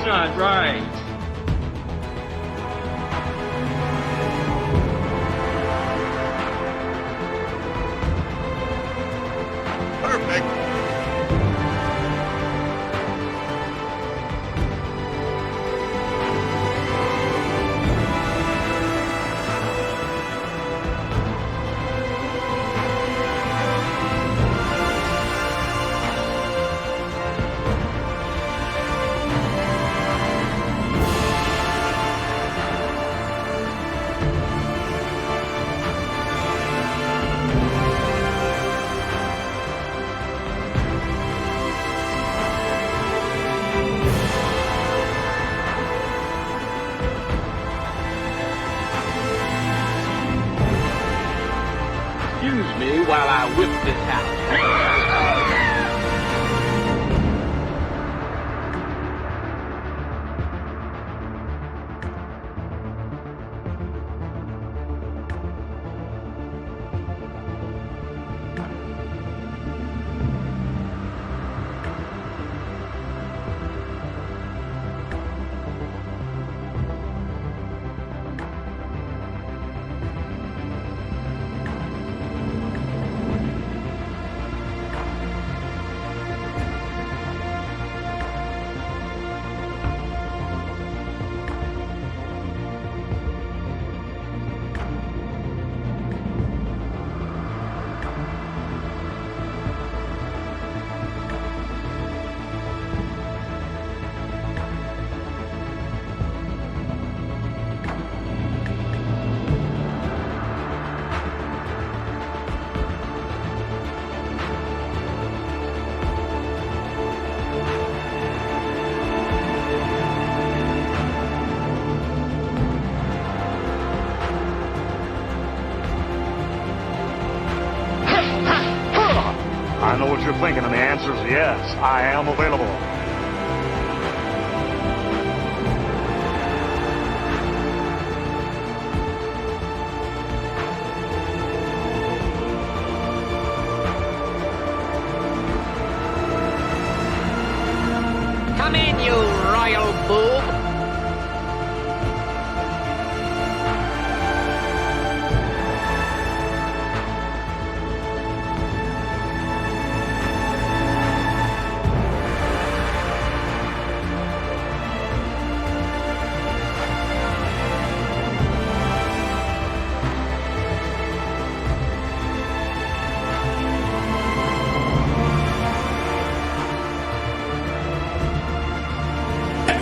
That's not right. Perfect. Excuse me while I whip this house. I know what you're thinking, and the answer is yes, I am available. Come in, you royal boob.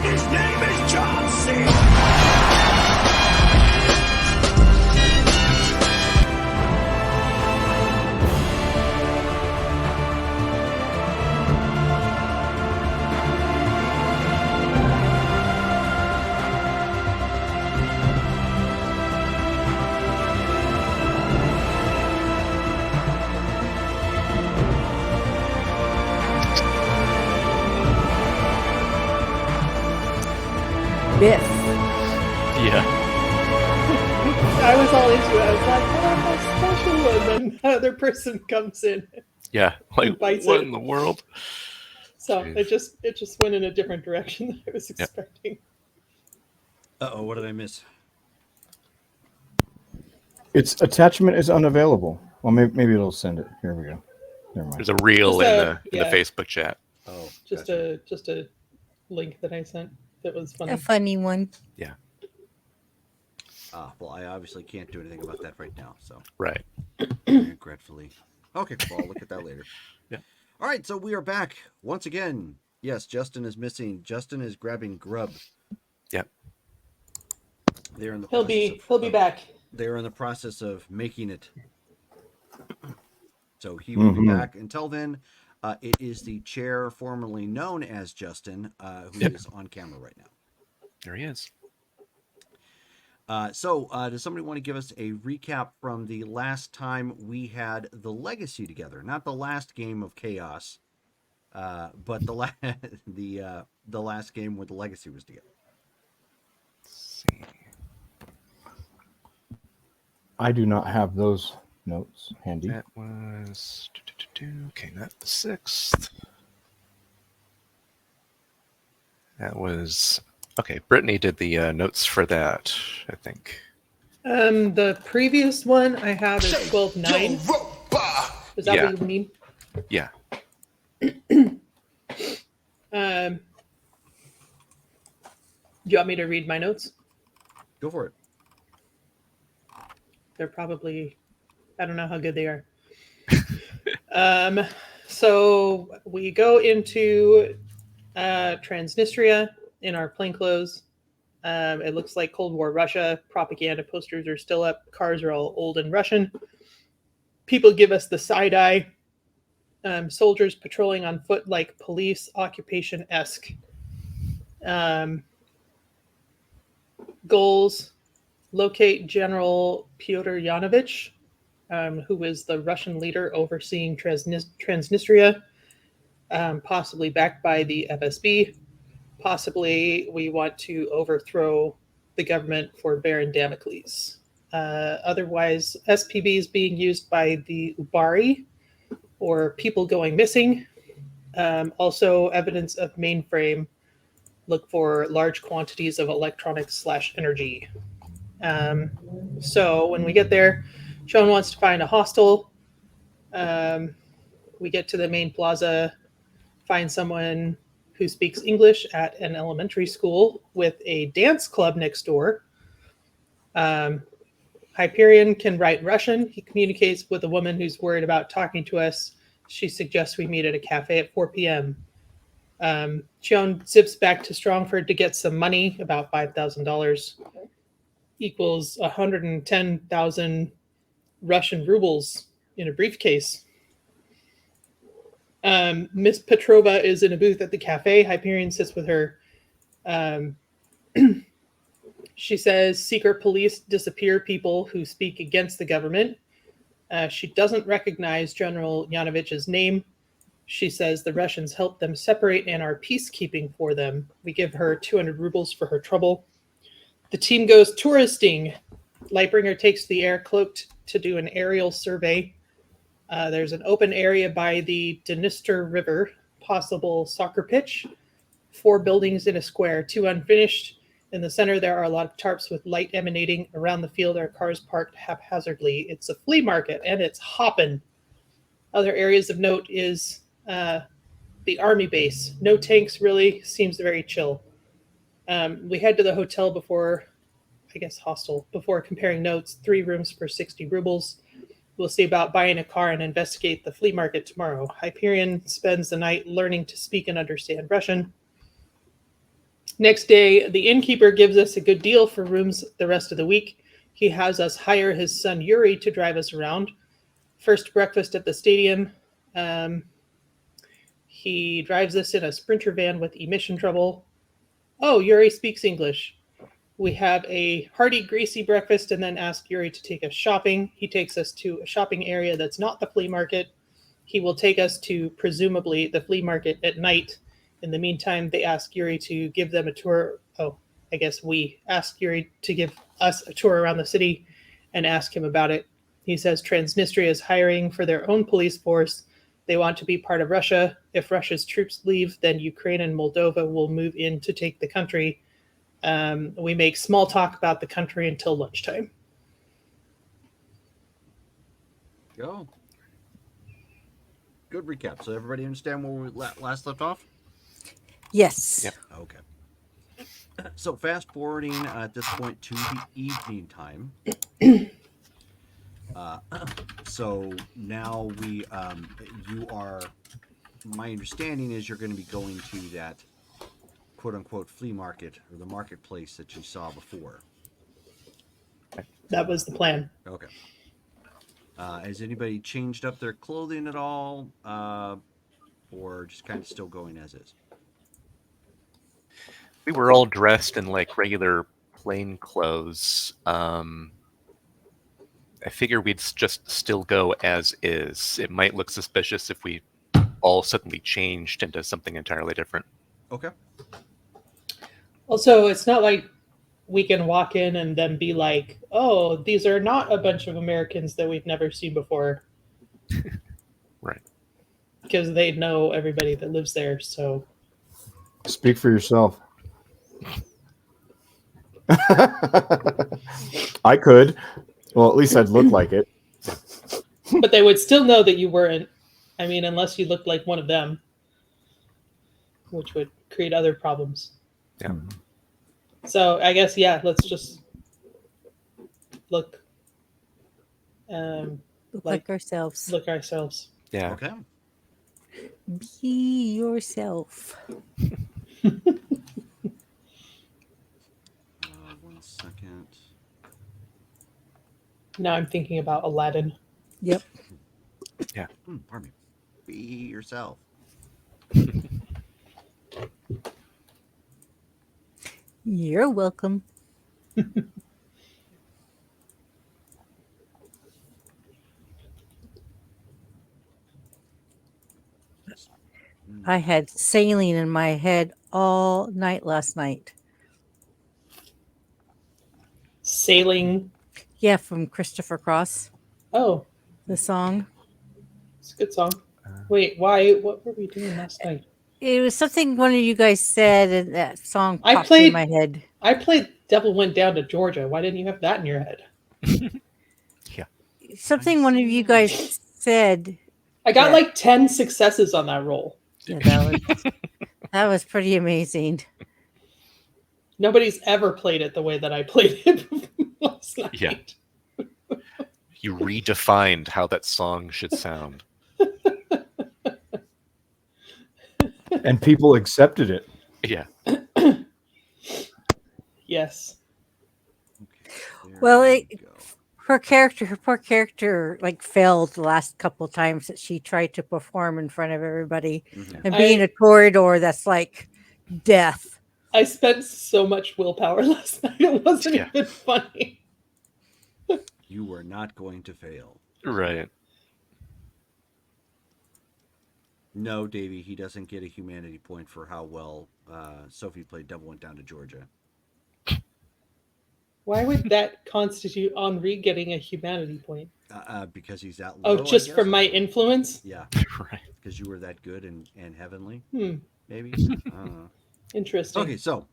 His name is John C. Biff. Yeah. I was all into it. I was like, oh, how special. And then the other person comes in. Yeah. Like, Bites what it. in the world? So Jeez. it just went in a different direction than I was Yep. expecting. Uh-oh, what did I miss? Its attachment is unavailable. Well, maybe it'll send it. Here we go. Never mind. There's a reel Just in the yeah. Facebook chat. Oh, Just gotcha. a link that I sent that was funny. A funny one. Yeah. Well, I obviously can't do anything about that right now, so Right. regretfully. Okay, cool. I'll look at that later. Yeah. All right, so we are back once again. Yes, Justin is missing. Justin is grabbing grub. Yep. They're in the He'll be back. They're in the process of making it. So he will be back. Until then, it is the chair formerly known as Justin who is on camera right now. There he is. So does somebody want to give us a recap from the last time we had the Legacy together? Not the last game of Chaos, but the last game where the Legacy was together. Let's see. I do not have those notes handy. That was okay. Not the 6th. That was okay. Brittany did the notes for that, I think. The previous one I have is 12-9. Is that Yeah. what you mean? Yeah. Do you want me to read my notes? Go for it. They're probably, I don't know how good they are. So we go into Transnistria in our plainclothes. It looks like Cold War Russia. Propaganda posters are still up. Cars are all old and Russian. People give us the side eye. Soldiers patrolling on foot like police, occupation-esque. Goals: locate General Pyotr Yanovich, who is the Russian leader overseeing Transnistria, possibly backed by the FSB. Possibly we want to overthrow the government for Baron Damocles. Otherwise, SPB is being used by the Ubari, or people going missing. Also, evidence of mainframe. Look for large quantities of electronics/energy. So when we get there, Sean wants to find a hostel. We get to the main plaza, find someone who speaks English at an elementary school with a dance club next door. Hyperion can write Russian. He communicates with a woman who's worried about talking to us. She suggests we meet at a cafe at 4 p.m. Cheon zips back to Strongford to get some money, about $5,000, equals 110,000 Russian rubles in a briefcase. Miss Petrova is in a booth at the cafe. Hyperion sits with her. She says secret police disappear people who speak against the government. She doesn't recognize General Yanovich's name. She says the Russians helped them separate and are peacekeeping for them. We give her 200 rubles for her trouble. The team goes touristing. Lightbringer takes the air cloaked to do an aerial survey. There's an open area by the Dniester River, possible soccer pitch, 4 buildings in a square, 2 unfinished. In the center, there are a lot of tarps with light emanating. Around the field are cars parked haphazardly. It's a flea market, and it's hopping. Other areas of note is the army base. No tanks, really. Seems very chill. We head to the hotel before, hostel, before comparing notes. 3 rooms for 60 rubles. We'll see about buying a car and investigate the flea market tomorrow. Hyperion spends the night learning to speak and understand Russian. Next day, the innkeeper gives us a good deal for rooms the rest of the week. He has us hire his son Yuri to drive us around. First breakfast at the stadium. He drives us in a Sprinter van with emission trouble. Oh, Yuri speaks English. We have a hearty, greasy breakfast and then ask Yuri to take us shopping. He takes us to a shopping area that's not the flea market. He will take us to, presumably, the flea market at night. In the meantime, they ask Yuri to give them a tour. Oh, I guess we ask Yuri to give us a tour around the city and ask him about it. He says Transnistria is hiring for their own police force. They want to be part of Russia. If Russia's troops leave, then Ukraine and Moldova will move in to take the country. We make small talk about the country until lunchtime. Go. Good recap. So everybody understand where we last left off? Yes. Yep. Okay. So fast forwarding at this point to the evening time. So now you are, my understanding is you're going to be going to that quote unquote flea market or the marketplace that you saw before. That was the plan. Okay. Has anybody changed up their clothing at all? Or just kind of still going as is? We were all dressed in like regular plain clothes. I figure we'd just still go as is. It might look suspicious if we all suddenly changed into something entirely different. Okay. Also, it's not like we can walk in and then be like, oh, these are not a bunch of Americans that we've never seen before. Right. Because they know everybody that lives there, so Speak for yourself. I could. Well, at least I'd look like it. But they would still know that you weren't. I mean, unless you looked like one of them, which would create other problems. Yeah. So I guess, yeah, let's just look Look like like ourselves. look ourselves. Yeah. Okay. Be yourself. 1 second. Now I'm thinking about Aladdin. Yep. Pardon me. Be yourself. You're welcome. I had sailing in my head all night last night. Sailing. Yeah, from Christopher Cross, Oh, the song. it's a good song. Wait, why? What were we doing last night? It was something one of you guys said, and that song I popped played- in my head. I played Devil Went Down to Georgia. Why didn't you have that in your head? Something one of you guys said. I got Yeah. like 10 successes on that roll. Yeah, that was pretty amazing. Nobody's ever played it the way that I played it last night. Yeah. You redefined how that song should sound. And people accepted it. Yeah. Yes. Okay, Well, there we go. her poor character, like failed the last couple times that she tried to perform in front of everybody, Mhm. and being a corridor that's like death. I spent so much willpower last night. It wasn't Yeah. even funny. You were not going to fail. Right. No, Davey, he doesn't get a humanity point for how well Sophie played Devil Went Down to Georgia. Why would that constitute Henri getting a humanity point? Because he's that Oh, low. I just guess. from my influence? Yeah, Right. because you were that good and heavenly, Hmm. maybe. I don't know. Interesting. Okay, so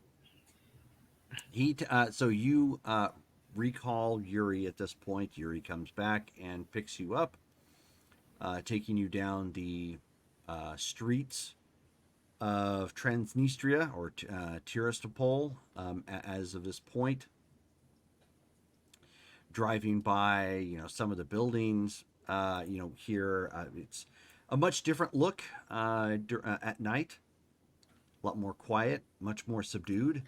you recall Yuri at this point. Yuri comes back and picks you up, taking you down the streets of Transnistria or Tiraspol as of this point. Driving by, some of the buildings, here it's a much different look at night. A lot more quiet, much more subdued.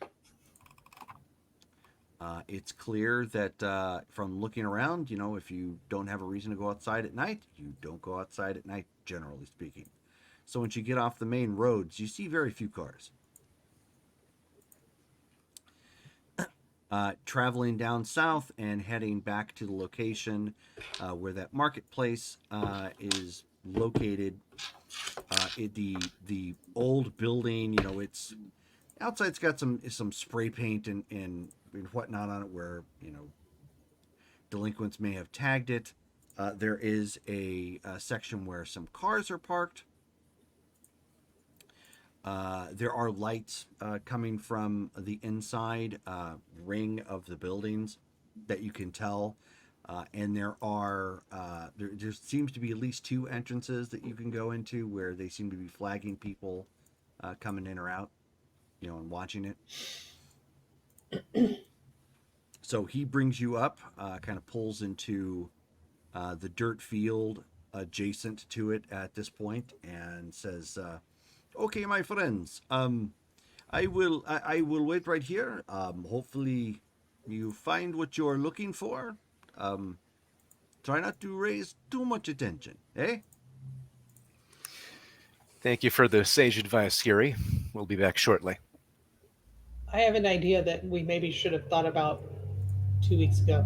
It's clear that from looking around, if you don't have a reason to go outside at night, you don't go outside at night, generally speaking. So once you get off the main roads, you see very few cars. Traveling down south and heading back to the location where that marketplace is located. The old building, it's outside's got some spray paint and whatnot on it where delinquents may have tagged it. There is a section where some cars are parked. There are lights coming from the inside ring of the buildings that you can tell. And there are there seems to be at least 2 entrances that you can go into where they seem to be flagging people coming in or out, and watching it. So he brings you up, kind of pulls into the dirt field adjacent to it at this point, and says, "Okay, my friends, I will wait right here. Hopefully, you find what you're looking for. Try not to raise too much attention, eh?" Thank you for the sage advice, Yuri. We'll be back shortly. I have an idea that we maybe should have thought about 2 weeks ago.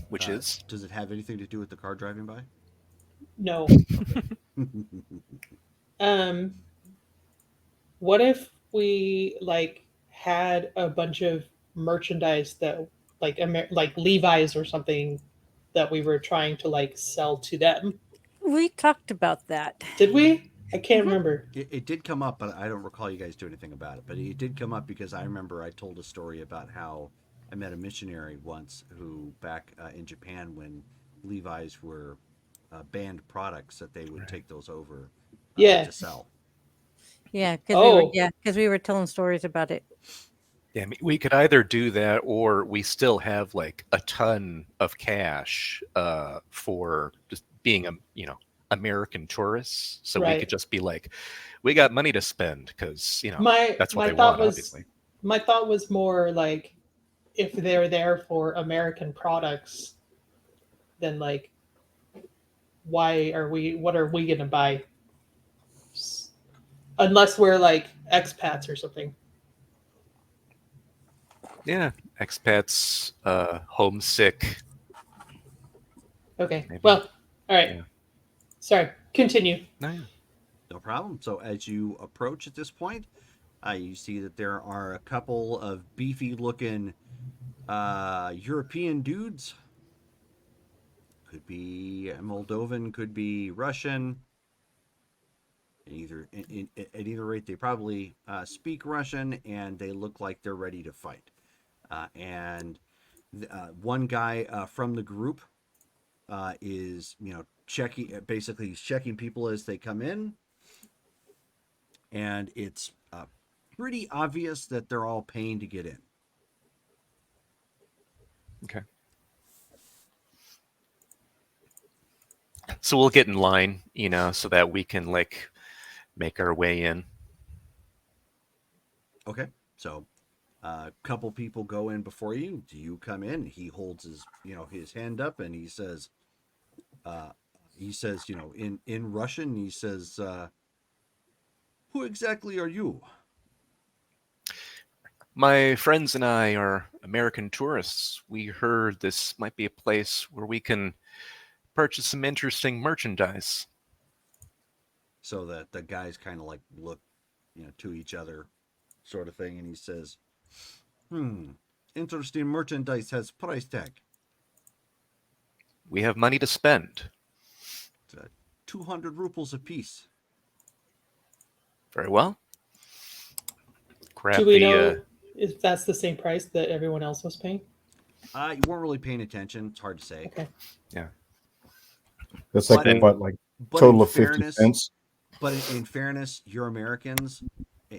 Which is? Does it have anything to do with the car driving by? No. What if we had a bunch of merchandise that like Levi's or something that we were trying to sell to them? We talked about that. Did we? I can't remember. It did come up, but I don't recall you guys doing anything about it. But it did come up because I remember I told a story about how I met a missionary once who, back in Japan, when Levi's were banned products, that they would take those over Yeah. to sell. Yeah, because Oh. we were telling stories about it. Yeah, I mean, we could either do that, or we still have like a ton of cash for just being American tourists. So we Right. could just be like, we got money to spend because My that's what my they thought want, was obviously. my thought was more like, if they're there for American products, then like, what are we gonna buy? Unless we're like expats or something. Yeah, expats, homesick. Okay. Maybe. Well, all right. Yeah. Sorry. Continue. No, yeah. No problem. So as you approach at this point, you see that there are a couple of beefy-looking European dudes. Could be Moldovan, could be Russian. At either rate, they probably speak Russian, and they look like they're ready to fight. And one guy from the group is, basically checking people as they come in, and it's pretty obvious that they're all paying to get in. Okay. So we'll get in line, so that we can like make our way in. Okay, so a couple people go in before you. Do you come in? He holds his hand up, and he says, in Russian, he says, "Who exactly are you?" My friends and I are American tourists. We heard this might be a place where we can purchase some interesting merchandise. So that the guys kind of like look, to each other, sort of thing, and he says, "Interesting merchandise has price tag. We have money to spend. It's 200 rubles apiece." Very well. Grab Do we the, know if that's the same price that everyone else was paying? You weren't really paying attention. It's hard to say. Okay. Yeah. That's like But- what, like But total in of 50 fairness, cents. But in fairness, you're Americans.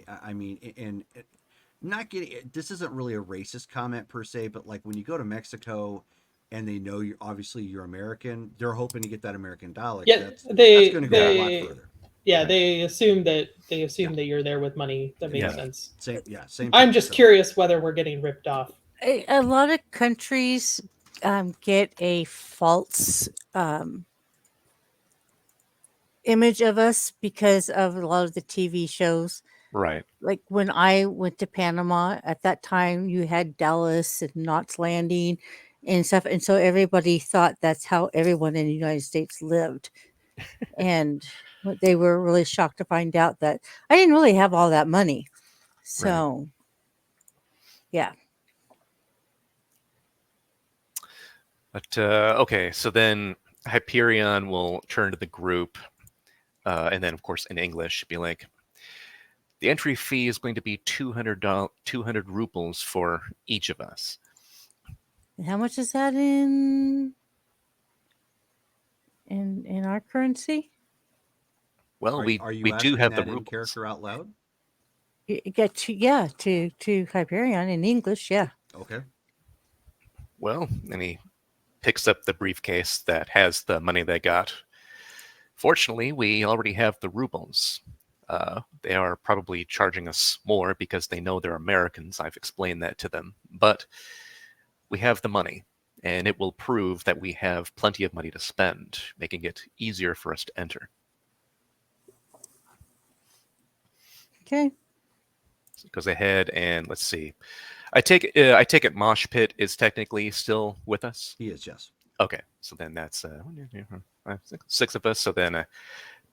I mean, and not getting this isn't really a racist comment per se, but like when you go to Mexico and they know you're American, they're hoping to get that American dollar. Yeah, that's they going to go a lot further. Yeah, Right. they assume that you're there with money. That makes Yeah. sense. Same. I'm just curious whether we're getting ripped off. A lot of countries get a false image of us because of a lot of the TV shows. right. Like when I went to Panama at that time, you had Dallas and Knots Landing and stuff. And so everybody thought that's how everyone in the United States lived. And they were really shocked to find out that I didn't really have all that money. So, yeah. But okay, so then Hyperion will turn to the group, and then of course in English be like, the entry fee is going to be 200 rubles for each of us. And how much is that in our currency? Well, Are we you do asking have the that in rubles. character out loud? You get to Hyperion in English, yeah. Okay. Well, and he picks up the briefcase that has the money they got. Fortunately, we already have the rubles. They are probably charging us more because they know they're Americans. I've explained that to them. But we have the money, and it will prove that we have plenty of money to spend, making it easier for us to enter. Okay. So it goes ahead and let's see. I take it Mosh Pit is technically still with us. He is, yes. Okay, so then that's 6 of us. So then I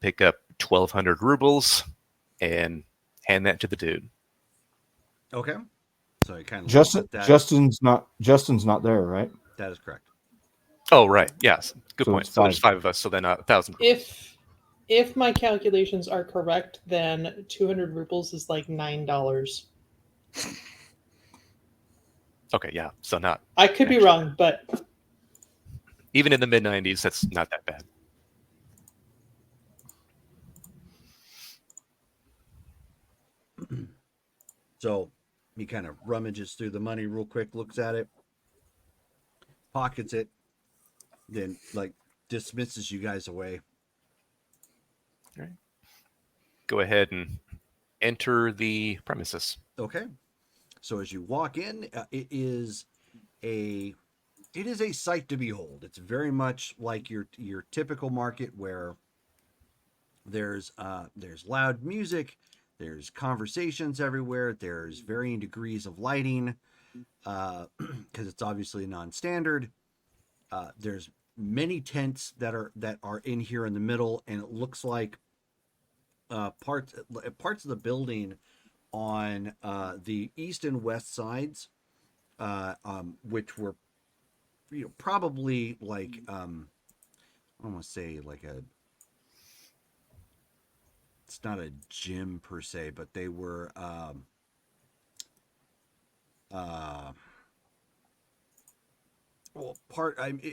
pick up 1,200 rubles and hand that to the dude. Okay. So he kind of Justin's not there, right? That is correct. Oh right, yes, good So point. it's So there's 5. 5 of us. So then 1,000. Rubles. If my calculations are correct, then 200 rubles is like $9. Okay, yeah. So not I could be actually- wrong, but even in the mid 90s, that's not that bad. So he kind of rummages through the money real quick, looks at it, pockets it, then like dismisses you guys away. All right. Go ahead and enter the premises. Okay. So as you walk in, it is a sight to behold. It's very much like your typical market where there's loud music, there's conversations everywhere, there's varying degrees of lighting, because it's obviously non-standard. There's many tents that are in here in the middle, and it looks like parts of the building on the east and west sides, which were probably like I want to say like it's not a gym per se, but they were well,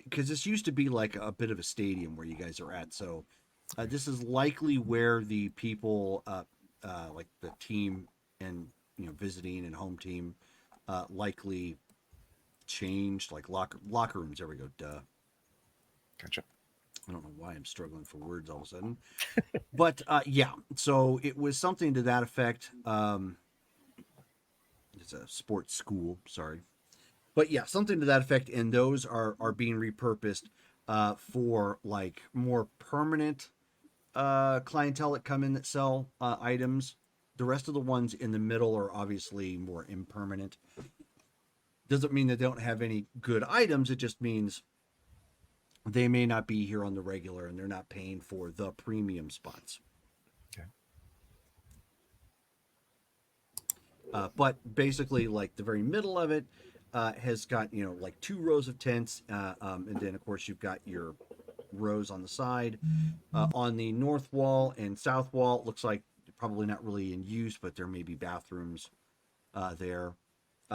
because this used to be like a bit of a stadium where you guys are at. So this is likely where the people, like the team and visiting and home team, likely changed, like locker rooms. There we go. Duh. Gotcha. I don't know why I'm struggling for words all of a sudden, but yeah. So it was something to that effect. It's a sports school. Sorry. But yeah, something to that effect, and those are being repurposed for like more permanent clientele that come in that sell items. The rest of the ones in the middle are obviously more impermanent. Doesn't mean that they don't have any good items. It just means they may not be here on the regular, and they're not paying for the premium spots. Okay. But basically, like the very middle of it has got like 2 rows of tents, and then of course you've got your rows on the side. On the north wall and south wall, it looks like probably not really in use, but there may be bathrooms there.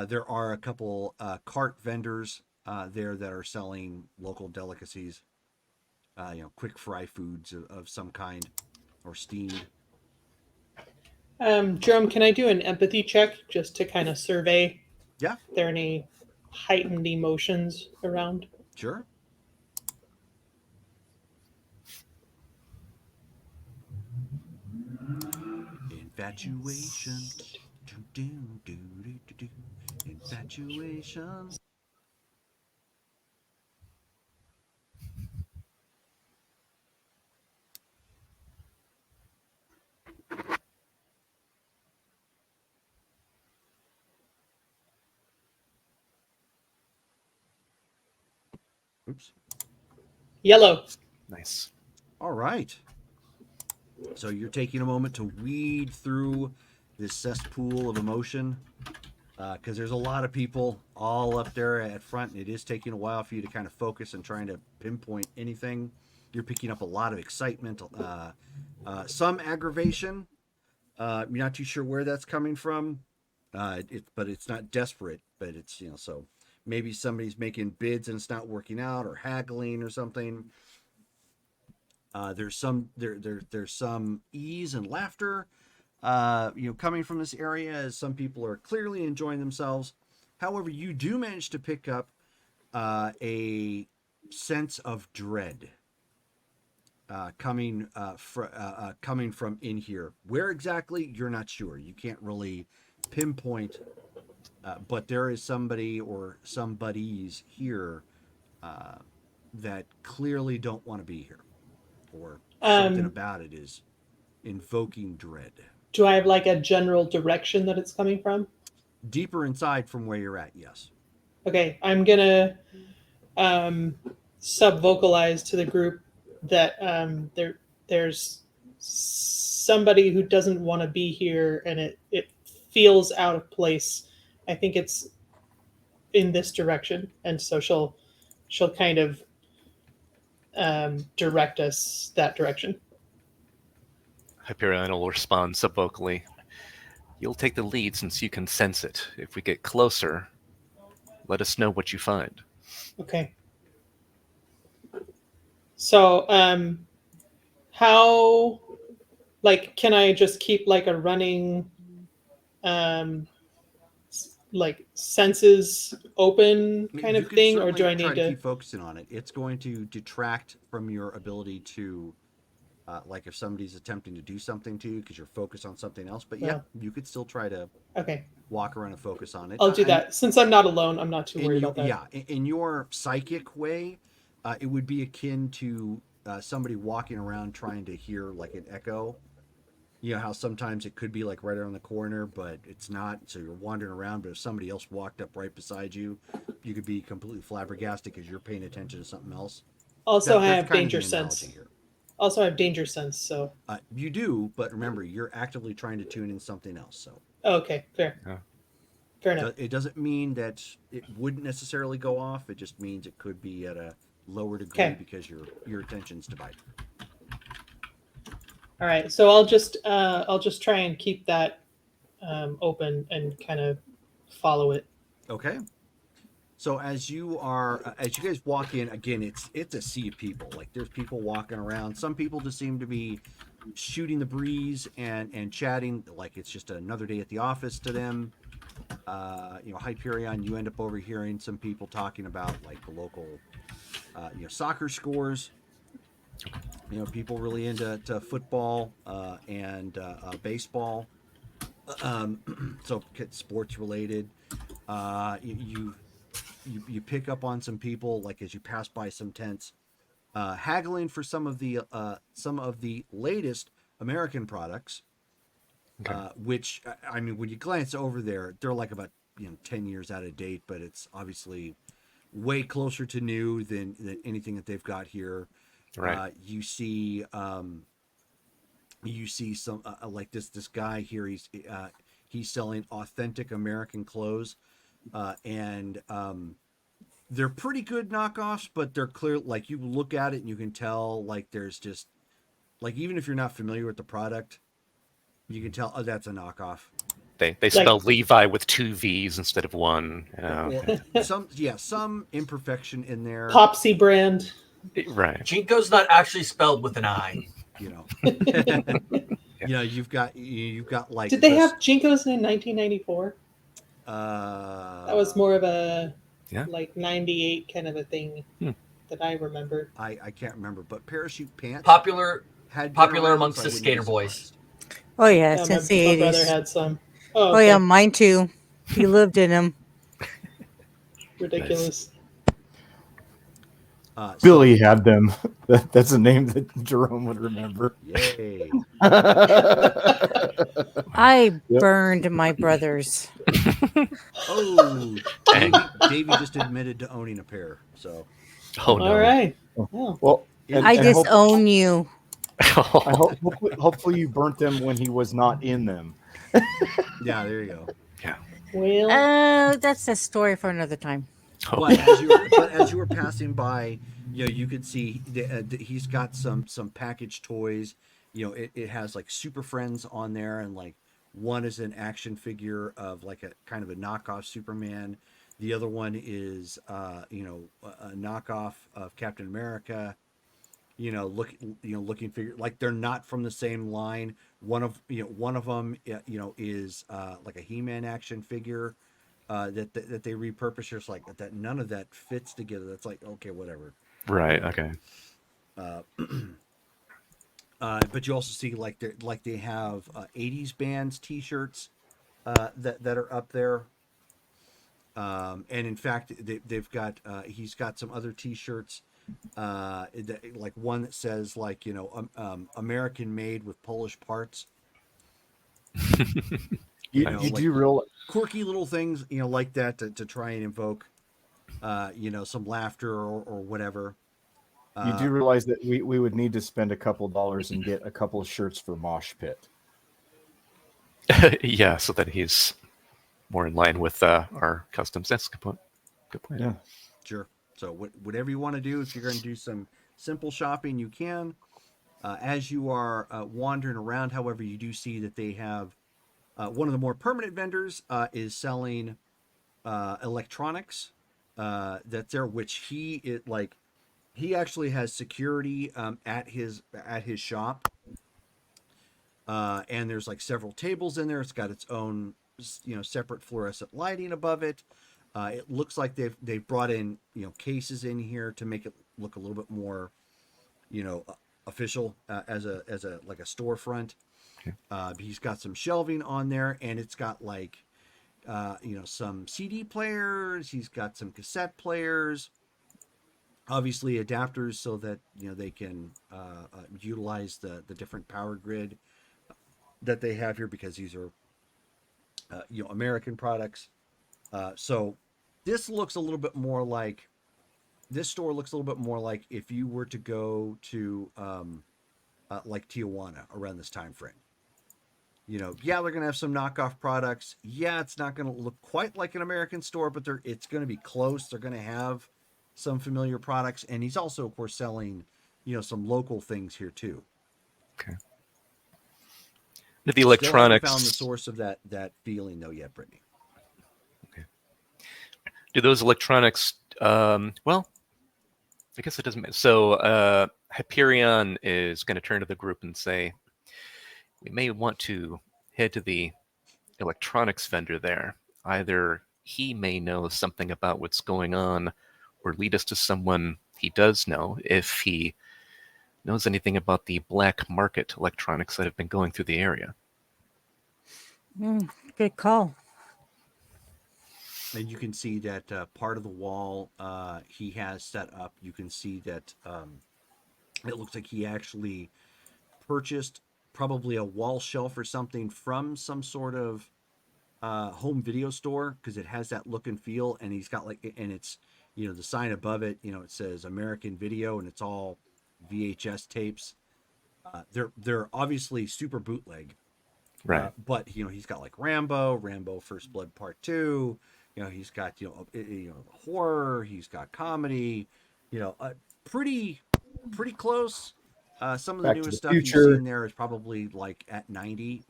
There are a couple cart vendors there that are selling local delicacies, quick fry foods of some kind, or steamed. Jerome, can I do an empathy check just to kind of survey Yeah, if there are any heightened emotions around? sure. Infatuation. Do, do, do, do, do, do. Infatuation. Oops. Yellow. Nice. All right. So you're taking a moment to weed through this cesspool of emotion, because there's a lot of people all up there at front, and it is taking a while for you to kind of focus and trying to pinpoint anything. You're picking up a lot of excitement, some aggravation. You're not too sure where that's coming from, but it's not desperate. But it's so maybe somebody's making bids and it's not working out, or haggling or something. There's some ease and laughter, coming from this area, as some people are clearly enjoying themselves. However, you do manage to pick up a sense of dread coming from in here. Where exactly, you're not sure. You can't really pinpoint, but there is somebody or some buddies here that clearly don't want to be here, or something about it is invoking dread. Do I have like a general direction that it's coming from? Deeper inside from where you're at, yes. Okay, I'm gonna sub-vocalize to the group that there's somebody who doesn't want to be here, and it feels out of place. I think it's in this direction, and so she'll kind of direct us that direction. Hyperion will respond subvocally. You'll take the lead since you can sense it. If we get closer, let us know what you find. Okay. So, how, like, can I just keep like a running, like senses open kind You of could thing, or certainly do I try need to to? keep focusing on it. It's going to detract from your ability to, like, if somebody's attempting to do something to you because you're focused on something else. But yeah, Well, you could still try to okay, walk around and focus on it. I'll do And that. Since I'm not alone, I'm not too in worried your about that. in your psychic way, it would be akin to somebody walking around trying to hear like an echo. You know how sometimes it could be like right around the corner, but it's not. So you're wandering around, but if somebody else walked up right beside you, you could be completely flabbergasted because you're paying attention to something else. Also, I That's have kind of danger the analogy sense. here. Also, I have danger sense. So, You do, but remember, you're actively trying to tune in something else. So okay, fair. Yeah. Fair enough. it doesn't mean that it wouldn't necessarily go off. It just means it could be at a lower degree Okay. because your attention's divided. All right. So I'll just try and keep that open and kind of follow it. Okay. So as you guys walk in again, it's a sea of people. Like there's people walking around. Some people just seem to be shooting the breeze and chatting like it's just another day at the office to them. Hyperion, you end up overhearing some people talking about like the local soccer scores. People really into football and baseball. So sports related. You pick up on some people like as you pass by some tents, haggling for some of the latest American products. Okay. Which I mean, when you glance over there, they're like about 10 years out of date, but it's obviously way closer to new than anything that they've got here. Right. You see some like this guy here. He's selling authentic American clothes, and they're pretty good knockoffs, but they're clear. Like you look at it and you can tell like there's just like even if you're not familiar with the product, you can tell that's a knockoff. They spell Levi with 2 V's instead of 1. Well, some imperfection in there. Popsy brand. Right. Jinko's not actually spelled with an I. You've got like. Did they have Jinkos in 1994? That was more of a like 98 kind of a thing that I remember. I can't remember, but parachute pants popular around, amongst so the skater boys. Oh yeah, since the 80s. My brother had some. Oh yeah, mine too. He lived in them. Ridiculous. Billy had them. That's a name that Jerome would remember. Yay! I burned my brothers. Oh, Davey just admitted to owning a pair. So. Oh no! All right. Oh. Well, I disown you. Hopefully you burnt them when he was not in them. Yeah, there you go. Yeah. Well, that's a story for another time. But as you were passing by, you could see he's got some packaged toys. It has like Super Friends on there, and like one is an action figure of like a kind of a knockoff Superman. The other one is a knockoff of Captain America. Looking figure like they're not from the same line. One of them is like a He-Man action figure. That they repurpose. Just like that, none of that fits together. That's like okay, whatever. Right. Okay. But you also see like they have 80s bands T-shirts that are up there. And in fact, they've got he's got some other T-shirts. Like one that says like American made with Polish parts. You like do real quirky little things, like that to try and invoke, some laughter or whatever. You do realize that we would need to spend a couple dollars and get a couple of shirts for Mosh Pit. Yeah, so that he's more in line with our customs. That's a good point. Good point. Yeah. Sure. So whatever you want to do, if you're going to do some simple shopping, you can. As you are wandering around, however, you do see that they have one of the more permanent vendors is selling electronics that's there, which he actually has security at his shop, and there's like several tables in there. It's got its own separate fluorescent lighting above it. It looks like they've brought in cases in here to make it look a little bit more official as a like a storefront. He's got some shelving on there, and it's got like some CD players. He's got some cassette players, obviously adapters so that they can utilize the different power grid that they have here, because these are American products. So this looks a little bit more like this store looks a little bit more like if you were to go to like Tijuana around this time frame. Yeah, they're gonna have some knockoff products. Yeah, it's not gonna look quite like an American store, but it's gonna be close. They're gonna have some familiar products, and he's also, of course, selling some local things here too. Okay. The electronics. Still haven't found the source of that feeling though yet, Brittany. Okay. Do those electronics? Well, I guess it doesn't matter. So Hyperion is going to turn to the group and say, we may want to head to the electronics vendor there. Either he may know something about what's going on, or lead us to someone he does know, if he knows anything about the black market electronics that have been going through the area. Good call. And you can see that part of the wall he has set up. You can see that it looks like he actually purchased probably a wall shelf or something from some sort of home video store, because it has that look and feel. And he's got and it's the sign above it. It says American Video, and it's all VHS tapes. They're obviously super bootleg, right? But he's got like Rambo First Blood Part 2. He's got horror. He's got comedy. Pretty close. Some of the newest stuff you've seen there is probably like at 90.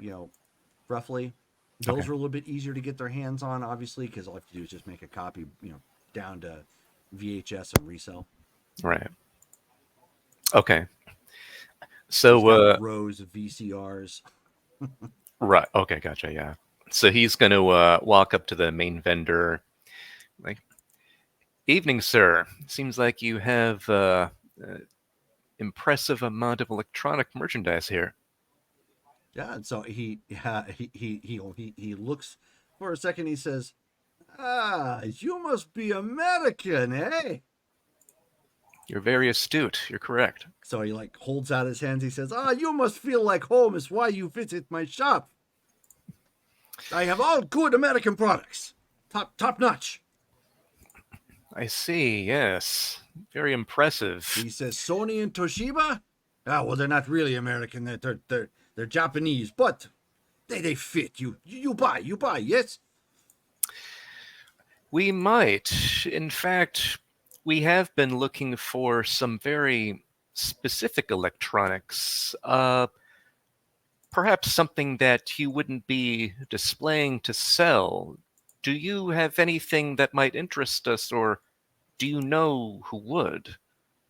Roughly. Those are a little bit easier to get their hands on, obviously, because all you have to do is just make a copy, down to VHS and resell. Right. Okay. So rows of VCRs. Right. Okay. Gotcha. Yeah. So he's going to walk up to the main vendor. Like, evening, sir. Seems like you have impressive amount of electronic merchandise here. Yeah. And so he looks for a second. He says, you must be American, eh? You're very astute. You're correct. So he holds out his hands. He says, you must feel like home is why you visit my shop. I have all good American products. Top notch. I see, yes. Very impressive. He says, Sony and Toshiba? Well, they're not really American. They're Japanese, but they fit. You buy, yes? We might. In fact, we have been looking for some very specific electronics. Perhaps something that you wouldn't be displaying to sell. Do you have anything that might interest us, or do you know who would?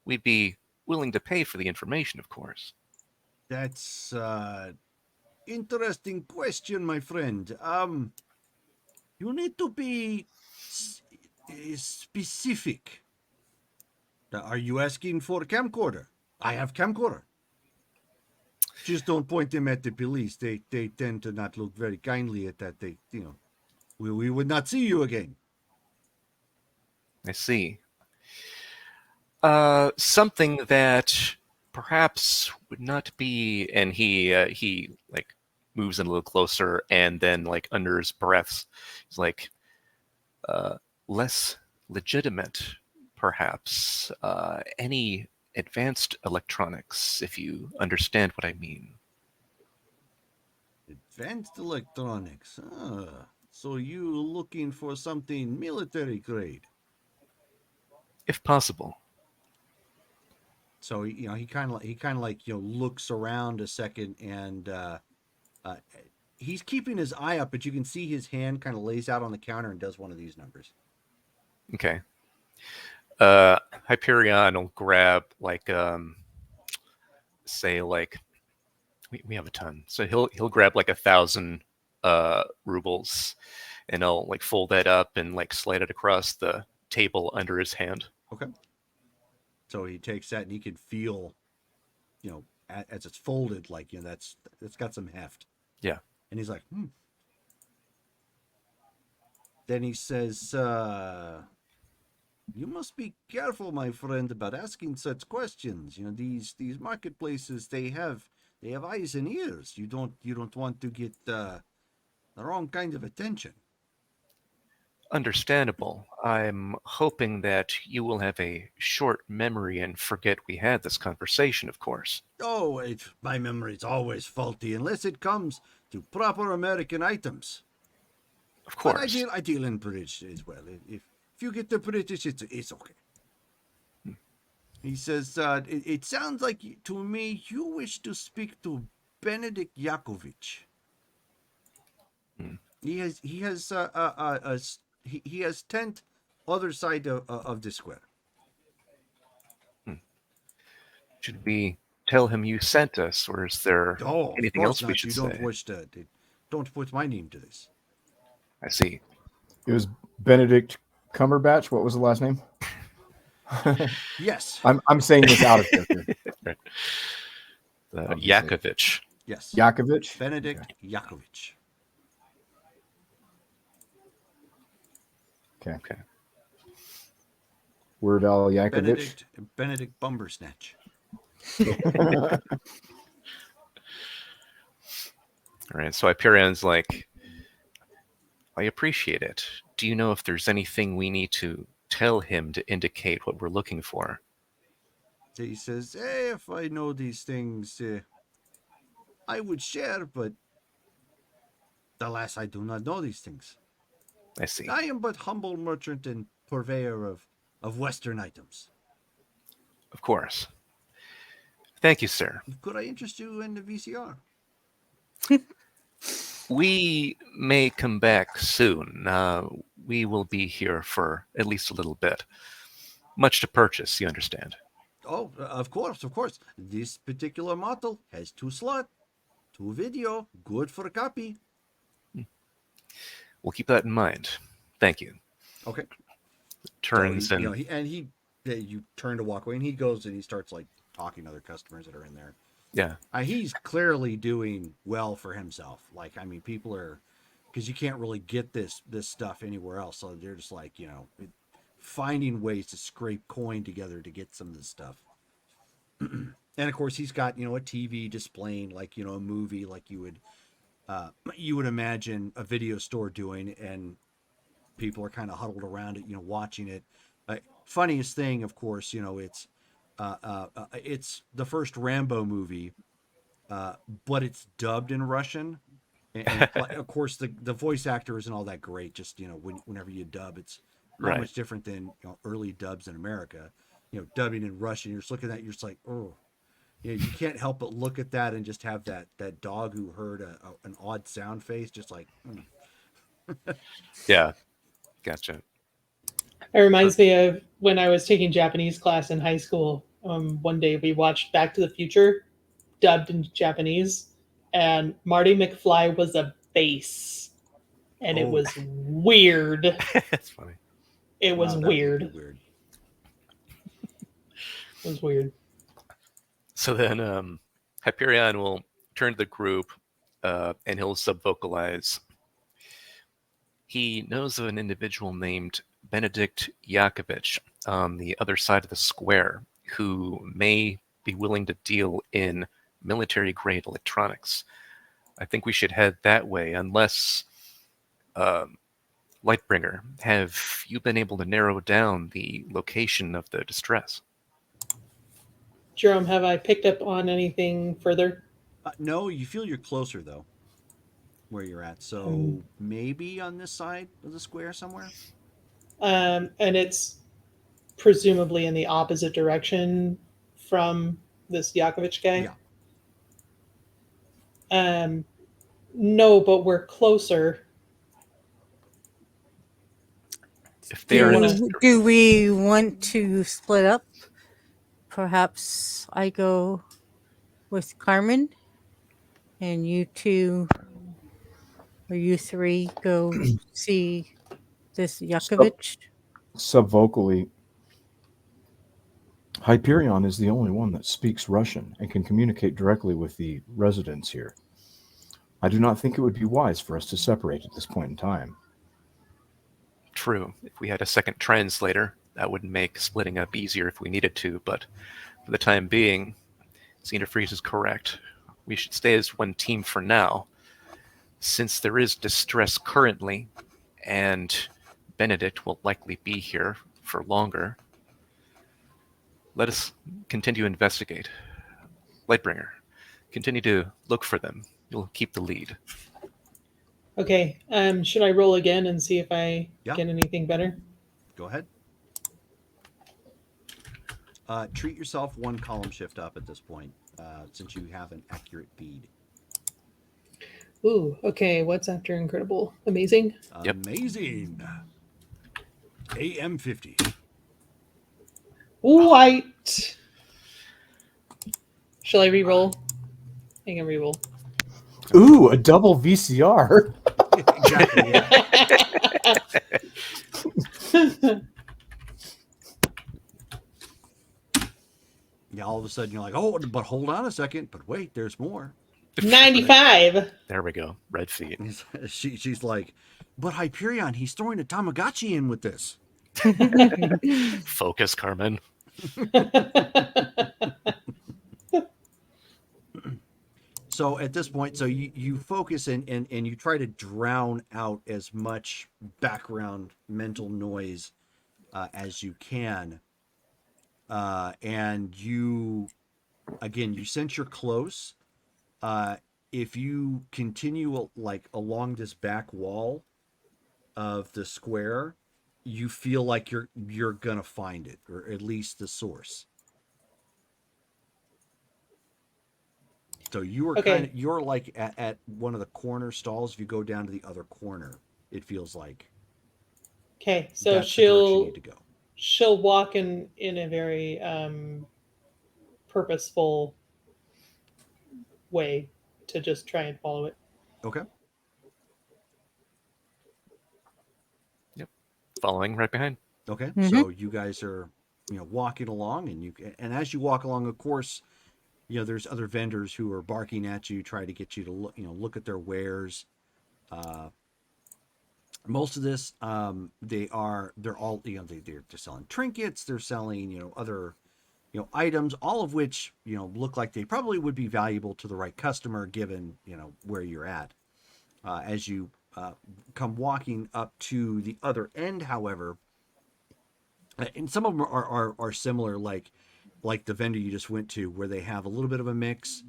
We'd be willing to pay for the information, of course. That's interesting question, my friend. You need to be specific. Are you asking for a camcorder? I have camcorder. Just don't point them at the police. They tend to not look very kindly at that. We would not see you again. I see. Something that perhaps would not be, and he moves in a little closer, and then under his breaths, he's less legitimate, perhaps. Any advanced electronics, if you understand what I mean. Advanced electronics. So you looking for something military grade? If possible. So he kind of like looks around a second, and he's keeping his eye up, but you can see his hand kind of lays out on the counter and does one of these numbers. Okay. Hyperion will grab like say like we have a ton, so he'll grab like 1,000 rubles, and he'll like fold that up and like slide it across the table under his hand. Okay. So he takes that, and he can feel, as it's folded, like that's got some heft. Yeah. And he's like, Then he says, "You must be careful, my friend, about asking such questions. These marketplaces, they have eyes and ears. You don't want to get the wrong kind of attention." Understandable. I'm hoping that you will have a short memory and forget we had this conversation, of course. Oh, my memory's always faulty unless it comes to proper American items. Of But course. I deal in British as well. If you get the British, it's okay. He says, it sounds like to me you wish to speak to Benedict Yakovich. He has tent other side of the square. Should we tell him you sent us, or is there anything else we should you say? don't wish to. Don't put my name to this. I see. It was Benedict Cumberbatch. What was the last name? Yes. I'm saying this out of character. Right. Yakovich. Yes. Yakovich? Benedict Yakovich. Okay. Weird Al Yankovic. Benedict Bumbersnatch. All right, so Hyperion's like, I appreciate it. Do you know if there's anything we need to tell him to indicate what we're looking for? He says, hey, if I know these things, I would share, but alas, I do not know these things. I see. I am but humble merchant and purveyor of Western items. Of course. Thank you, sir. Could I interest you in the VCR? We may come back soon. We will be here for at least a little bit. Much to purchase, you understand. Oh, of course. This particular model has 2 slot, 2 video, good for a copy. We'll keep that in mind. Thank you. Okay. Turns so and you turn to walk away, and he goes and he starts like talking to other customers that are in there. yeah, He's clearly doing well for himself. Like, I mean, people are, because you can't really get this stuff anywhere else. So they're just like, finding ways to scrape coin together to get some of this stuff. And of course, he's got, a TV displaying like, a movie like you would imagine a video store doing, and people are kind of huddled around it, watching it. Funniest thing, of course, it's the first Rambo movie, but it's dubbed in Russian. And of course, the voice actor isn't all that great. Just, whenever you dub, it's not much different than early dubs in America. Dubbing in Russian, you're just looking at it, you're just like, oh. You can't help but look at that and just have that dog who heard an odd sound face, just like, yeah, gotcha. It reminds me of when I was taking Japanese class in high school. One day we watched Back to the Future, dubbed in Japanese, and Marty McFly was a bass, and it was weird. That's funny. It was weird. It was weird. So then Hyperion will turn to the group and he'll sub-vocalize. He knows of an individual named Benedict Yakovich on the other side of the square who may be willing to deal in military-grade electronics. I think we should head that way, unless... Lightbringer, have you been able to narrow down the location of the distress? Jerome, have I picked up on anything further? No, you feel you're closer, though, where you're at. So maybe on this side of the square somewhere? And it's presumably in the opposite direction from this Yakovich guy? Yeah. No, but we're closer. If they Do are you in wanna- a, Do we want to split up? Perhaps I go with Carmen, and you two or you three go see this Yakovich. Subvocally, Hyperion is the only one that speaks Russian and can communicate directly with the residents here. I do not think it would be wise for us to separate at this point in time. true, if we had a second translator, that would make splitting up easier if we needed to, but for the time being, Xenofreeze is correct. We should stay as one team for now, since there is distress currently, and Benedict will likely be here for longer. Let us continue to investigate. Lightbringer, continue to look for them. You'll keep the lead. Okay. Should I roll again and see if I Yeah. get anything better? Go ahead. Treat yourself one column shift up at this point, since you have an accurate feed. Ooh. Okay. What's after incredible? Amazing. Yep. Amazing. AM50. White. Shall I re-roll? I can re-roll. Ooh, a double VCR. Exactly. Yeah. Yeah, all of a sudden you're like, oh, but hold on a second. But wait, there's more. 95. There we go. Red feet. She's like, but Hyperion, he's throwing a Tamagotchi in with this. Focus, Carmen. So at this point, so you focus and you try to drown out as much background mental noise as you can. And you, again, you sense you're close. If you continue like along this back wall of the square, you feel like you're gonna find it, or at least the source. So you were Okay. you're like at one of the corner stalls. If you go down to the other corner, it feels like Okay. So that's the direction you she'll need to go. she'll walk in a very purposeful way to just try and follow it. Okay. Following right behind. Okay. Mhm. So you guys are, walking along, and as you walk along, of course, there's other vendors who are barking at you, try to get you to look at their wares. Most of this, they're all, they're selling trinkets, they're selling, other, items, all of which, look like they probably would be valuable to the right customer given, where you're at. As you come walking up to the other end, however, and some of them are similar, like the vendor you just went to, where they have a little bit of a mix,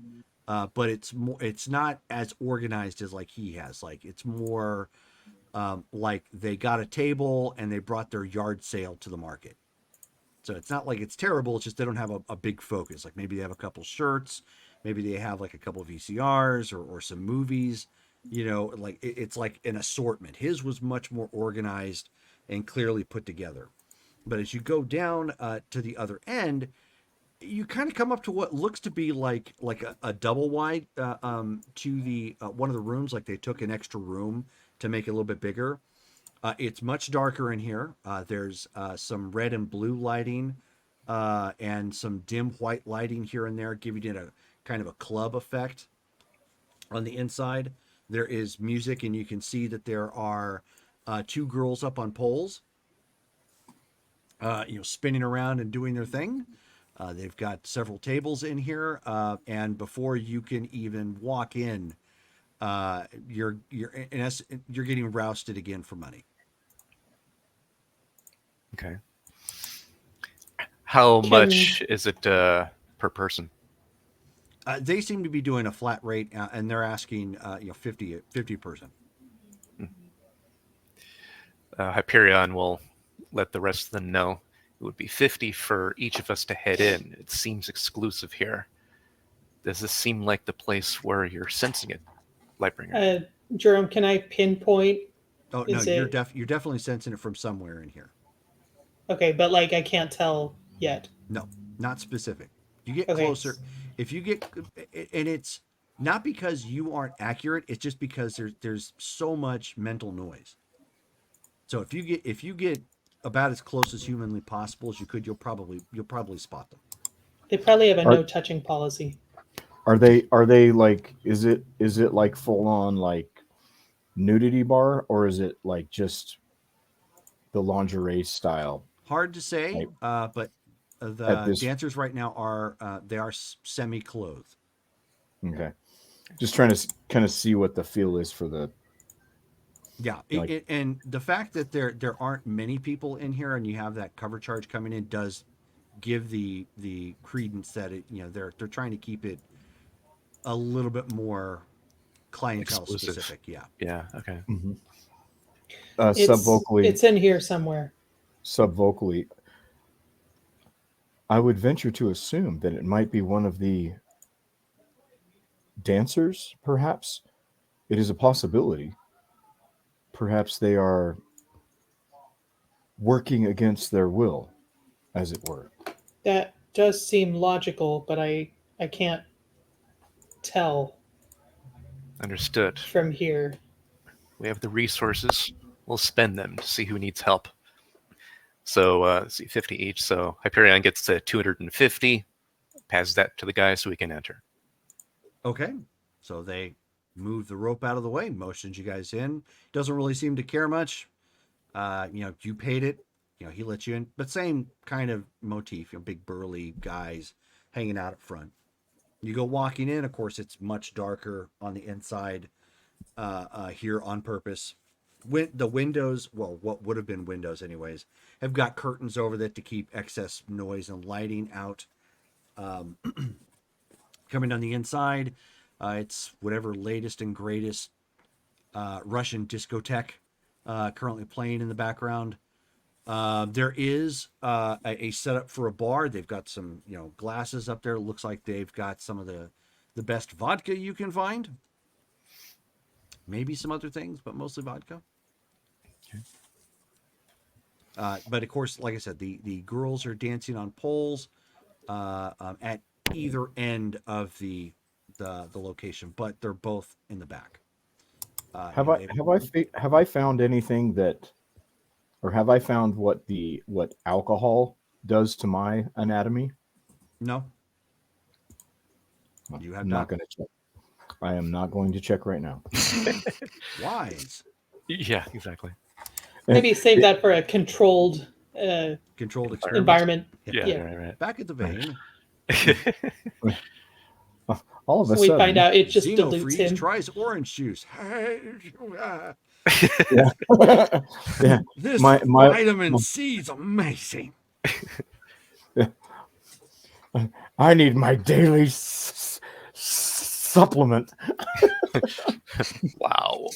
but it's not as organized as like he has. Like it's more like they got a table and they brought their yard sale to the market. So it's not like it's terrible. It's just they don't have a big focus. Like maybe they have a couple shirts, maybe they have like a couple of VCRs or some movies. Like it's like an assortment. His was much more organized and clearly put together. But as you go down to the other end, you kind of come up to what looks to be like a double wide to the one of the rooms. Like they took an extra room to make it a little bit bigger. It's much darker in here. There's some red and blue lighting and some dim white lighting here and there, giving it a kind of a club effect. On the inside, there is music, and you can see that there are two girls up on poles, spinning around and doing their thing. They've got several tables in here, and before you can even walk in, you're getting rousted again for money. Okay. How much is it per person? They seem to be doing a flat rate, and they're asking 50 person. Hyperion will let the rest of them know. It would be 50 for each of us to head in. It seems exclusive here. Does this seem like the place where you're sensing it, Lightbringer? Jerome, can I pinpoint? Oh no, Is you're it you're definitely sensing it from somewhere in here. okay? But like, I can't tell yet. No, not specific. You get Okay. closer. If you get, and it's not because you aren't accurate. It's just because there's so much mental noise. So if you get about as close as humanly possible as you could, you'll probably spot them. They probably have a Are- no touching policy. Are they like, is it like full on like nudity bar, or is it like just the lingerie style? Hard to say, Right. but At the this- dancers right now are they are semi clothed. Okay. Just trying to kind of see what the feel is for the. Yeah, Like- and the fact that there aren't many people in here, and you have that cover charge coming in, does give the credence that it, you know, they're trying to keep it a little bit more clientele Exclusive. specific. Yeah. Yeah, okay. Mhm. It's Subvocally, it's in here somewhere. subvocally, I would venture to assume that it might be one of the dancers, perhaps. It is a possibility. Perhaps they are working against their will, as it were. That does seem logical, but I can't tell Understood. from here. We have the resources. We'll spend them to see who needs help. So, let's see, 50 each. So Hyperion gets to 250. Passes that to the guy so we can enter. Okay. So they move the rope out of the way, motions you guys in. Doesn't really seem to care much. You know, you paid it. You know, he lets you in, but same kind of motif. You know, big burly guys hanging out up front. You go walking in. Of course, it's much darker on the inside. Here on purpose. The windows, well, what would have been windows anyways, have got curtains over that to keep excess noise and lighting out. Coming down the inside, it's whatever latest and greatest Russian discotheque currently playing in the background. There is a setup for a bar. They've got some, you know, glasses up there. Looks like they've got some of the best vodka you can find. Maybe some other things, but mostly vodka. But of course, like I said, the girls are dancing on poles at either end of the location, but they're both in the back. Have I found anything that, or have I found what alcohol does to my anatomy? No. You have I'm not going to check. I am not going to check right now. Wise. Yeah, exactly. Maybe save that for a controlled Controlled environment. Yeah, right. Back at the vein. All of a So we sudden, find out it just Xeno dilutes Freeze him. tries orange juice. Hey, yeah, this My- vitamin C is amazing. I need my daily supplement. Wow.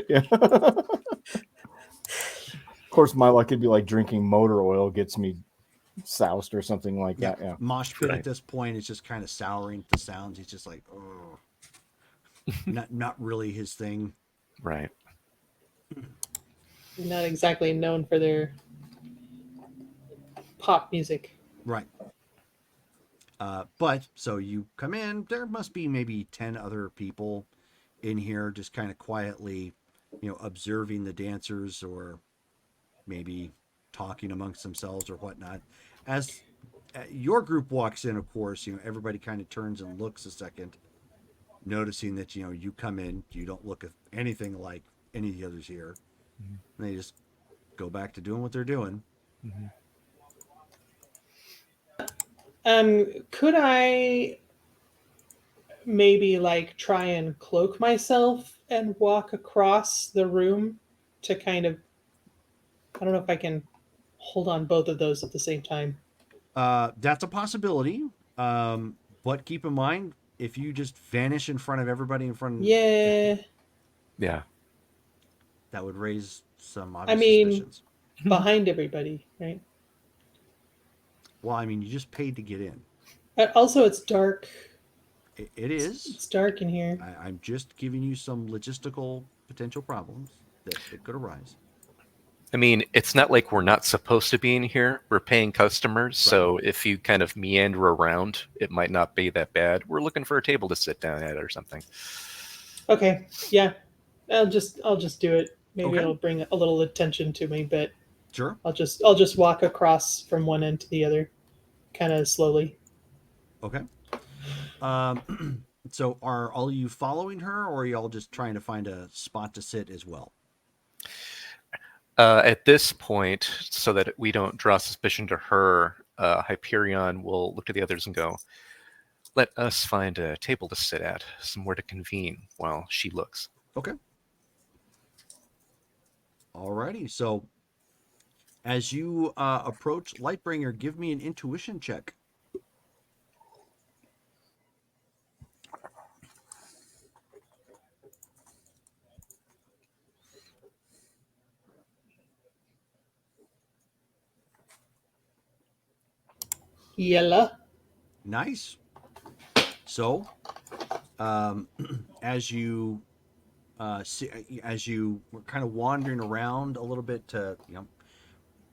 Yeah. Of course, my luck could be like drinking motor oil gets me soused or something like that. Yeah. Mosh pit Right. at this point is just kind of souring the sounds. He's just like, oh, not really his thing. Right. Not exactly known for their pop music. Right. But so you come in, there must be maybe 10 other people in here just kind of quietly, you know, observing the dancers or maybe talking amongst themselves or whatnot. As your group walks in, of course, you know, everybody kind of turns and looks a second, noticing that, you know, you come in, you don't look anything like any of the others here. And they just go back to doing what they're doing. Could I maybe like try and cloak myself and walk across the room to kind of, I don't know if I can hold on both of those at the same time. That's a possibility. But keep in mind, if you just vanish in front of everybody in front of Yeah, Yeah. that would raise some obvious I mean, suspicions. behind everybody, right? Well, I mean, you just paid to get in. Also, it's dark. It is. It's dark in here. I'm just giving you some logistical potential problems that could arise. I mean, it's not like we're not supposed to be in here. We're paying customers, so if you kind of meander around, it might not be that bad. We're looking for a table to sit down at or something. Okay, yeah, I'll just do it. Maybe Okay. it'll bring a little attention to me, but Sure. I'll just walk across from one end to the other, kind of slowly. Okay. So are all of you following her, or are y'all just trying to find a spot to sit as well? At this point, so that we don't draw suspicion to her, Hyperion will look to the others and go, "Let us find a table to sit at, somewhere to convene while she looks." Okay. Alrighty. So as you approach Lightbringer, give me an intuition check. Yella. Nice. So, as you as you were kind of wandering around a little bit to,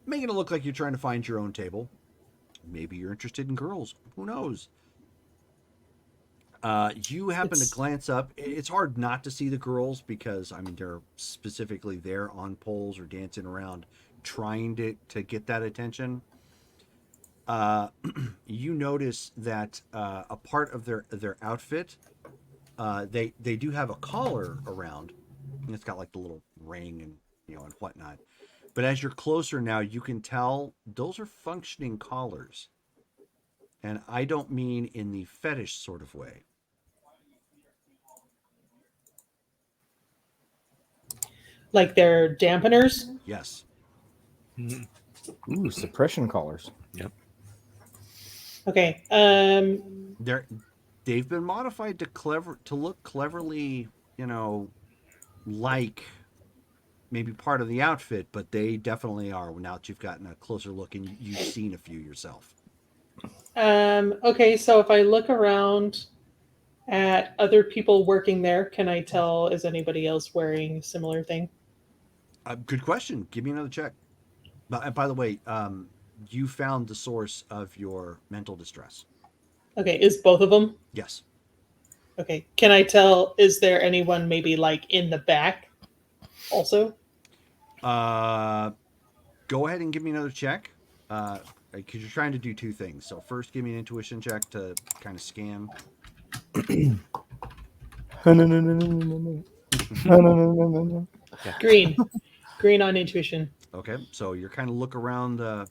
making it look like you're trying to find your own table. Maybe you're interested in girls. Who knows? You happen to glance up. It's hard not to see the girls because, I mean, they're specifically there on poles or dancing around trying to get that attention. You notice that a part of their outfit, they do have a collar around. And it's got like the little ring and and whatnot. But as you're closer now, you can tell those are functioning collars. And I don't mean in the fetish sort of way. Like they're dampeners? Yes. Ooh, suppression collars. Yep. Okay. They've been modified to look cleverly, like maybe part of the outfit, but they definitely are now that you've gotten a closer look and you've seen a few yourself. Okay, so if I look around at other people working there, can I tell is anybody else wearing a similar thing? Good question. Give me another check. By the way, you found the source of your mental distress. Okay, is both of them? Yes. Okay, can I tell, is there anyone maybe like in the back also? Go ahead and give me another check. Because you're trying to do two things. So first, give me an intuition check to kind of scan. Green on intuition. Okay, so you're kind of look around the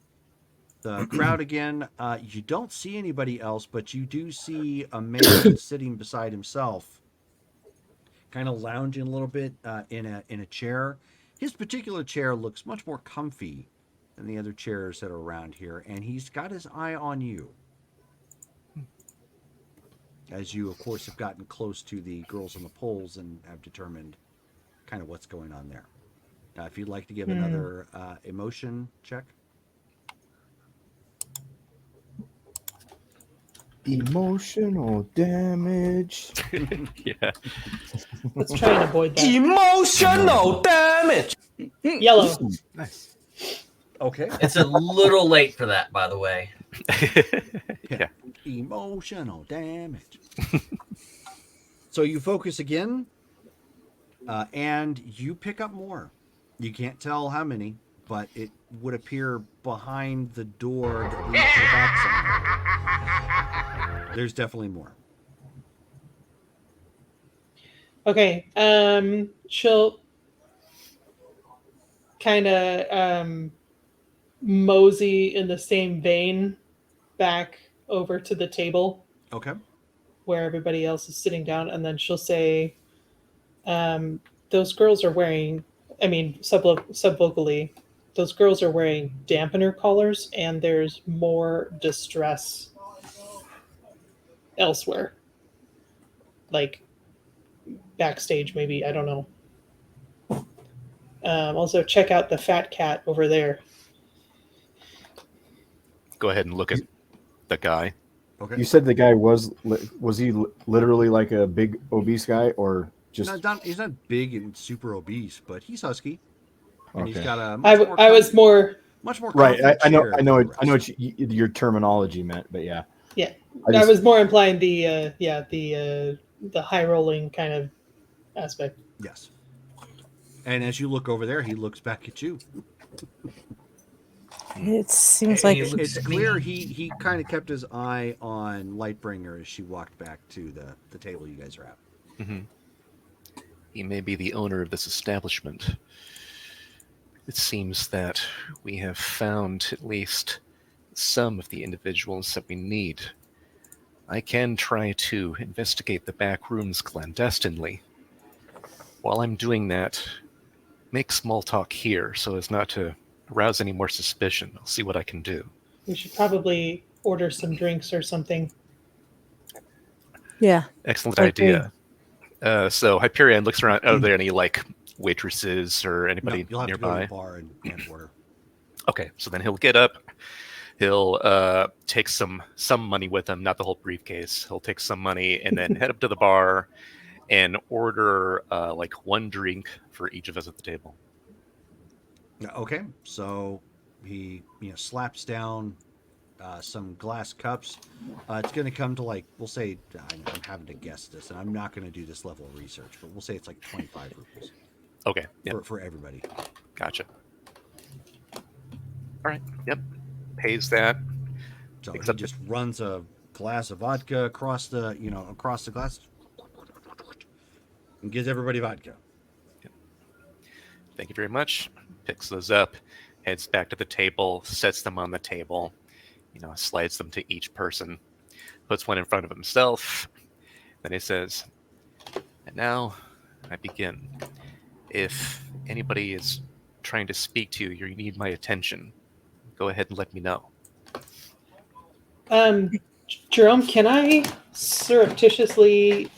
crowd again. You don't see anybody else, but you do see a man sitting beside himself, kind of lounging a little bit in a chair. His particular chair looks much more comfy than the other chairs that are around here, and he's got his eye on you. As you, of course, have gotten close to the girls on the poles and have determined kind of what's going on there. If you'd like to give another emotion check. Emotional damage. Yeah. Let's try and avoid that. Emotional damage. Yellow. Nice. Okay. It's a little late for that, by the way. Yeah. Emotional damage. So you focus again, and you pick up more. You can't tell how many, but it would appear behind the door that leads to the back somewhere. There's definitely more. Okay, she'll kind of mosey in the same vein back over to the table. Okay. Where everybody else is sitting down, and then she'll say, those girls are wearing, subvocally, those girls are wearing dampener collars, and there's more distress elsewhere. Like, backstage, maybe, I don't know. Also, check out the fat cat over there. Go ahead and look at the guy. Okay. You said the guy was he literally like a big obese guy, or just He's not big and super obese, but he's husky, and he's okay? got a I was more much more Right. confident I know. stare I know. than the I know rest. what your terminology meant, but yeah. yeah. I I just, was more implying the high rolling kind of aspect. Yes. And as you look over there, he looks back at you. It seems And like he looks It's at clear me. he kind of kept his eye on Lightbringer as she walked back to the table you guys are at. Hmm. He may be the owner of this establishment. It seems that we have found at least some of the individuals that we need. I can try to investigate the back rooms clandestinely. While I'm doing that, make small talk here so as not to arouse any more suspicion. I'll see what I can do. We should probably order some drinks or something. yeah. Excellent I agree. idea. So Hyperion looks around. Are there any like waitresses or No, anybody you'll have to go to nearby? the bar and order. Okay, so then he'll get up. He'll take some money with him, not the whole briefcase. He'll take some money and then head up to the bar and order like one drink for each of us at the table. Okay, so he slaps down some glass cups. It's going to come to like, we'll say, I'm having to guess this, and I'm not going to do this level of research, but we'll say it's like 25 rupees. Okay, yep. For everybody. Gotcha. All right, yep. Pays that. So Except he just runs a glass of vodka across the glass and gives everybody vodka. Thank you very much. Picks those up, heads back to the table, sets them on the table, slides them to each person, puts one in front of himself. Then he says, and now I begin. If anybody is trying to speak to you, you need my attention, go ahead and let me know. Jerome, can I surreptitiously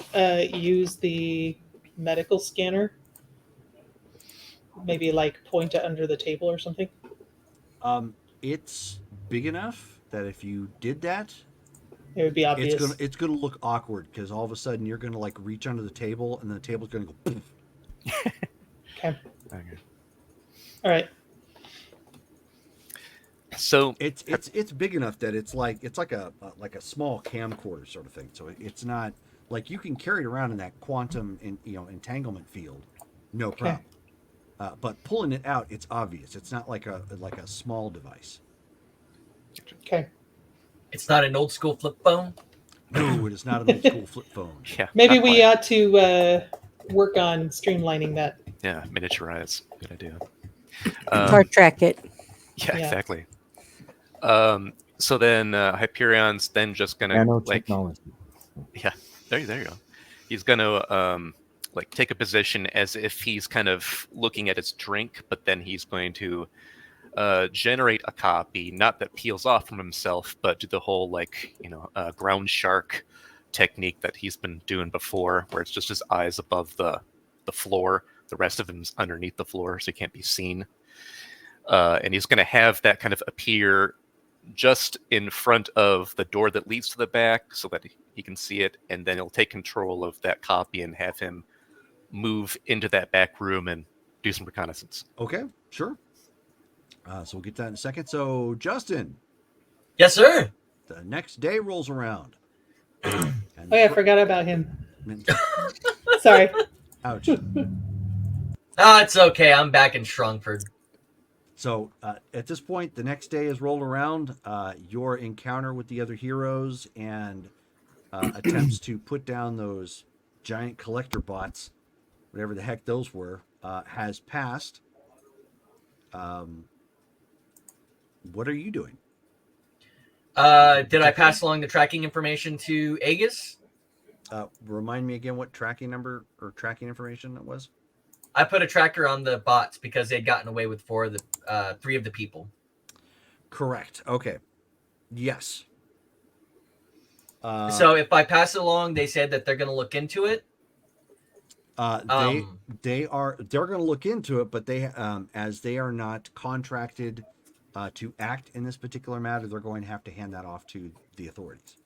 use the medical scanner? Maybe like point it under the table or something? It's big enough that if you did that, It would be obvious. it's gonna look awkward because all of a sudden you're gonna like reach under the table and the table's gonna go poof. Okay. Okay. All right. So it's big enough that it's like a small camcorder sort of thing. So it's not like you can carry it around in that quantum entanglement field, no problem. But pulling it out, it's obvious. It's not like a small device. Okay. It's not an old school flip phone. No, it is not an old school flip phone. yeah, Maybe not we quite. ought to work on streamlining that. Yeah, miniaturize. Good idea. Hard track it. Yeah, Yeah. exactly. So then Hyperion's then just gonna Nanotechnology. yeah, there you go. He's gonna take a position as if he's kind of looking at his drink, but then he's going to generate a copy, not that peels off from himself, but do the whole ground shark technique that he's been doing before, where it's just his eyes above the floor, the rest of him's underneath the floor, so he can't be seen. And he's going to have that kind of appear just in front of the door that leads to the back so that he can see it, and then he'll take control of that copy and have him move into that back room and do some reconnaissance. Okay, sure. So we'll get that in a second. So Justin, Yes, sir. the next day rolls around. Oh yeah, I forgot about him. And, Sorry. ouch. It's okay. I'm back in Shrungford. So at this point, the next day is rolled around. Your encounter with the other heroes and attempts to put down those giant collector bots, whatever the heck those were, has passed. What are you doing? Did I pass along the tracking information to Aegis? Remind me again what tracking number or tracking information it was? I put a tracker on the bots because they had gotten away with three of the people. Correct. Okay. Yes. So if I pass it along, they said that they're going to look into it. They're going to look into it, but they as they are not contracted to act in this particular matter, they're going to have to hand that off to the authorities.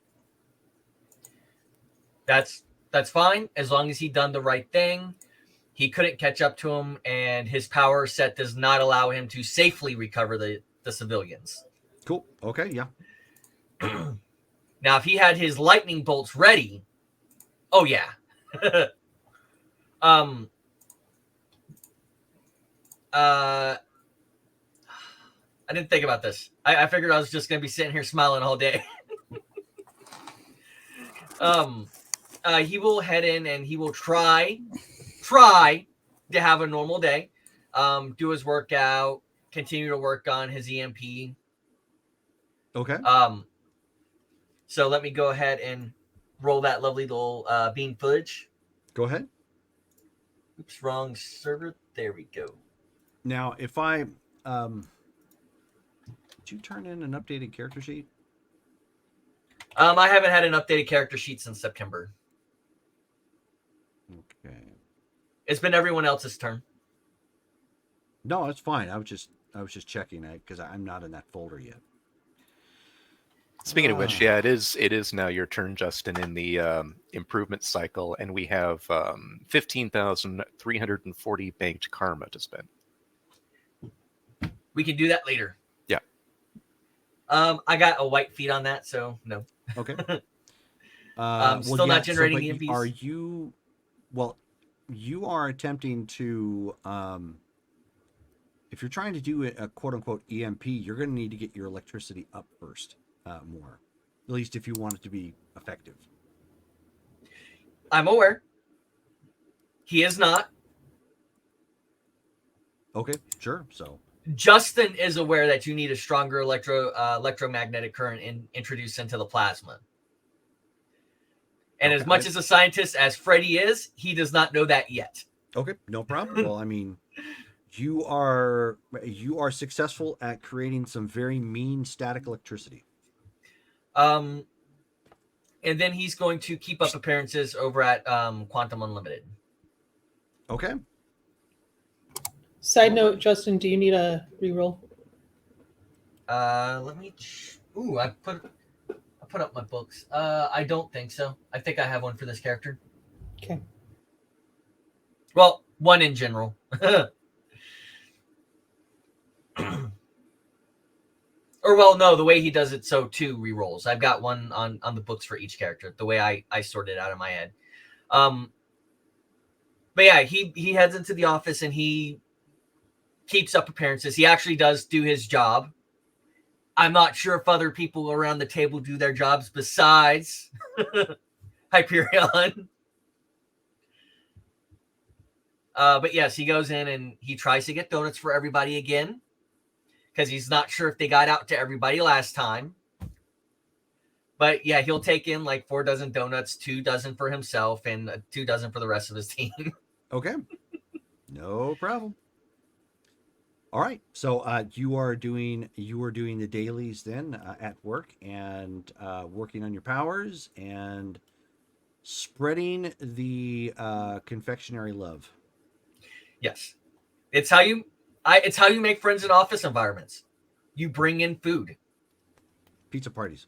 That's fine as long as he done the right thing. He couldn't catch up to him, and his power set does not allow him to safely recover the civilians. Cool. Okay. Yeah. Now, if he had his lightning bolts ready, oh yeah. I didn't think about this. I figured I was just gonna be sitting here smiling all day. He will head in and he will try to have a normal day, do his workout, continue to work on his EMP. Okay. So let me go ahead and roll that lovely little bean footage. Go ahead. Oops, wrong server. There we go. Now, if I did you turn in an updated character sheet? I haven't had an updated character sheet since September. Okay. It's been everyone else's turn. No, that's fine. I was just checking it because I'm not in that folder yet. Speaking of which, yeah, it is now your turn, Justin, in the improvement cycle, and we have 15,340 banked karma to spend. We can do that later. Yeah. I got a white feed on that, so no. Okay. Still not generating EMPs. Are you? Well, you are attempting to. If you're trying to do a quote unquote EMP, you're going to need to get your electricity up first, more. At least if you want it to be effective. I'm aware. He is not. Okay, sure. So Justin is aware that you need a stronger electromagnetic current introduced into the plasma. And okay, as much as a scientist as Freddy is, he does not know that yet. Okay, no problem. Well, I mean, you are successful at creating some very mean static electricity. And then he's going to keep up appearances over at Quantum Unlimited. Okay. Side note, Justin, do you need a reroll? Let me. I put up my books. I don't think so. I think I have one for this character. Okay. Well, one in general. Or well, no, the way he does it, so 2 rerolls. I've got one on the books for each character. The way I sorted it out in my head. But yeah, he heads into the office and he keeps up appearances. He actually does do his job. I'm not sure if other people around the table do their jobs besides Hyperion. But yes, he goes in and he tries to get donuts for everybody again because he's not sure if they got out to everybody last time. But yeah, he'll take in like 4 dozen donuts, 2 dozen for himself, and 2 dozen for the rest of his team. Okay. No problem. All right. So you are doing the dailies then at work and working on your powers and spreading the confectionery love. Yes, it's how you make friends in office environments. You bring in food. Pizza parties.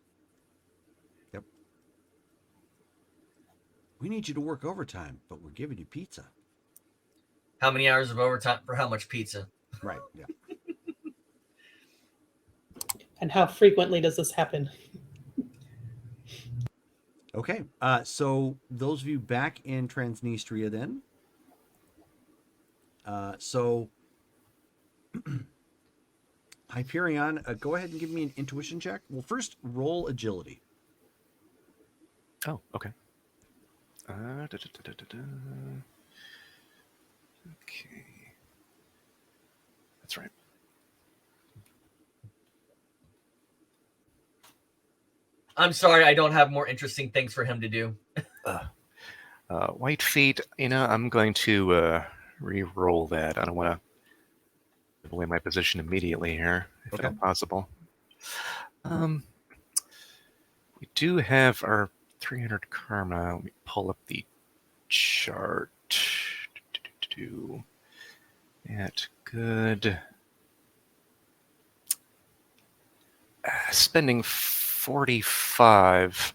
Yep. We need you to work overtime, but we're giving you pizza. How many hours of overtime for how much pizza? Right. Yeah. And how frequently does this happen? Okay. So those of you back in Transnistria then. So Hyperion, go ahead and give me an intuition check. Well, first roll agility. Oh, okay. Okay. That's right. I'm sorry, I don't have more interesting things for him to do. White feet, I'm going to re-roll that. I don't want to give away my position immediately here, if Okay. at all possible. We do have our 300 karma. Let me pull up the chart. At good. Spending 45.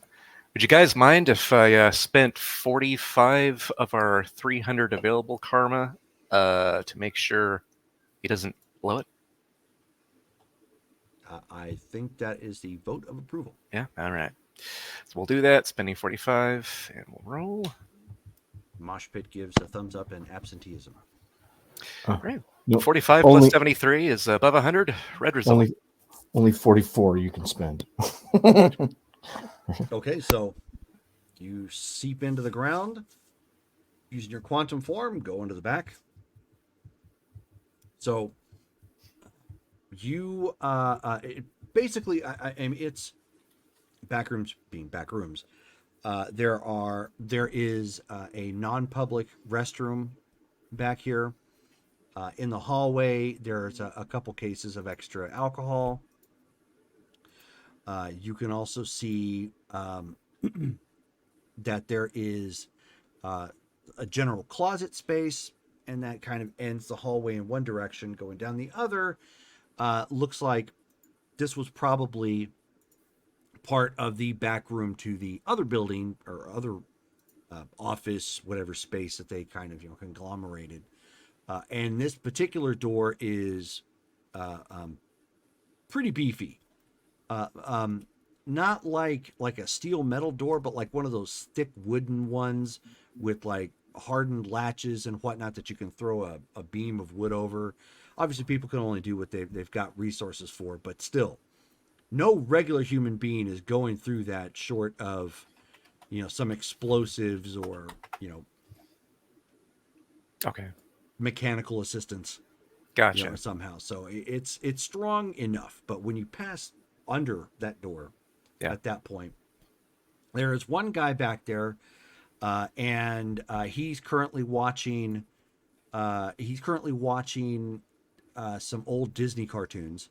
Would you guys mind if I spent 45 of our 300 available karma to make sure he doesn't blow it? I think that is the vote of approval. Yeah, all right. So we'll do that, spending 45, and we'll roll. Mosh Pit gives a thumbs up and absenteeism. Great. No, 45 only- plus 73 is above 100. Red result. Only 44 you can spend. Okay, so you seep into the ground using your quantum form, go into the back. So you basically, I mean, it's back rooms being back rooms. There is a non-public restroom back here. In the hallway, there's a couple cases of extra alcohol. You can also see that there is a general closet space, and that kind of ends the hallway in one direction. Going down the other, looks like this was probably part of the back room to the other building or other office, whatever space that they kind of conglomerated. And this particular door is pretty beefy. Not like a steel metal door, but like one of those thick wooden ones with like hardened latches and whatnot that you can throw a beam of wood over. Obviously, people can only do what they've got resources for, but still, no regular human being is going through that short of, some explosives or, Okay. mechanical assistance. Gotcha. Somehow. So it's strong enough, but when you pass under that door, at that point, there is one guy back there, and he's currently watching. Some old Disney cartoons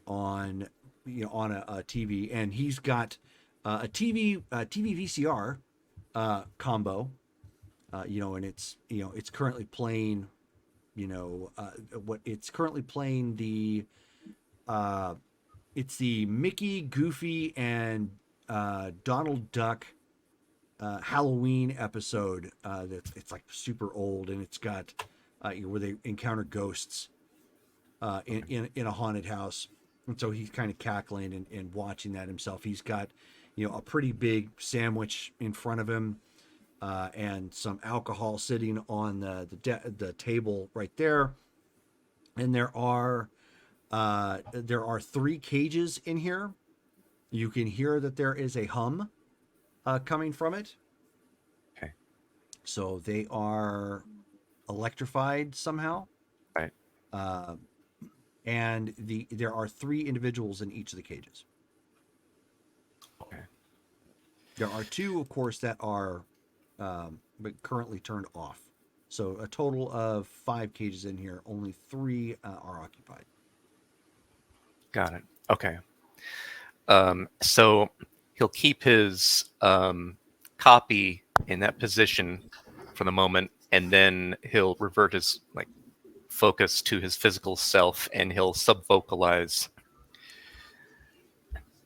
on a TV, and he's got a TV VCR combo, and it's currently playing. It's currently playing the it's the Mickey, Goofy, and Donald Duck Halloween episode. It's like super old, and it's got where they encounter ghosts in a haunted house, and so he's kind of cackling and watching that himself. He's got a pretty big sandwich in front of him. And some alcohol sitting on the table right there, and there are 3 cages in here. You can hear that there is a hum coming from it. Okay. So they are electrified somehow. Right. And there are 3 individuals in each of the cages. Okay. There are 2, of course, that are but currently turned off. So a total of 5 cages in here. Only 3 are occupied. Got it. Okay. So he'll keep his copy in that position for the moment, and then he'll revert his focus to his physical self, and he'll sub-vocalize.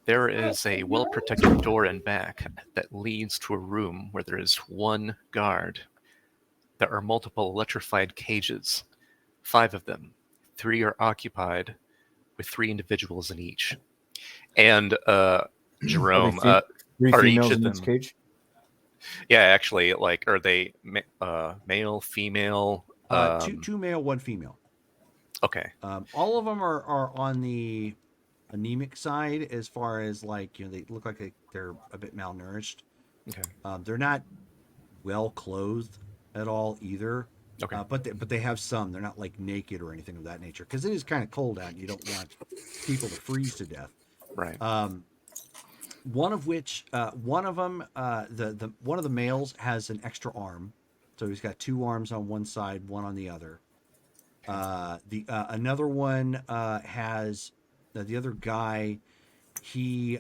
There is a well-protected door in back that leads to a room where there is 1 guard. There are multiple electrified cages, 5 of them. 3 are occupied, with 3 individuals in each. And Jerome, Are 3 are females each of in them? each cage? Yeah, actually, are they male, female? 2 male, 1 female. Okay. All of them are on the anemic side as far as they look like they're a bit malnourished. Okay. They're not well clothed at all either. Okay. But they have some. They're not naked or anything of that nature, because it is kind of cold out and you don't want people to freeze to death. Right. One of them, one of the males has an extra arm, so he's got 2 arms on one side, 1 on the other. Another one has the other guy. He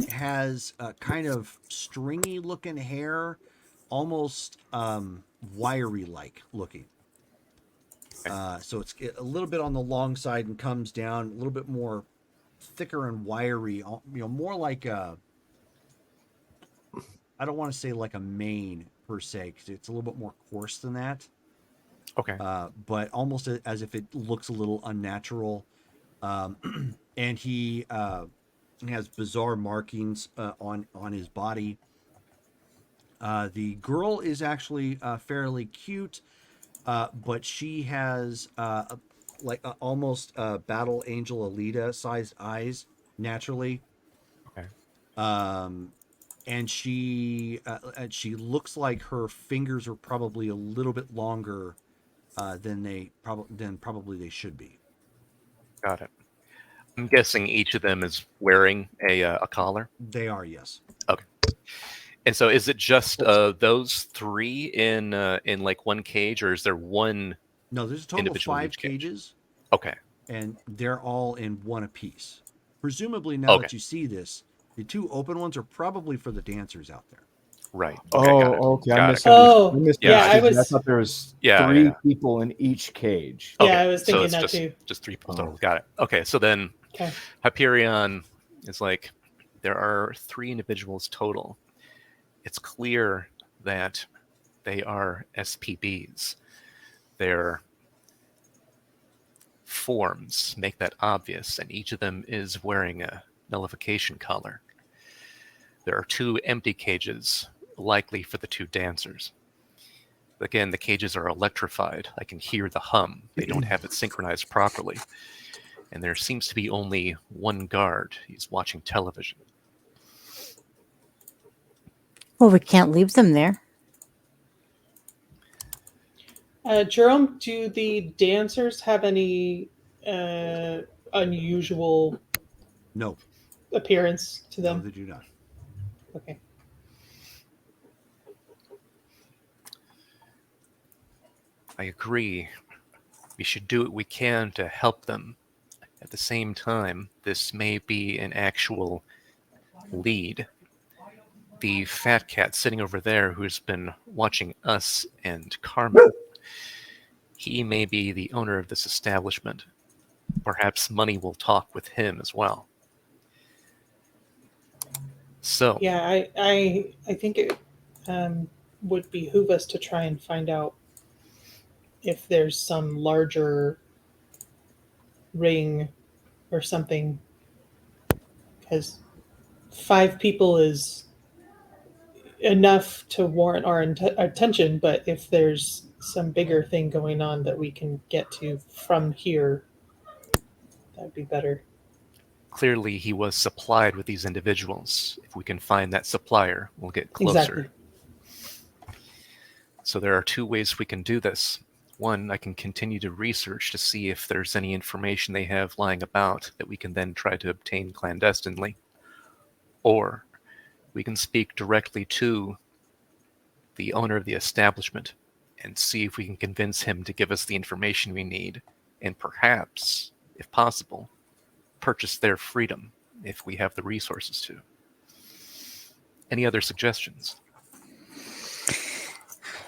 has kind of stringy looking hair, almost wiry like looking. So it's a little bit on the long side and comes down a little bit more thicker and wiry, more like a, I don't want to say like a mane per se, because it's a little bit more coarse than that. Okay. But almost as if it looks a little unnatural. And he has bizarre markings on his body. The girl is actually fairly cute, but she has almost Battle Angel Alita sized eyes naturally. Okay. And she looks like her fingers are probably a little bit longer than probably they should be. Got it. I'm guessing each of them is wearing a collar. They are, yes. Okay. And so, is it just those three in like one cage, or is there one? No, there's a total of individual in 5 each cage? cages, Okay. and they're all in one apiece. Presumably, now Okay. that you see this, the 2 open ones are probably for the dancers out there. Right. Okay, got it. Okay. I Got it. misunderstood. Oh, I misunderstood. yeah, I I was. thought there was Yeah, 3 yeah. people in each cage. Yeah, Okay, I was so thinking it's that too. just 3 people Oh. total. Got it. Okay, so then Okay. Hyperion is like, there are 3 individuals total. It's clear that they are SPBs. Their forms make that obvious, and each of them is wearing a nullification collar. There are 2 empty cages, likely for the 2 dancers. Again, the cages are electrified. I can hear the hum. They don't have it synchronized properly. And there seems to be only one guard. He's watching television. Well, we can't leave them there. Jerome, do the dancers have any unusual No, appearance to no, them? they do not. Okay. I agree. We should do what we can to help them. At the same time, this may be an actual lead. The fat cat sitting over there who's been watching us and Carmen, he may be the owner of this establishment. Perhaps money will talk with him as well. So, Yeah, I think it would behoove us to try and find out if there's some larger ring or something, because 5 people is enough to warrant our attention, but if there's some bigger thing going on that we can get to from here, that'd be better. clearly he was supplied with these individuals. If we can find that supplier, we'll get closer. Exactly. So there are 2 ways we can do this. One, I can continue to research to see if there's any information they have lying about that we can then try to obtain clandestinely. Or we can speak directly to the owner of the establishment and see if we can convince him to give us the information we need, and perhaps, if possible, purchase their freedom if we have the resources to. Any other suggestions?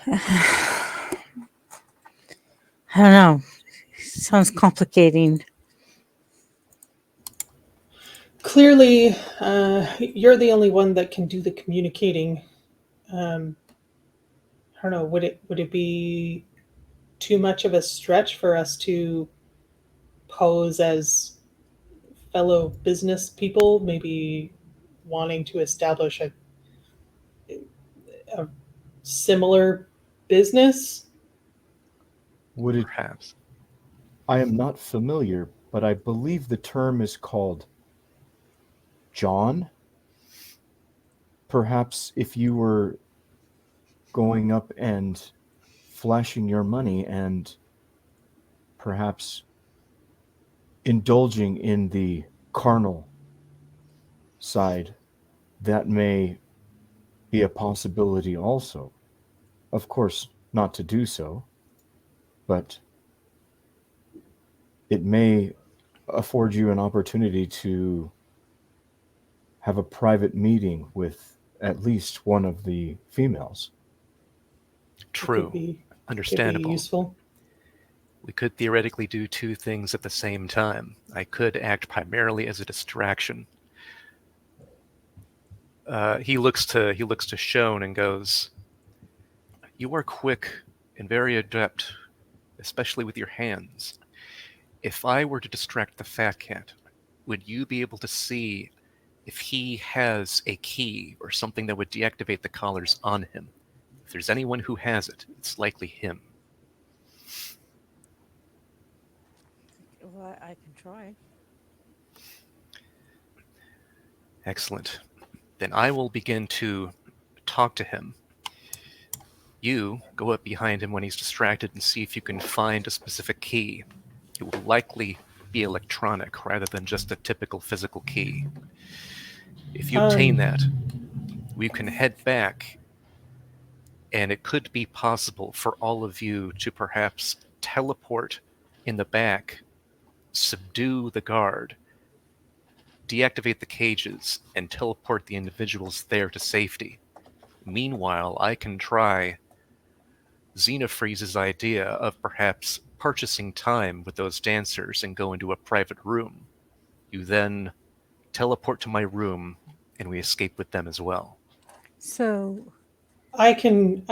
I don't know. Sounds complicating. Clearly, you're the only one that can do the communicating. I don't know. Would it be too much of a stretch for us to pose as fellow business people, maybe wanting to establish a similar business? Would it? Perhaps. I am not familiar, but I believe the term is called John. Perhaps if you were going up and flashing your money and perhaps indulging in the carnal side, that may be a possibility also. Of course, not to do so, but it may afford you an opportunity to have a private meeting with at least one of the females. True. Could be Understandable. useful. We could theoretically do two things at the same time. I could act primarily as a distraction. He looks to Shone and goes, "You are quick and very adept, especially with your hands. If I were to distract the fat cat, would you be able to see if he has a key or something that would deactivate the collars on him? If there's anyone who has it, it's likely him." Well, I can try. Excellent. Then I will begin to talk to him. You go up behind him when he's distracted and see if you can find a specific key. It will likely be electronic rather than just a typical physical key. If you obtain that, we can head back, and it could be possible for all of you to perhaps teleport in the back, subdue the guard, deactivate the cages, and teleport the individuals there to safety. Meanwhile, I can try Xenofreeze's idea of perhaps purchasing time with those dancers and go into a private room. You then teleport to my room, and we escape with them as well. So I can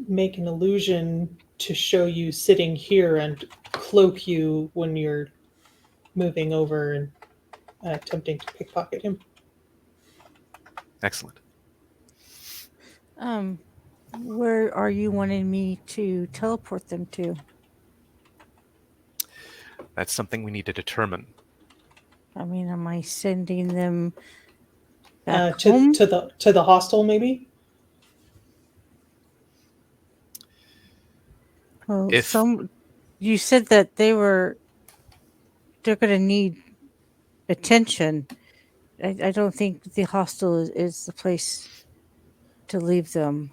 make an illusion to show you sitting here and cloak you when you're moving over and attempting to pickpocket him. Excellent. where are you wanting me to teleport them to? That's something we need to determine. I mean, am I sending them back to home? the hostel, maybe? Well, If- you said that they're going to need attention. I don't think the hostel is the place to leave them.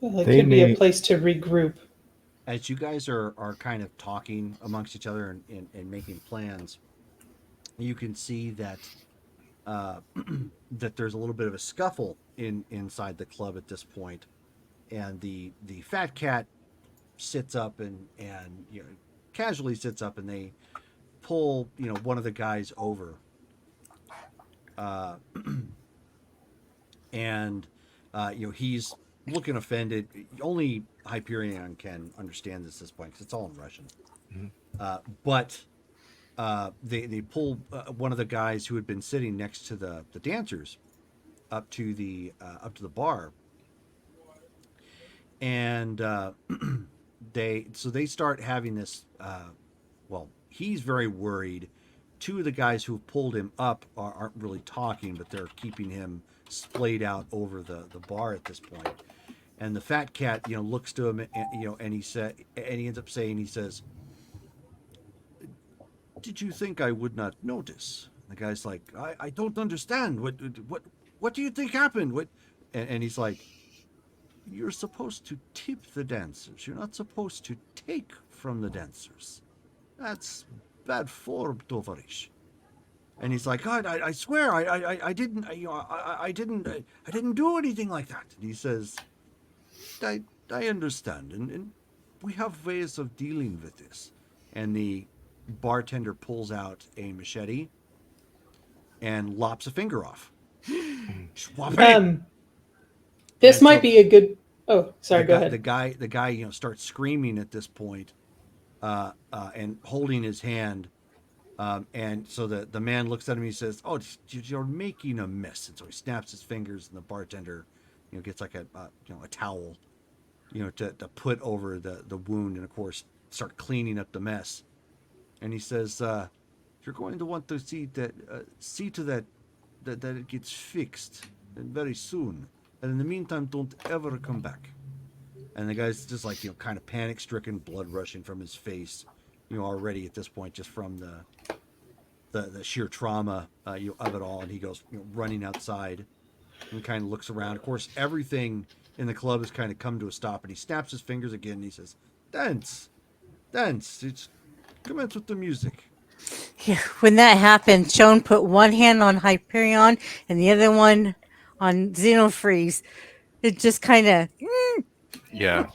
Well, it They could be a may- place to regroup. As you guys are kind of talking amongst each other and making plans, you can see that that there's a little bit of a scuffle inside the club at this point, and the fat cat sits up and casually sits up, and they pull one of the guys over, and he's looking offended. Only Hyperion can understand this point because it's all in Russian. Mm-hmm. But they pull one of the guys who had been sitting next to the dancers up to the bar, and they start having this. Well, he's very worried. Two of the guys who have pulled him up aren't really talking, but they're keeping him splayed out over the bar at this point. And the fat cat, looks to him, and he ends up saying, he says, "Did you think I would not notice?" And the guy's like, I don't understand. What do you think happened? What? And he's like, "You're supposed to tip the dancers. You're not supposed to take from the dancers. That's bad form, Tovarish." And he's like, "God, I swear, I didn't, I didn't do anything like that." And he says, I understand, and we have ways of dealing with this." And the bartender pulls out a machete and lops a finger off. This And might so- be a good. Oh, sorry. Go ahead. The guy, starts screaming at this point, and holding his hand, and so the man looks at him. He says, "Oh, you're making a mess." And so he snaps his fingers, and the bartender, gets like a towel, to put over the wound, and of course start cleaning up the mess. And he says, "You're going to want to see to that it gets fixed, and very soon. And in the meantime, don't ever come back." And the guy's just like, kind of panic stricken, blood rushing from his face, already at this point, just from the sheer trauma, of it all. And he goes, running outside and kind of looks around. Of course, everything in the club has kind of come to a stop, and he snaps his fingers again, and he says, dance, it's commence with the music." Yeah, when that happened, Shone put one hand on Hyperion and the other one on Xenofreeze. It just kind of Yeah.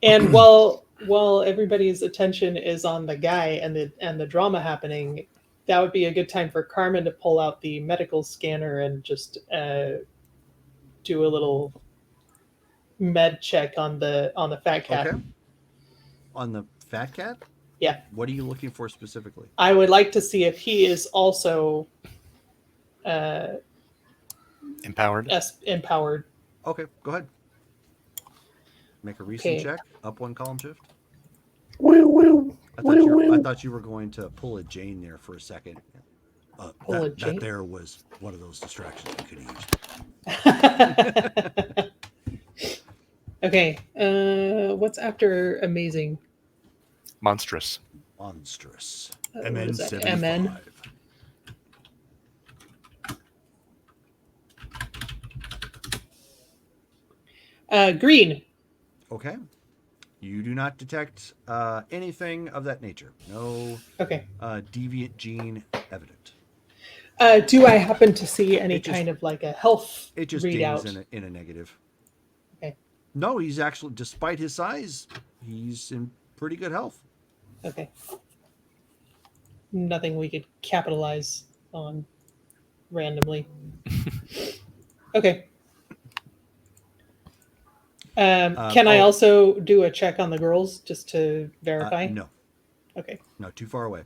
And while while everybody's attention is on the guy and the drama happening, that would be a good time for Carmen to pull out the medical scanner and just do a little med check on the fat cat. Okay. On the fat cat? Yeah. What are you looking for specifically? I would like to see if he is also Empowered. empowered. Okay, go ahead. Make a recent Okay. check. Up one column shift. Woo, I woo. thought you were going to pull a Jane there for a second. Pull a That Jane? there was one of those distractions we could have used. Okay. What's after amazing? Monstrous. Monstrous. What MN is that? 75. MN? Green. Okay. You do not detect anything of that nature. No Okay. deviant gene evident. Do I happen to see any It just- kind of like a health It just readout? dings in a negative. Okay. No, he's actually, despite his size, he's in pretty good health. Okay. Nothing we could capitalize on randomly. Okay. Can I also do a check on the girls just to verify? No. Okay. No, too far away.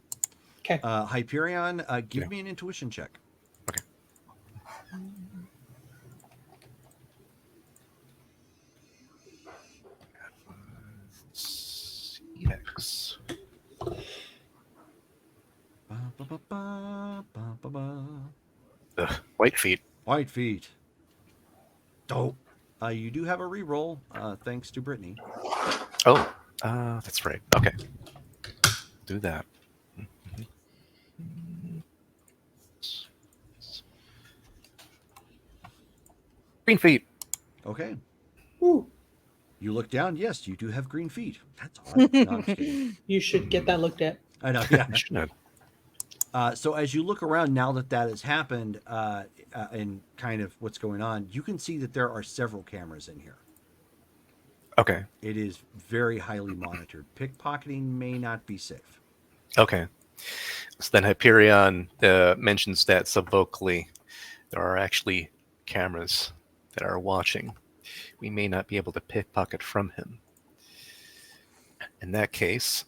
Okay. Hyperion, give Yeah. me an intuition check. Okay. CX. White feet. White feet. Dope. You do have a reroll, thanks to Brittany. Oh, that's right. Okay. Do that. Green feet. Okay. Ooh, You look down. Yes, you do have green feet. That's odd. No, I'm just kidding. you should get that looked at. I know. Yeah. I should have. So as you look around now that has happened, and kind of what's going on, you can see that there are several cameras in here. Okay. It is very highly monitored. Pickpocketing may not be safe. Okay. So then Hyperion mentions that subvocally there are actually cameras that are watching. We may not be able to pickpocket from him. In that case,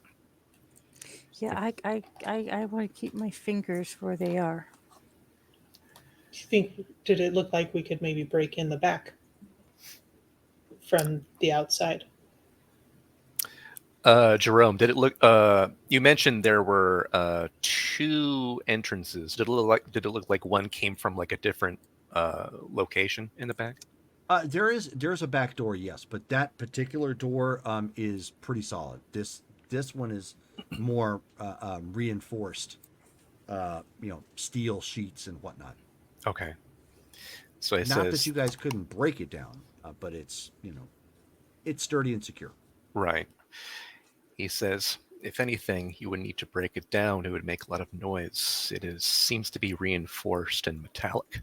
Yeah, I want to keep my fingers where they are. Did it look like we could maybe break in the back from the outside? Jerome, did it look? You mentioned there were 2 entrances. Did it look like one came from like a different location in the back? There's a back door, yes, but that particular door is pretty solid. This one is more reinforced, steel sheets and whatnot. Okay. So it Not says that you guys couldn't break it down, but it's it's sturdy and secure. right. He says, if anything, you would need to break it down. It would make a lot of noise. It seems to be reinforced and metallic.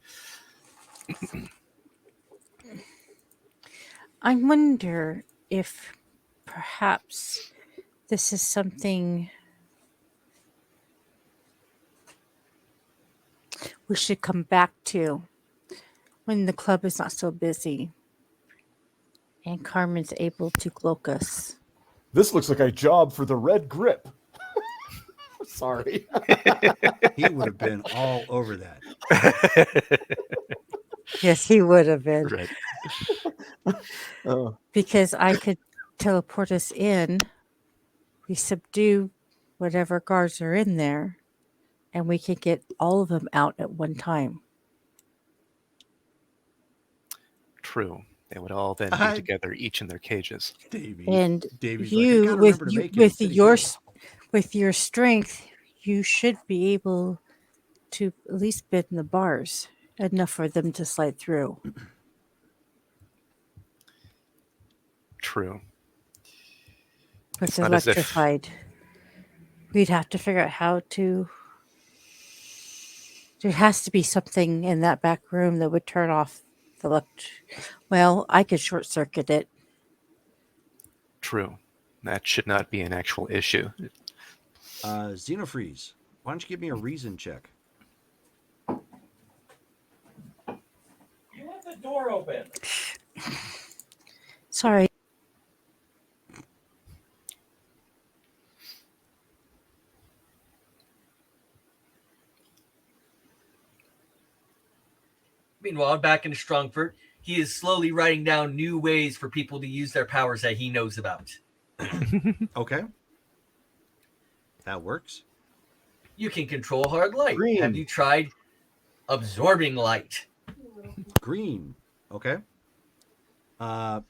I wonder if perhaps this is something we should come back to when the club is not so busy and Carmen's able to cloak us. This looks like a job for the red grip. Sorry. He would have been all over that. Yes, he would have been. Right. Because I could teleport us in, we subdue whatever guards are in there, and we could get all of them out at one time. True. They would all then be together, each in their cages. And Davy's you, like, I gotta remember to make it with City your Hall. with your strength, you should be able to at least bend the bars enough for them to slide through. True. But It's they're not as if- electrified. We'd have to figure out how to. There has to be something in that back room that would turn off the Well, I could short circuit it. True. That should not be an actual issue. Xenofreeze, why don't you give me a reason check? You left the door open. Sorry. Meanwhile, back in Strongford, he is slowly writing down new ways for people to use their powers that he knows about. Okay. That works. You can control hard light. Green. Have you tried absorbing light? Green. Okay. So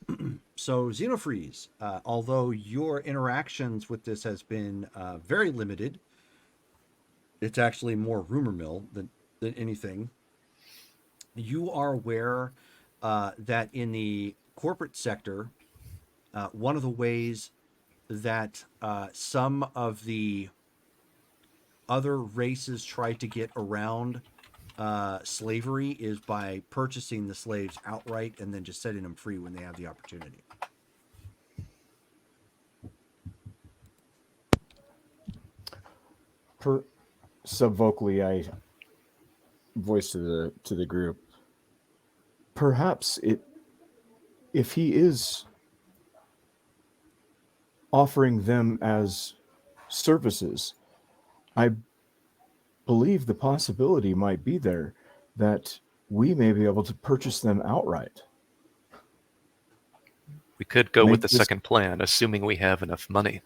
Xenofreeze, although your interactions with this has been very limited, it's actually more rumor mill than anything. You are aware that in the corporate sector, one of the ways that some of the other races try to get around slavery is by purchasing the slaves outright and then just setting them free when they have the opportunity. Subvocally, I voice to the group. Perhaps if he is offering them as services, I believe the possibility might be there that we may be able to purchase them outright. We could go Make with the this- second plan, assuming we have enough money.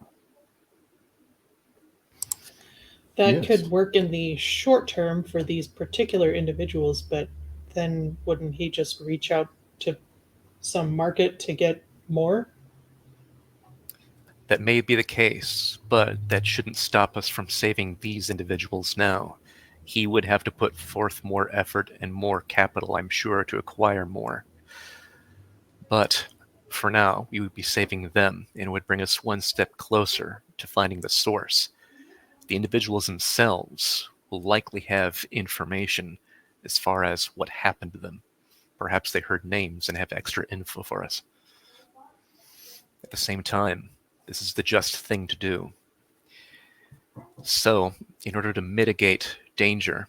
That Yes. could work in the short term for these particular individuals, but then wouldn't he just reach out to some market to get more? That may be the case, but that shouldn't stop us from saving these individuals now. He would have to put forth more effort and more capital, I'm sure, to acquire more. But for now, we would be saving them, and it would bring us one step closer to finding the source. The individuals themselves will likely have information as far as what happened to them. Perhaps they heard names and have extra info for us. At the same time, this is the just thing to do. So, in order to mitigate danger,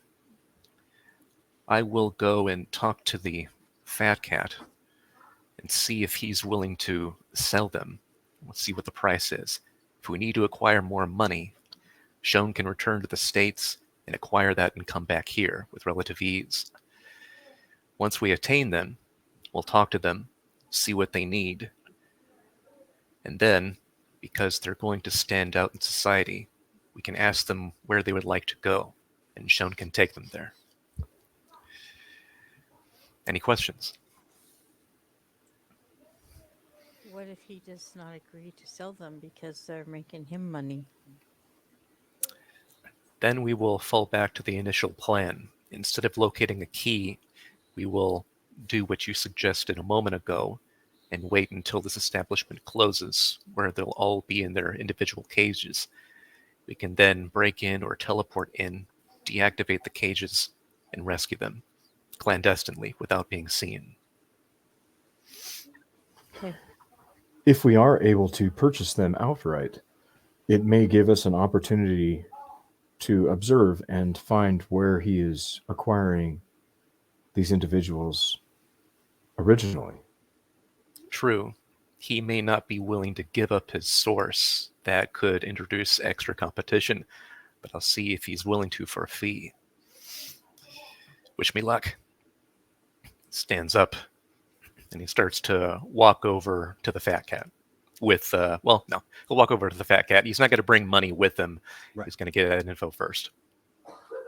I will go and talk to the fat cat and see if he's willing to sell them. We'll see what the price is. If we need to acquire more money, Shone can return to the States and acquire that and come back here with relative ease. Once we attain them, we'll talk to them, see what they need, and then, because they're going to stand out in society, we can ask them where they would like to go, and Shone can take them there. Any questions? What if he does not agree to sell them because they're making him money? Then we will fall back to the initial plan. Instead of locating a key, we will do what you suggested a moment ago and wait until this establishment closes, where they'll all be in their individual cages. We can then break in or teleport in, deactivate the cages, and rescue them clandestinely without being seen. Okay. If we are able to purchase them outright, it may give us an opportunity to observe and find where he is acquiring these individuals originally. True, he may not be willing to give up his source. That could introduce extra competition, but I'll see if he's willing to for a fee. Wish me luck. Stands up, and he starts to walk over to the fat cat. He'll walk over to the fat cat. He's not going to bring money with him. Right. He's going to get that info first.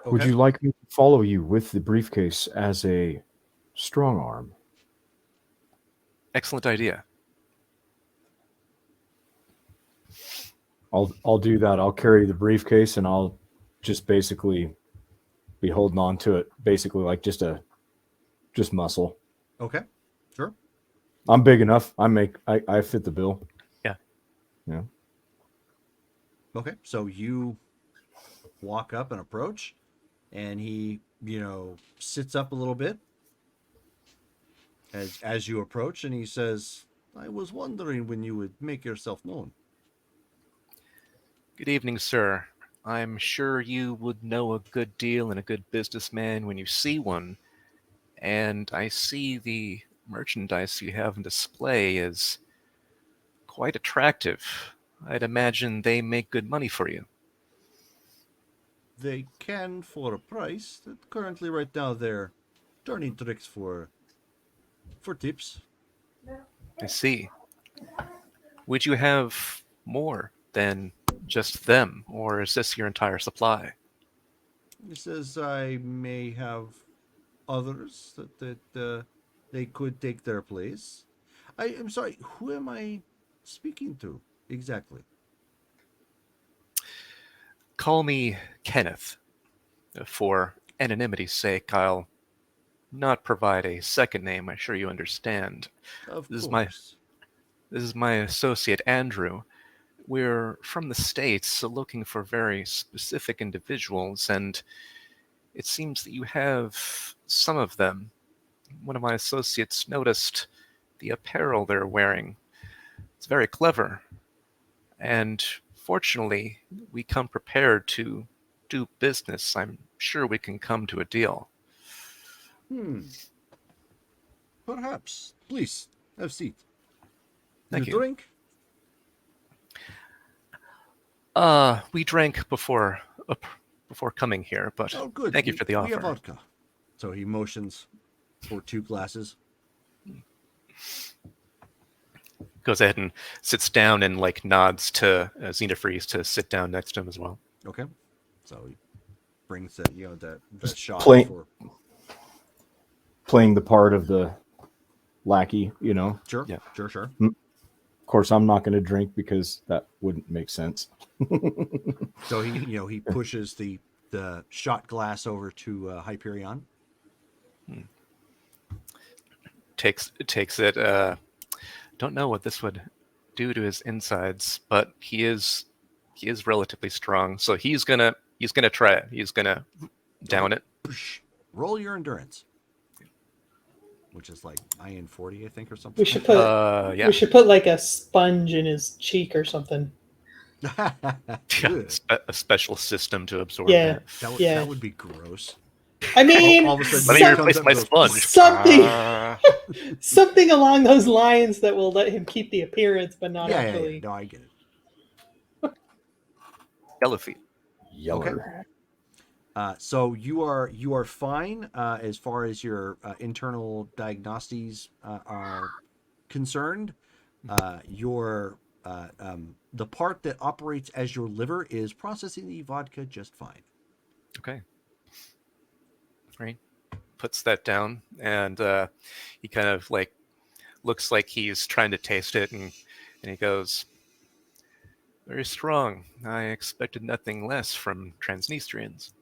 Would Okay. you like me to follow you with the briefcase as a strong arm? Excellent idea. I'll do that. I'll carry the briefcase and I'll just basically be holding on to it, basically like just muscle. Okay. Sure. I'm big enough. I fit the bill. Yeah. Yeah. Okay. So you walk up and approach, and he, sits up a little bit as you approach, and he says, "I was wondering when you would make yourself known." Good evening, sir. I'm sure you would know a good deal and a good businessman when you see one, and I see the merchandise you have on display is quite attractive. I'd imagine they make good money for you. They can for a price. Currently, right now, they're turning tricks for tips. I see. Would you have more than just them, or is this your entire supply? He says I may have others that they could take their place. I am sorry. Who am I speaking to exactly? Call me Kenneth. For anonymity's sake, I'll not provide a second name. I'm sure you understand. Of This is my course. this is my associate Andrew. We're from the States, so looking for very specific individuals, and it seems that you have some of them. One of my associates noticed the apparel they're wearing. It's very clever, and fortunately, we come prepared to do business. I'm sure we can come to a deal. Perhaps. Please have a seat. Thank You you. drink? We drank before coming here, but Oh, good. thank you for the We have offer. vodka. So he motions for 2 glasses. Goes ahead and sits down and like nods to Xenofreeze to sit down next to him as well. Okay. So he brings the shot play- for. Playing the part of the lackey, Sure. Yeah. Sure. Of course, I'm not going to drink because that wouldn't make sense. So he pushes the shot glass over to Hyperion. Takes it. Don't know what this would do to his insides, but he is relatively strong, so he's gonna try it. He's gonna down it. Roll your endurance, which is like IN40, I think, or something. We should put Yeah. we should put like a sponge in his cheek or something. Good. A special system to absorb Yeah. that. That would be gross. I mean, All of a sudden, Let he me comes replace up my and goes, sponge. something something along those lines that will let him keep the appearance, but not Yeah. actually. No, I get it. Yellow feet. Yeller. So you are fine as far as your internal diagnoses are concerned. Your the part that operates as your liver is processing the vodka just fine. Okay. Right. Puts that down, and he kind of like looks like he's trying to taste it, and he goes, "Very strong. I expected nothing less from Transnistrians."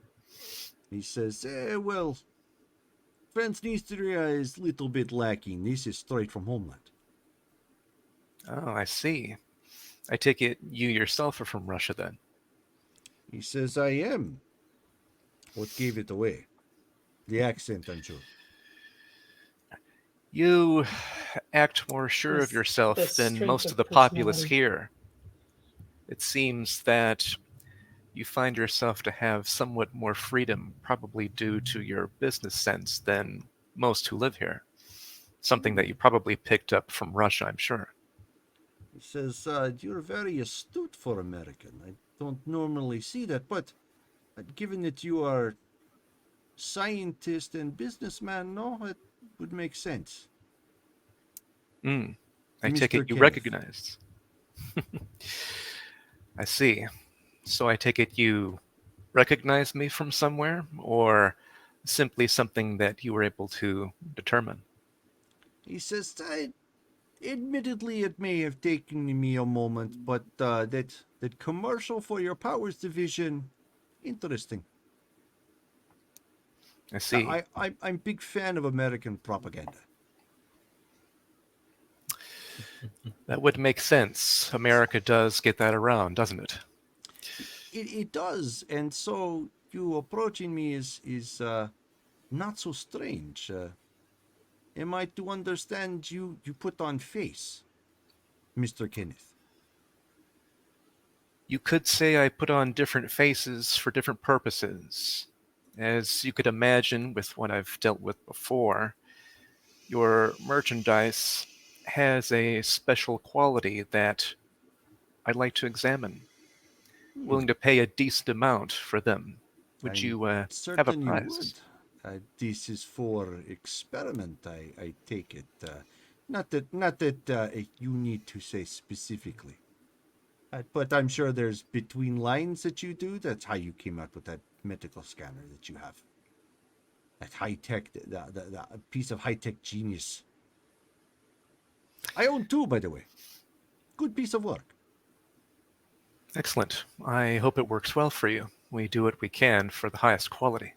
He says, well, Transnistria is a little bit lacking. This is straight from homeland. Oh, I see. I take it you yourself are from Russia, then. He says, I am. What gave it away? The accent, I'm sure. You act more sure of The yourself than strength most of of the populace personality. here. It seems that you find yourself to have somewhat more freedom, probably due to your business sense, than most who live here. Something that you probably picked up from Russia, I'm sure. He says, you're very astute for American. I don't normally see that, but given that you are scientist and businessman, no, it would make sense. I take Mr. it you Kenneth. recognize. I see. So I take it you recognize me from somewhere, or simply something that you were able to determine? He says, admittedly, it may have taken me a moment, but that commercial for your powers division, interesting. I see. I'm big fan of American propaganda. That would make sense. America does get that around, doesn't it? It does, and so you approaching me is not so strange. Am I to understand you put on face, Mr. Kenneth? You could say I put on different faces for different purposes. As you could imagine with what I've dealt with before, your merchandise has a special quality that I'd like to examine. Willing to pay a decent amount for them. Would I'm you have a certain you price? would. This is for experiment, I take it. Not that you need to say specifically. But I'm sure there's between lines that you do. That's how you came up with that medical scanner that you have. That high tech, the piece of high tech genius. I own two, by the way. Good piece of work. Excellent. I hope it works well for you. We do what we can for the highest quality.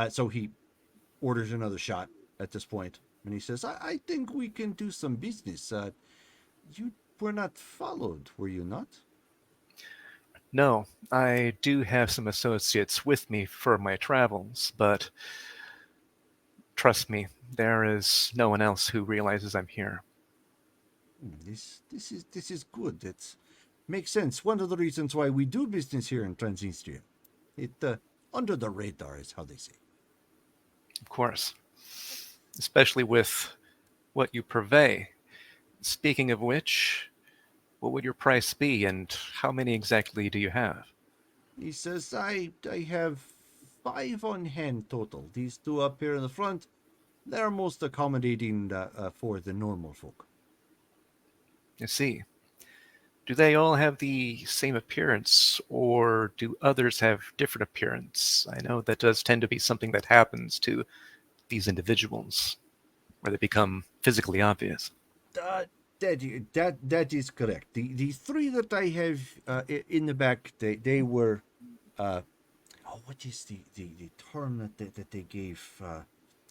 So he orders another shot at this point, and he says, I think we can do some business. You were not followed, were you not? No, I do have some associates with me for my travels, but trust me, there is no one else who realizes I'm here. This is good. It makes sense. One of the reasons why we do business here in Transnistria. It under the radar is how they say. Of course. Especially with what you purvey. Speaking of which, what would your price be, and how many exactly do you have? He says, I have 5 on hand total. These 2 up here in the front, they're most accommodating for the normal folk. I see. Do they all have the same appearance, or do others have different appearance? I know that does tend to be something that happens to these individuals, where they become physically obvious. That is correct. The 3 that I have in the back, they were, what is the term that they gave?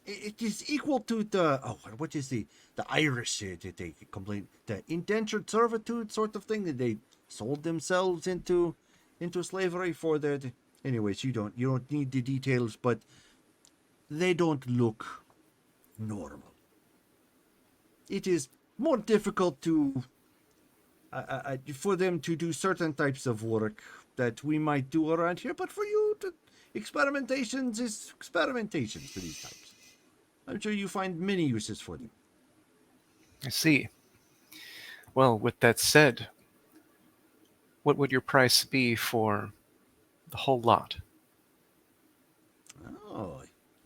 It is equal to the what is the Irish that they complain, the indentured servitude sort of thing, that they sold themselves into slavery for their. Anyways, you don't need the details, but they don't look normal. It is more difficult to for them to do certain types of work that we might do around here, but for you, experimentations is experimentations for these types. I'm sure you find many uses for them. I see. Well, with that said, what would your price be for the whole lot? Oh,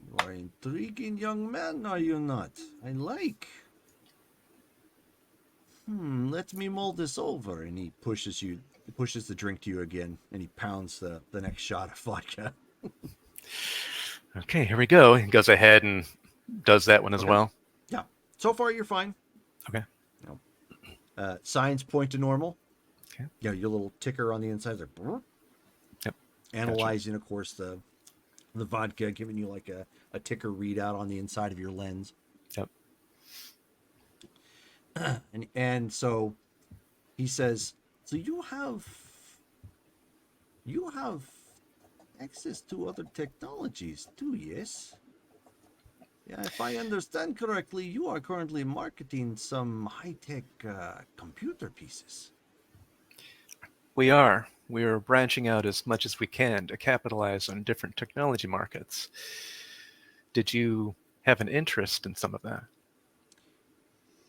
you are an intriguing young man, are you not? I like. Let me mull this over. And he pushes the drink to you again, and he pounds the next shot of vodka. Okay, here we go. He goes ahead and does that one as well. Yeah. So far, you're fine. Okay. No. Signs point to normal. Okay. Yeah, your little ticker on the inside there. Yep. Analyzing, of course, the vodka, giving you like a ticker readout on the inside of your lens. Yep. And so he says, so you have access to other technologies too, yes? Yeah, if I understand correctly, you are currently marketing some high-tech computer pieces. We are. We're branching out as much as we can to capitalize on different technology markets. Did you have an interest in some of that?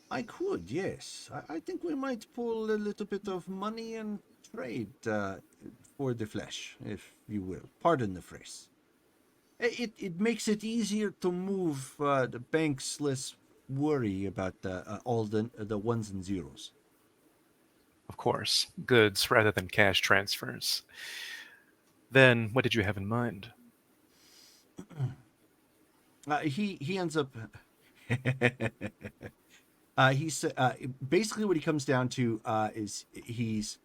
I could, yes. I think we might pull a little bit of money and trade for the flesh, if you will. Pardon the phrase. It makes it easier to move the banks less worry about all the ones and zeros. Of course, goods rather than cash transfers. Then, what did you have in mind? He ends up. He's basically what he comes down to is he's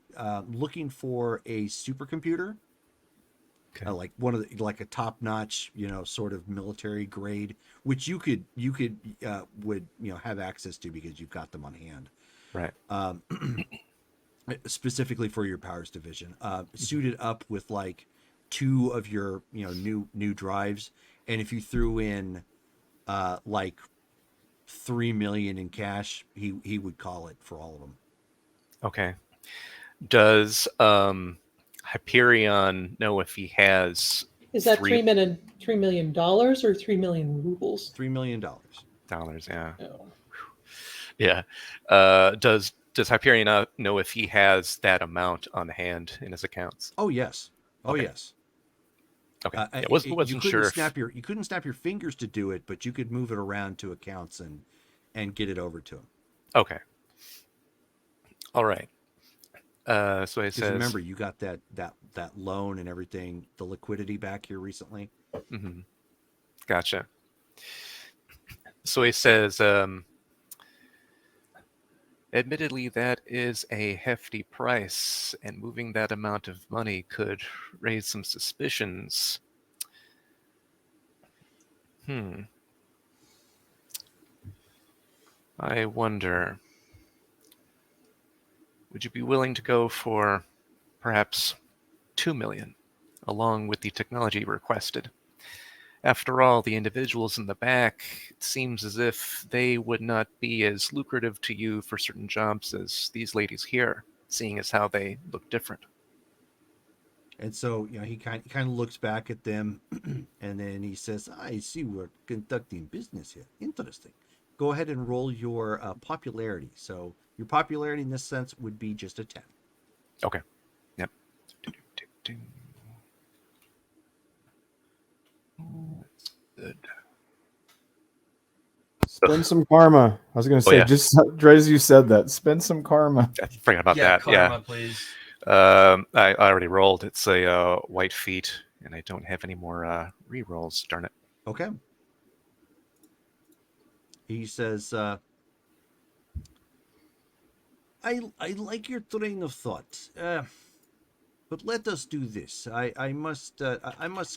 looking for a supercomputer. Okay. Like one of the, like a top-notch, sort of military grade, which you would have access to because you've got them on hand. Right. Specifically for your powers division, suited up with like 2 of your new drives, and if you threw in like 3 million in cash, he would call it for all of them. Okay. Does Hyperion know if he has Is that three- $3 million or 3 million rubles? $3 million. dollars? Yeah. Oh. Yeah. Does Hyperion know if he has that amount on hand in his accounts? Oh yes. Oh Okay. yes. Okay. Yeah, You wasn't couldn't sure. you couldn't snap your fingers to do it, but you could move it around to accounts and get it over to him. Okay. All right. So he Because says. remember, you got that loan and everything, the liquidity back here recently. Mm-hmm. Gotcha. So he says, admittedly, that is a hefty price, and moving that amount of money could raise some suspicions. I wonder, would you be willing to go for perhaps 2 million, along with the technology requested? After all, the individuals in the back, it seems as if they would not be as lucrative to you for certain jobs as these ladies here, seeing as how they look different. And so, he kind of looks back at them, and then he says, "I see we're conducting business here. Interesting. Go ahead and roll your popularity. So your popularity in this sense would be just a 10. Okay. Yep. That's good. Spend some karma. I was going to say, yeah. just right as you said that, spend some karma. I forgot about Yeah, that. karma, Yeah. please. I already rolled. It's a white feat, and I don't have any more re-rolls. Darn it. Okay. He says, I like your train of thought, but let us do this. I must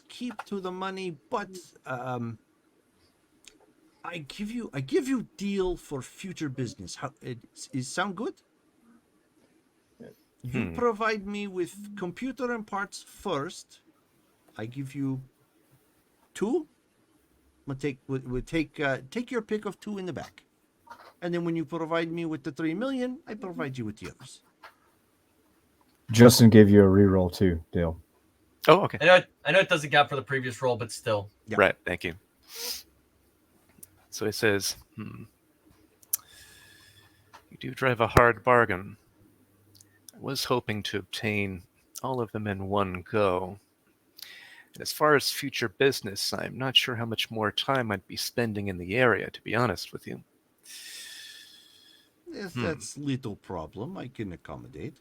keep to the money, but I give you deal for future business. How it sound good? You provide me with computer and parts first. I give you 2. We'll take your pick of 2 in the back, and then when you provide me with the 3 million, I provide you with the others. Justin gave you a reroll too, Dale. Oh, okay. I know it doesn't count for the previous roll, but still. Yeah. Right. Thank you. So it says, you do drive a hard bargain. I was hoping to obtain all of them in one go. And as far as future business, I'm not sure how much more time I'd be spending in the area, to be honest with you. Yes, that's little problem. I can accommodate.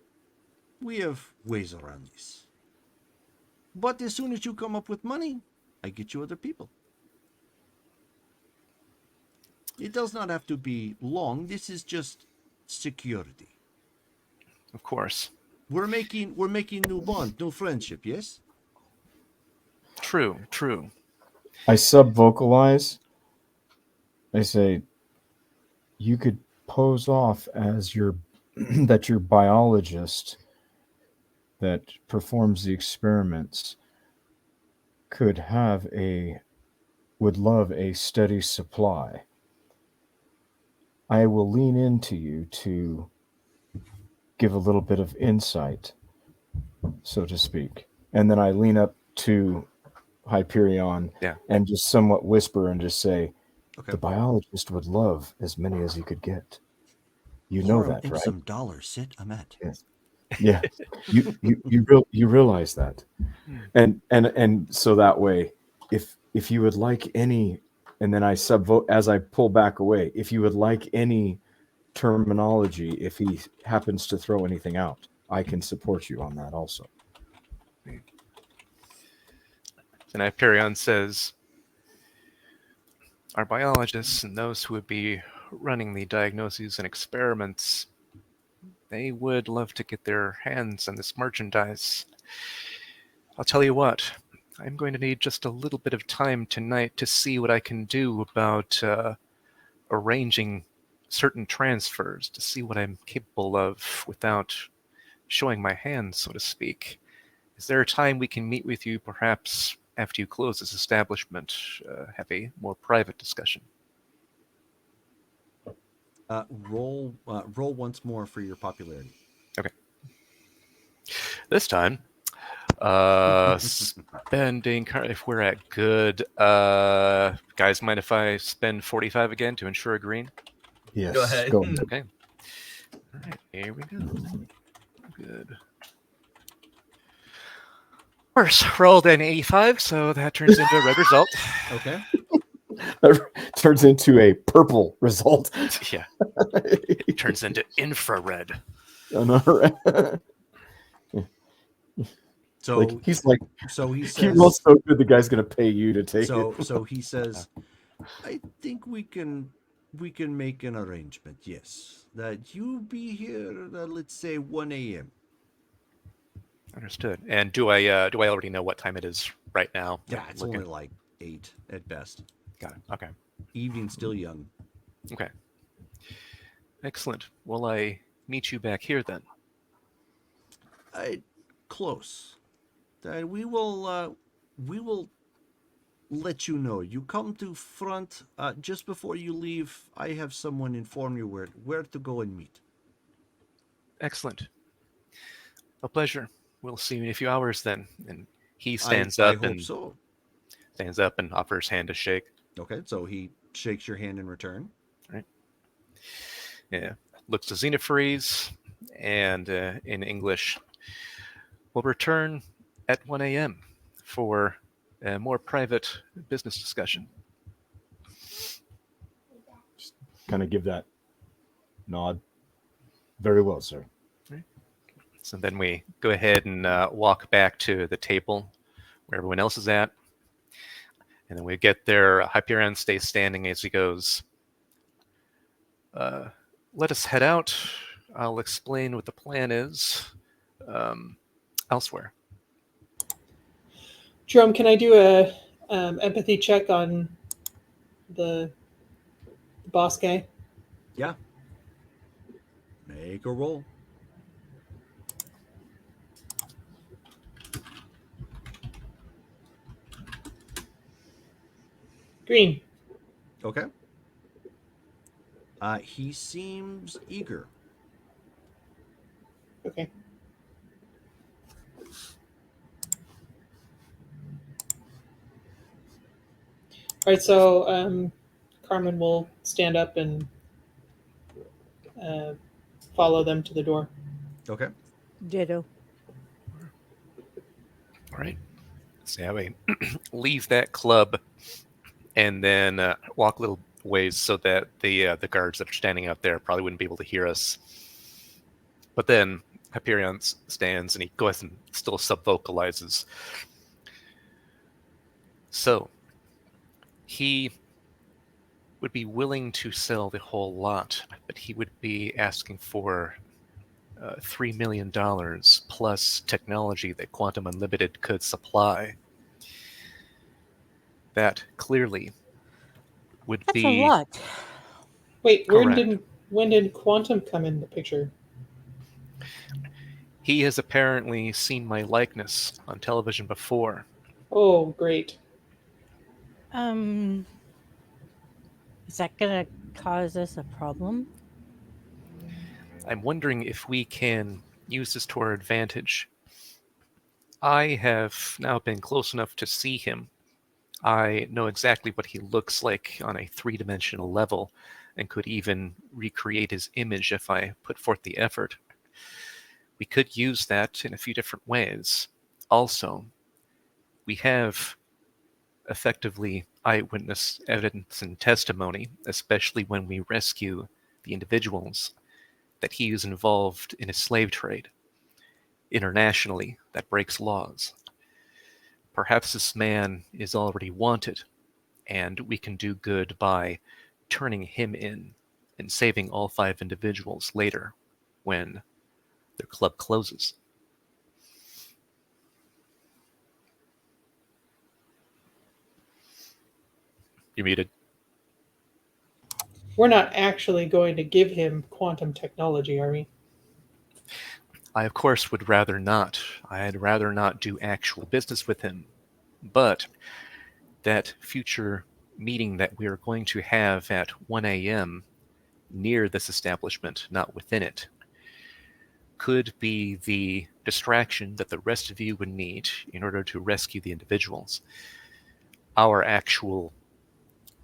We have ways around this. But as soon as you come up with money, I get you other people. It does not have to be long. This is just security. Of course. We're making new bond, new friendship, yes? True. I sub-vocalize. I say, you could pose off as your biologist that performs the experiments would love a steady supply. I will lean into you to give a little bit of insight, so to speak. And then I lean up to Hyperion and just somewhat whisper and just say, the biologist would love as many as he could get. You know that, right? Some dollars, sit, I'm at. Yes. Yeah. You realize that. And so that way, if you would like any, and then I as I pull back away, if you would like any terminology, if he happens to throw anything out, I can support you on that also. And Hyperion says, our biologists and those who would be running the diagnoses and experiments, they would love to get their hands on this merchandise. I'll tell you what, I'm going to need just a little bit of time tonight to see what I can do about arranging certain transfers, to see what I'm capable of without showing my hand, so to speak. Is there a time we can meet with you, perhaps after you close this establishment, have a more private discussion? Roll once more for your popularity. This time, spending, if we're at good, guys, mind if I spend 45 again to ensure a green? Yes. Go ahead. Go. Okay. All right, here we go. Good. Worse, rolled an 85, so that turns into a red result. Okay. That turns into a purple result. Yeah. It turns into infrared. So Like he's like, so he he says. rolls so good, the guy's gonna pay you to take it. So he says, I think we can make an arrangement. Yes, that you be here. Let's say 1 a.m. Understood. And do I already know what time it is right now? Yeah, it's only like 8 at best. Got it. Okay. Evening's still young. Okay. Excellent. Will I meet you back here then? Close. We will let you know. You come to front just before you leave. I have someone inform you where to go and meet. Excellent. A pleasure. We'll see you in a few hours then. And he stands I up hope and so. stands up and offers hand to shake. Okay, so he shakes your hand in return. Right. Yeah. Looks to Xenophreeze and in English. We'll return at 1 a.m. for a more private business discussion. Kind of give that nod. Very well, sir. So then we go ahead and walk back to the table where everyone else is at. And then we get there. Hyperion stays standing as he goes, let us head out. I'll explain what the plan is elsewhere. Jerome, can I do a empathy check on the boss guy? Yeah. Make a roll. Green. Okay. He seems eager. Okay. All right, so Carmen will stand up and follow them to the door. Okay. Ditto. All right. So yeah, we leave that club and then walk a little ways so that the guards that are standing out there probably wouldn't be able to hear us. But then Hyperion stands and he goes and still sub-vocalizes. So he would be willing to sell the whole lot, but he would be asking for $3 million plus technology that Quantum Unlimited could supply. That clearly would That's be a lot. Wait, correct. when did Quantum come in the picture? He has apparently seen my likeness on television before. Oh, great. Is that gonna cause us a problem? I'm wondering if we can use this to our advantage. I have now been close enough to see him. I know exactly what he looks like on a three-dimensional level and could even recreate his image if I put forth the effort. We could use that in a few different ways. Also, we have effectively eyewitness evidence and testimony, especially when we rescue the individuals, that he is involved in a slave trade internationally that breaks laws. Perhaps this man is already wanted, and we can do good by turning him in and saving all 5 individuals later when their club closes. You're muted. We're not actually going to give him quantum technology, are we? I, of course, would rather not. I'd rather not do actual business with him. But that future meeting that we are going to have at 1 a.m. near this establishment, not within it, could be the distraction that the rest of you would need in order to rescue the individuals. Our actual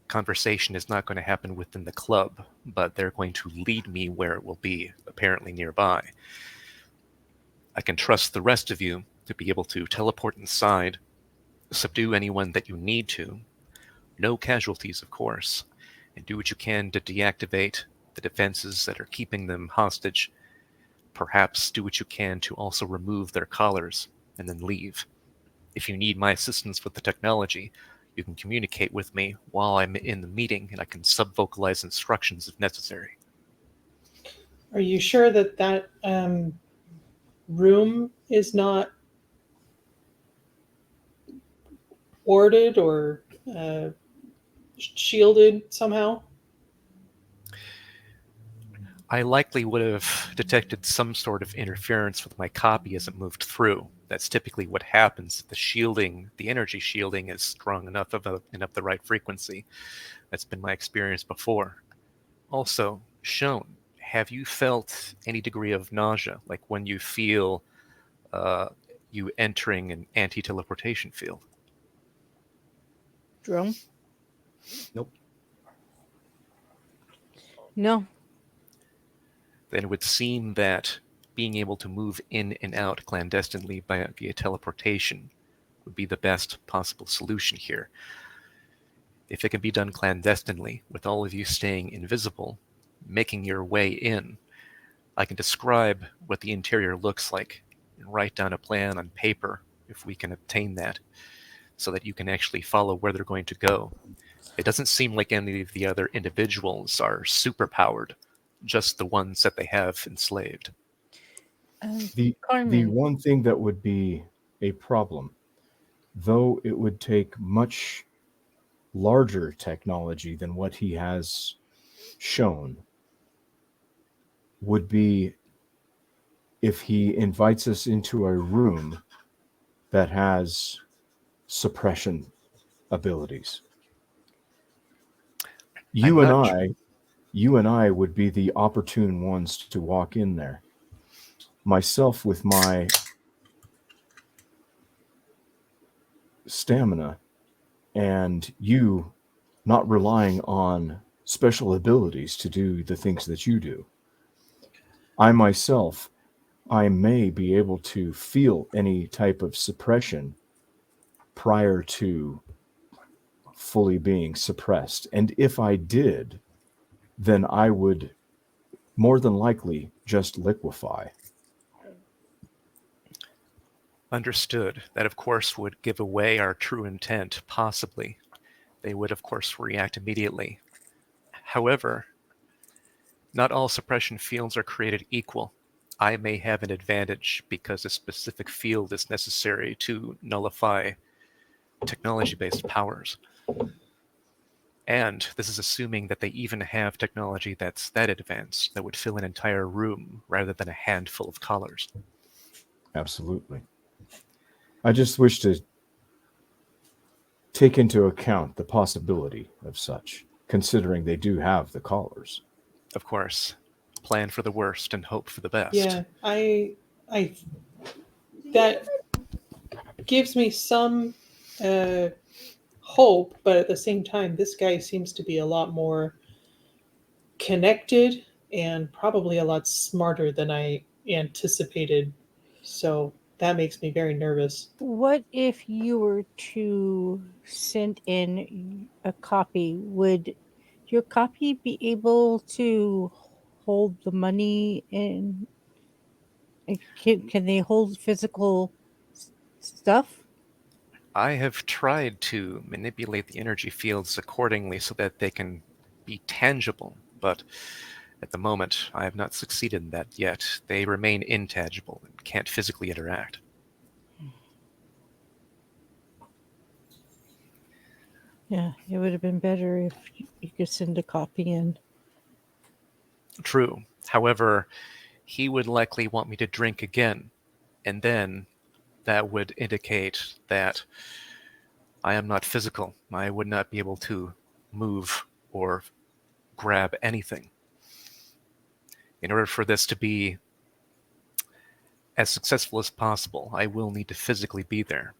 conversation is not going to happen within the club, but they're going to lead me where it will be, apparently nearby. I can trust the rest of you to be able to teleport inside, subdue anyone that you need to, no casualties, of course, and do what you can to deactivate the defenses that are keeping them hostage. Perhaps do what you can to also remove their collars and then leave. If you need my assistance with the technology, you can communicate with me while I'm in the meeting, and I can sub-vocalize instructions if necessary. Are you sure that room is not warded or shielded somehow? I likely would have detected some sort of interference with my copy as it moved through. That's typically what happens. The shielding, the energy shielding, is strong enough of the right frequency. That's been my experience before. Also, Shone, have you felt any degree of nausea, like when you feel you entering an anti-teleportation field? Drone? Nope. No. Then it would seem that being able to move in and out clandestinely via teleportation would be the best possible solution here. If it can be done clandestinely, with all of you staying invisible, making your way in, I can describe what the interior looks like and write down a plan on paper if we can obtain that, so that you can actually follow where they're going to go. It doesn't seem like any of the other individuals are superpowered, just the ones that they have enslaved. The Carmen. one thing that would be a problem, though it would take much larger technology than what he has shown, would be if he invites us into a room that has suppression abilities. You and I would be the opportune ones to walk in there. Myself, with my stamina, and you not relying on special abilities to do the things that you do. I myself, I may be able to feel any type of suppression prior to fully being suppressed. And if I did, then I would more than likely just liquefy. Understood. That, of course, would give away our true intent, possibly. They would, of course, react immediately. However, not all suppression fields are created equal. I may have an advantage because a specific field is necessary to nullify technology-based powers. And this is assuming that they even have technology that's that advanced, that would fill an entire room rather than a handful of collars. Absolutely. I just wish to take into account the possibility of such, considering they do have the collars. Of course, plan for the worst and hope for the best. Yeah, I that gives me some hope, but at the same time, this guy seems to be a lot more connected and probably a lot smarter than I anticipated. So that makes me very nervous. What if you were to send in a copy? Would your copy be able to hold the money in? Can they hold physical stuff? I have tried to manipulate the energy fields accordingly so that they can be tangible, but at the moment I have not succeeded in that yet. They remain intangible and can't physically interact. Yeah, it would have been better if you could send a copy in. True. However, he would likely want me to drink again, and then that would indicate that I am not physical. I would not be able to move or grab anything. In order for this to be as successful as possible, I will need to physically be there.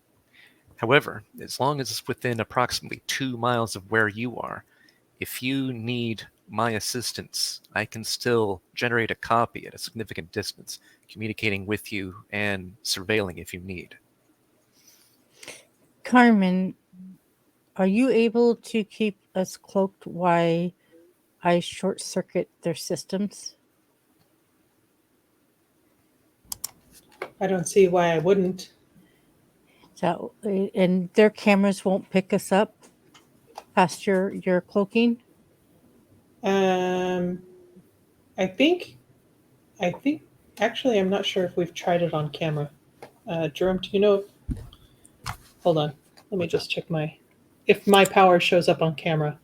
However, as long as it's within approximately 2 miles of where you are, if you need my assistance, I can still generate a copy at a significant distance, communicating with you and surveilling if you need. Carmen, are you able to keep us cloaked while I short circuit their systems? I don't see why I wouldn't. So, and their cameras won't pick us up past your cloaking? I think actually, I'm not sure if we've tried it on camera. Jerome, do you know? Hold on. Let me just check if my power shows up on camera.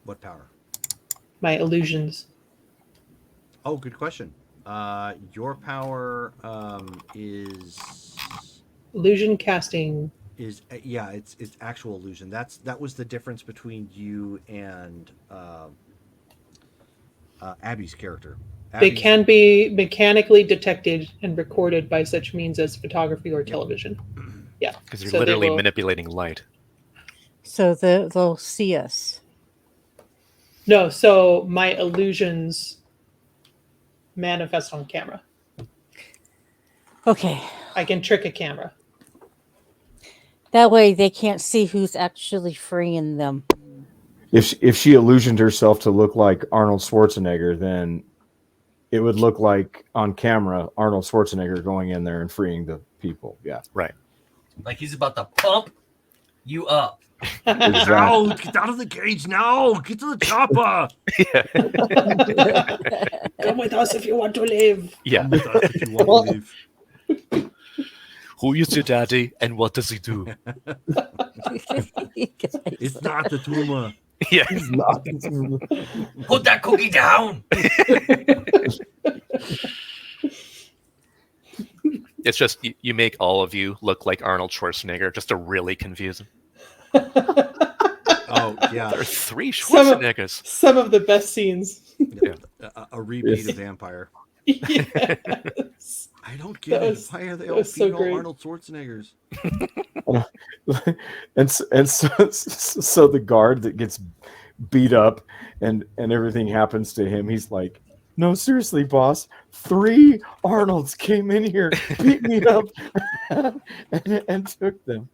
What power? My illusions. Oh, good question. Your power is Illusion casting. yeah, it's actual illusion. That was the difference between you and Abby's character. They Abby's, can be mechanically detected and recorded by such means as photography or television. Yeah. Because you're So they literally will- manipulating light. So they'll see us. No, so my illusions manifest on camera. Okay. I can trick a camera. That way they can't see who's actually freeing them. If she illusioned herself to look like Arnold Schwarzenegger, then it would look like on camera Arnold Schwarzenegger going in there and freeing the people. Yeah. Right. Like he's about to pump you up. Now, get out of the cage now! Get to the chopper! Come with us if you want to live. Yeah. Come with us if you want to live. Who is your daddy and what does he do? It's not the tumor. Yeah. Put that cookie down. It's just you make all of you look like Arnold Schwarzenegger just to really confuse him. Oh, yeah. There are 3 Schwarzeneggers. Some of the best scenes. Yeah. A repeat of Vampire. Yes. I don't get it. Why are they all so female great. Arnold Schwarzeneggers? and so the guard that gets beat up and everything happens to him, he's like, no, seriously, boss, 3 Arnolds came in here, beat me up, and took them.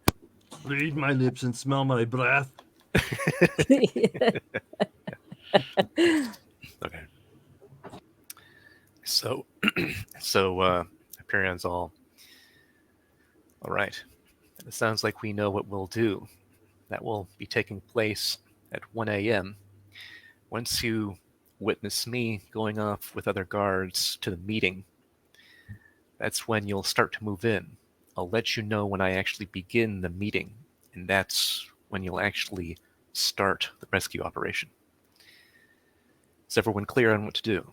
Read my lips and smell my breath. Okay. So Hyperion's all right. It sounds like we know what we'll do. That will be taking place at 1 a.m. Once you witness me going off with other guards to the meeting, that's when you'll start to move in. I'll let you know when I actually begin the meeting, and that's when you'll actually start the rescue operation. Is everyone clear on what to do?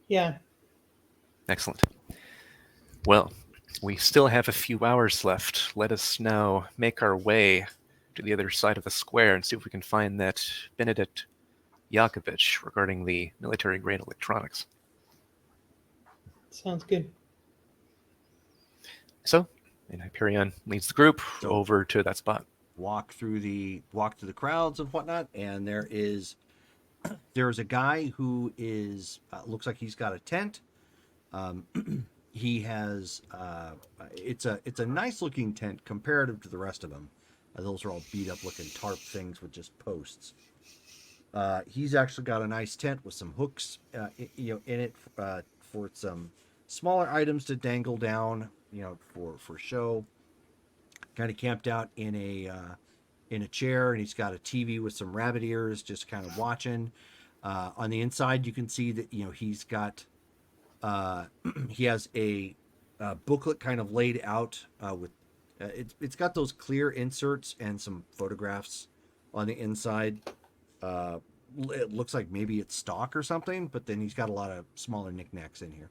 Yeah. Excellent. Well, we still have a few hours left. Let us now make our way to the other side of the square and see if we can find that Benedict Yakovich regarding the military-grade electronics. Sounds good. So, and Hyperion leads the group over to that spot. Walk through the crowds and whatnot, and there's a guy who is looks like he's got a tent. He has it's a nice looking tent comparative to the rest of them. Those are all beat up looking tarp things with just posts. He's actually got a nice tent with some hooks in it for some smaller items to dangle down, for show. Kind of camped out in a chair, and he's got a TV with some rabbit ears, just kind of watching. On the inside, you can see that he's got he has a booklet kind of laid out with it's got those clear inserts and some photographs on the inside. It looks like maybe it's stock or something, but then he's got a lot of smaller knickknacks in here.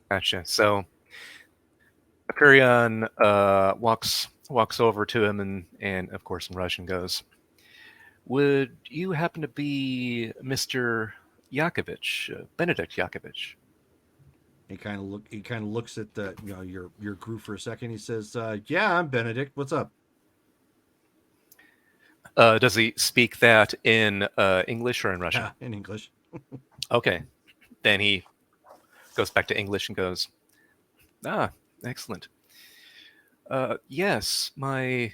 Gotcha. So Hyperion walks over to him and of course in Russian goes, "Would you happen to be Mr. Yakovich, Benedict Yakovich. He kind of looks at the your crew for a second. He says, "Yeah, I'm Benedict. What's up?" Does he speak that in English or in Russian? Yeah, in English. Okay. Then he goes back to English and goes, excellent. Yes, my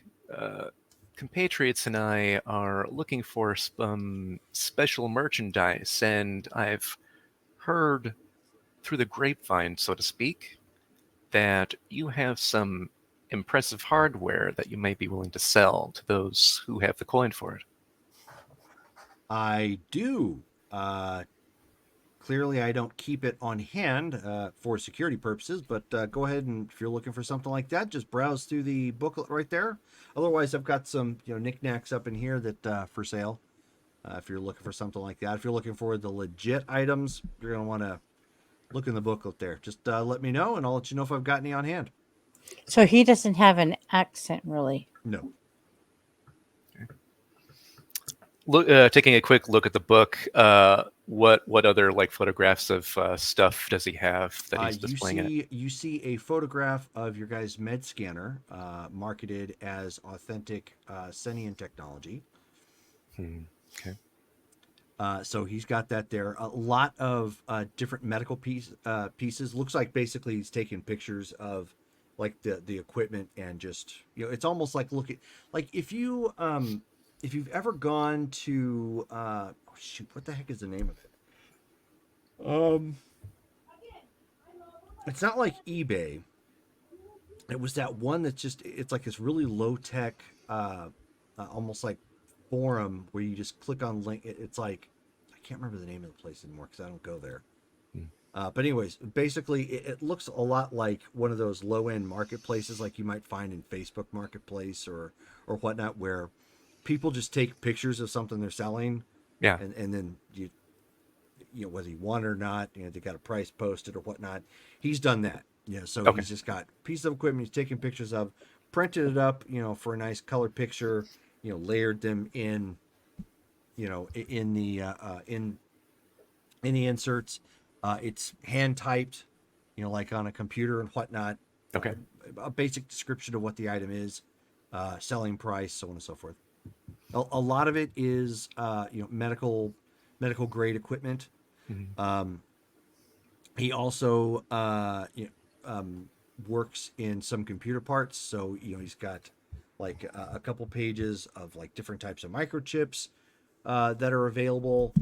compatriots and I are looking for some special merchandise, and I've heard through the grapevine, so to speak, that you have some impressive hardware that you may be willing to sell to those who have the coin for it. I do. Clearly, I don't keep it on hand for security purposes, but go ahead and if you're looking for something like that, just browse through the booklet right there. Otherwise, I've got some knickknacks up in here that for sale. If you're looking for something like that, if you're looking for the legit items, you're gonna want to look in the booklet there. Just let me know, and I'll let you know if I've got any on hand. So he doesn't have an accent, really. No. Taking a quick look at the book, what other like photographs of stuff does he have that he's displaying in it? You see a photograph of your guy's med scanner, marketed as authentic Senian technology. Okay. So he's got that there. A lot of different medical pieces. Looks like basically he's taking pictures of like the equipment and just it's almost like looking like if you've ever gone to what the heck is the name of it? It's not like eBay. It was that one that's just it's like this really low tech, almost like forum where you just click on link. It's like I can't remember the name of the place anymore because I don't go there. But anyways, basically, it looks a lot like one of those low-end marketplaces like you might find in Facebook Marketplace or whatnot, where people just take pictures of something they're selling, and then you whether you want it or not, they got a price posted or whatnot. He's done that, so he's just got pieces of equipment he's taking pictures of, printed it up, for a nice color picture, layered them in, in the inserts. It's hand typed, like on a computer and whatnot. Okay. A basic description of what the item is, selling price, so on and so forth. A lot of it is, medical grade equipment. Mm-hmm. He also, works in some computer parts. So, he's got like a couple pages of like different types of microchips that are available,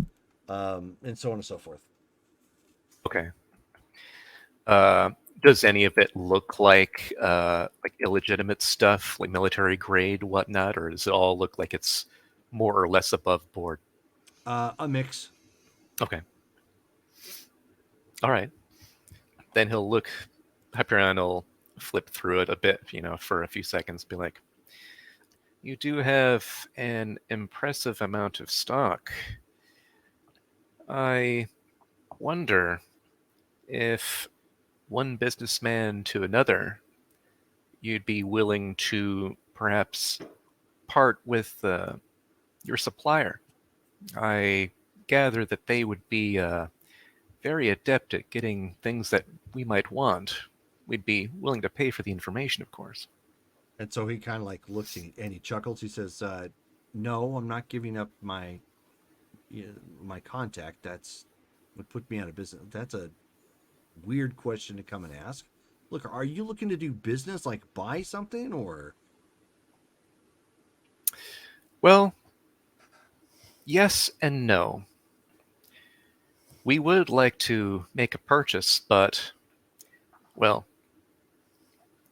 and so on and so forth. Okay. Does any of it look like illegitimate stuff, like military grade, whatnot, or does it all look like it's more or less above board? A mix. Okay. All right. Then he'll look. Hyperion will flip through it a bit, for a few seconds, be like, "You do have an impressive amount of stock. I wonder if one businessman to another, you'd be willing to perhaps part with your supplier. I gather that they would be very adept at getting things that we might want. We'd be willing to pay for the information, of course." And so he kind of like looks and he chuckles. He says, "No, I'm not giving up my contact. That's would put me out of business." That's a weird question to come and ask. Look, are you looking to do business, like buy something, or? Well, yes and no. We would like to make a purchase, but, well,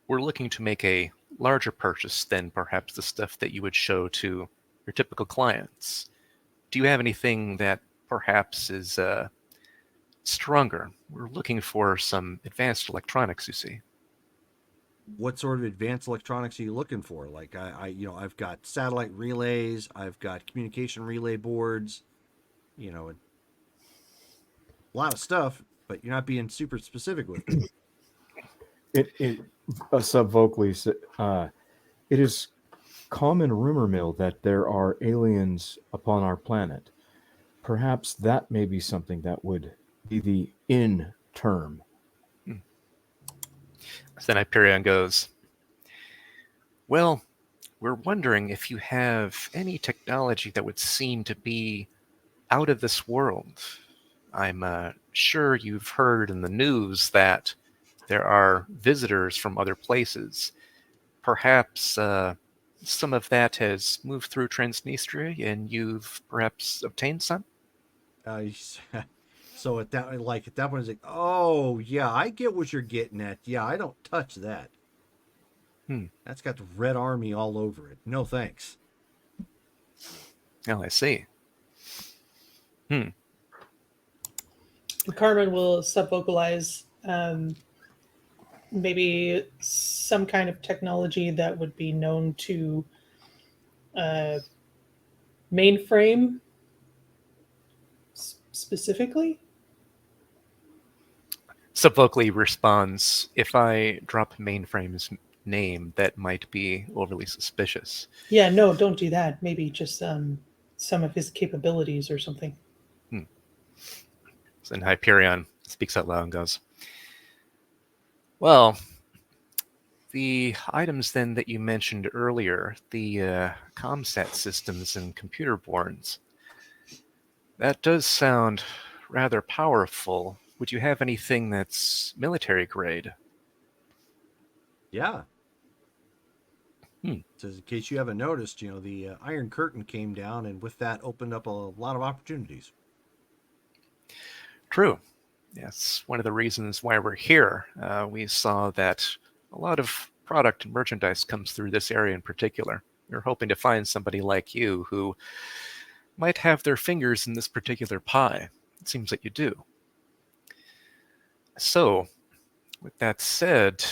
we're looking to make a larger purchase than perhaps the stuff that you would show to your typical clients. Do you have anything that perhaps is stronger? We're looking for some advanced electronics, you see. What sort of advanced electronics are you looking for? Like I've got satellite relays, I've got communication relay boards, a lot of stuff, but you're not being super specific with it. It subvocally, it is common rumor mill that there are aliens upon our planet. perhaps that may be something that would be the in term. Then Hyperion goes, well, we're wondering if you have any technology that would seem to be out of this world. I'm sure you've heard in the news that there are visitors from other places. Perhaps some of that has moved through Transnistria and you've perhaps obtained some? So at that point, it's like, oh yeah, I get what you're getting at. Yeah, I don't touch that. That's got the Red Army all over it. No thanks. Oh, I see. Carmen will sub-vocalize maybe some kind of technology that would be known to mainframe specifically. Subvocally responds, if I drop Mainframe's name, that might be overly suspicious. Yeah, no, don't do that. Maybe just some of his capabilities or something. Then Hyperion speaks out loud and goes, well, the items then that you mentioned earlier, the comsat systems and computer boards, that does sound rather powerful. Would you have anything that's military grade? Yeah. So in case you haven't noticed, the Iron Curtain came down, and with that opened up a lot of opportunities. True. Yes, one of the reasons why we're here. We saw that a lot of product and merchandise comes through this area in particular. We're hoping to find somebody like you who might have their fingers in this particular pie. It seems that you do. So, with that said,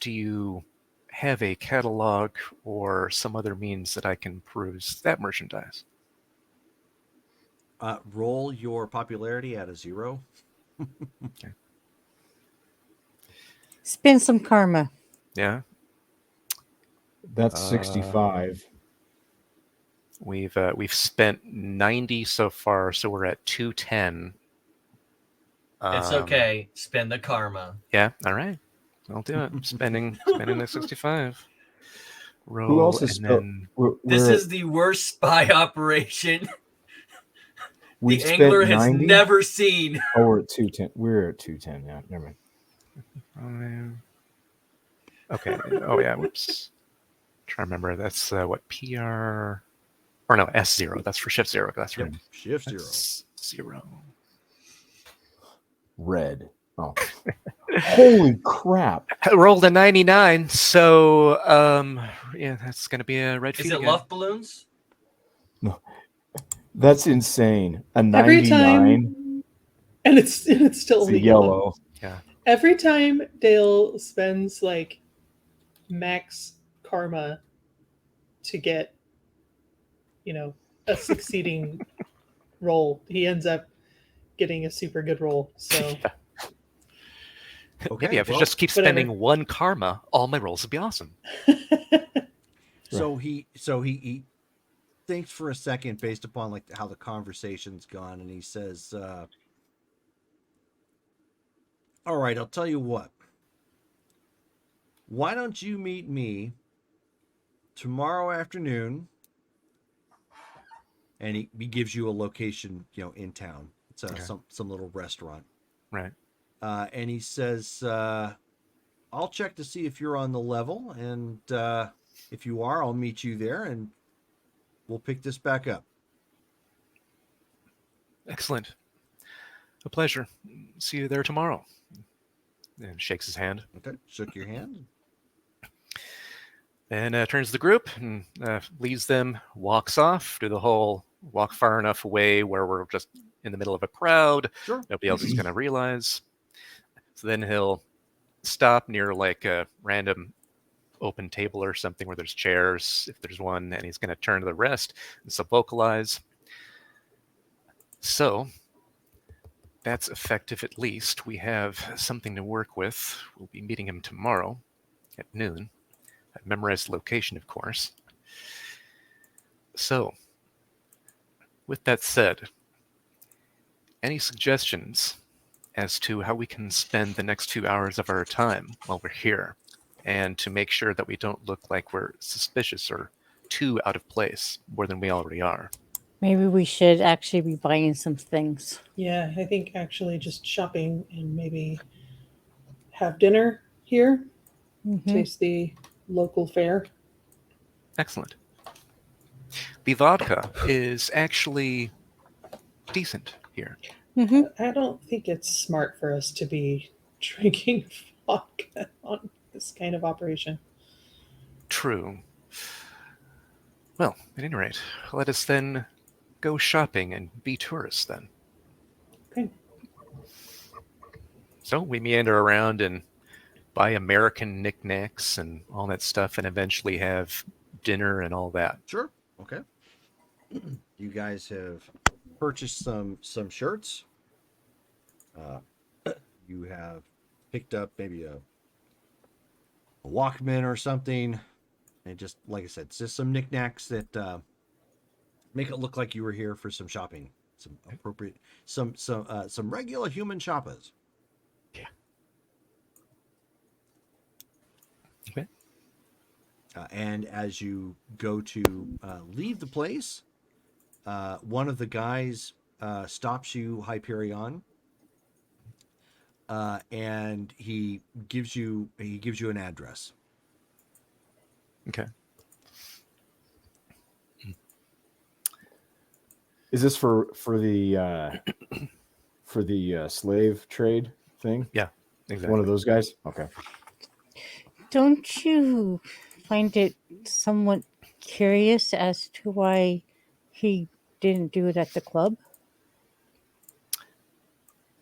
do you have a catalog or some other means that I can peruse that merchandise? Roll your popularity at a 0. Okay. Spend some karma. Yeah. That's 65. We've spent 90 so far, so we're at 210. It's okay. Spend the karma. Yeah, all right. I'll do it. Spending the 65. Roll, Who else is and then This is the worst spy operation we the angler has 90? never seen. Oh, we're at 210. We're at 210 now. Never mind. Okay. Oh yeah. Whoops. Trying to remember. That's what PR or no S0. That's for shift 0. That's right. Shift 0. That's 0. Red. Oh. Holy crap. I rolled a 99, so yeah, that's gonna be a red Is feed it again. love balloons? No. That's insane. A Every 99. time, and it's still It's only a yellow. Yeah. Every time Dale spends like max karma to get, a succeeding roll, he ends up getting a super good roll. So Okay. Maybe if I well, just keep whatever. spending one karma, all my rolls would be awesome. So he thinks for a second based upon how the conversation's gone, and he says, all right, I'll tell you what. Why don't you meet me tomorrow afternoon? And he gives you a location, in town. It's Okay. some little restaurant. Right. And he says, I'll check to see if you're on the level, and if you are, I'll meet you there, and we'll pick this back up. Excellent. A pleasure. See you there tomorrow. And shakes his hand. Okay, shook your hand. And turns to the group and leaves them, walks off, do the whole walk far enough away where we're just in the middle of a crowd. Sure. Nobody else is going to realize. So then he'll stop near like a random open table or something where there's chairs, if there's one, and he's going to turn to the rest and sub-vocalize. So that's effective at least. We have something to work with. We'll be meeting him tomorrow at noon. I've memorized the location, of course. So, with that said, any suggestions as to how we can spend the next 2 hours of our time while we're here, and to make sure that we don't look like we're suspicious or too out of place more than we already are? Maybe we should actually be buying some things. Yeah, I think actually just shopping and maybe have dinner here, taste the local fare. Excellent. The vodka is actually decent here. I don't think it's smart for us to be drinking vodka on this kind of operation. True. Well, at any rate, let us then go shopping and be tourists then. Okay. So we meander around and buy American knickknacks and all that stuff, and eventually have dinner and all that. Sure. Okay. You guys have purchased some shirts. You have picked up maybe a Walkman or something, and just like I said, it's just some knickknacks that make it look like you were here for some shopping, some appropriate, some regular human shoppers. Yeah. Okay. And as you go to leave the place, one of the guys stops you, Hyperion, and he gives you an address. Okay. Is this for the slave trade thing? Yeah, exactly. One of those guys? Okay. Don't you find it somewhat curious as to why he didn't do it at the club?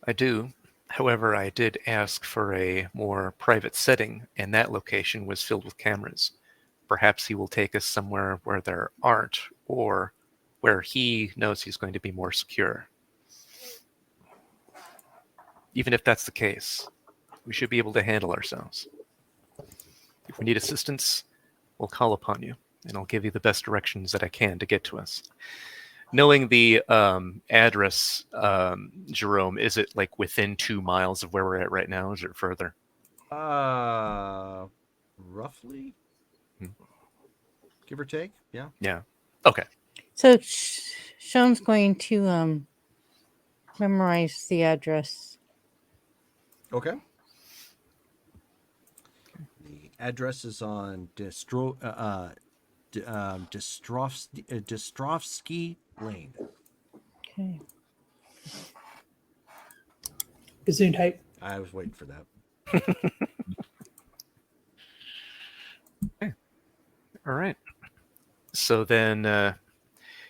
I do. However, I did ask for a more private setting, and that location was filled with cameras. Perhaps he will take us somewhere where there aren't, or where he knows he's going to be more secure. Even if that's the case, we should be able to handle ourselves. If we need assistance, we'll call upon you, and I'll give you the best directions that I can to get to us. Knowing the address, Jerome, is it like within 2 miles of where we're at right now? Is it further? Roughly, give or take. Yeah. Yeah. Okay. So Sean's going to memorize the address. Okay. The address is on Destrovsky Lane. Okay. Gesundheit. I was waiting for that. Okay. All right. So then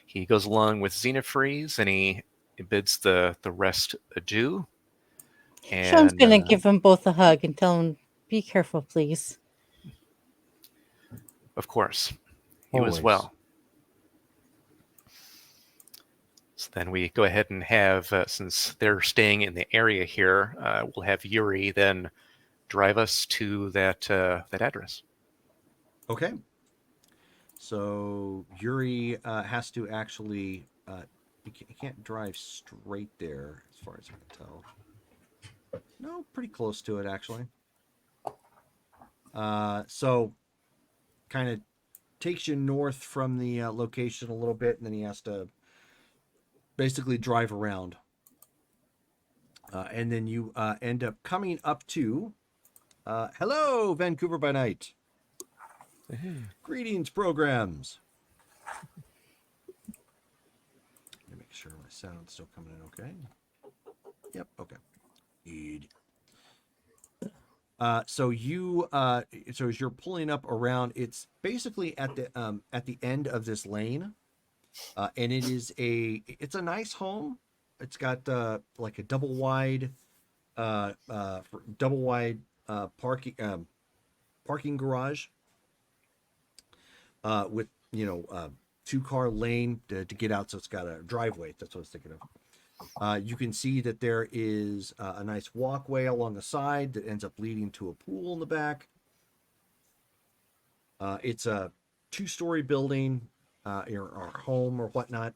he goes along with Xenofreeze, and he bids the rest adieu. And, Sean's going to give them both a hug and tell them, be careful, please. Of course. You as Always. well. So then we go ahead and have, since they're staying in the area here, we'll have Yuri then drive us to that address. Okay. So Yuri has to actually, he can't drive straight there, as far as I can tell. No, pretty close to it, actually. So kind of takes you north from the location a little bit, and then he has to basically drive around. And then you end up coming up to, hello, Vancouver by night. Greetings, programs. Let me make sure my sound's still coming in okay. Yep, okay. So as you're pulling up around, it's basically at the end of this lane, and it's a nice home. It's got like a double wide parking garage with 2-car lane to get out, so it's got a driveway. That's what I was thinking of. You can see that there is a nice walkway along the side that ends up leading to a pool in the back. It's a 2-story building, or home or whatnot.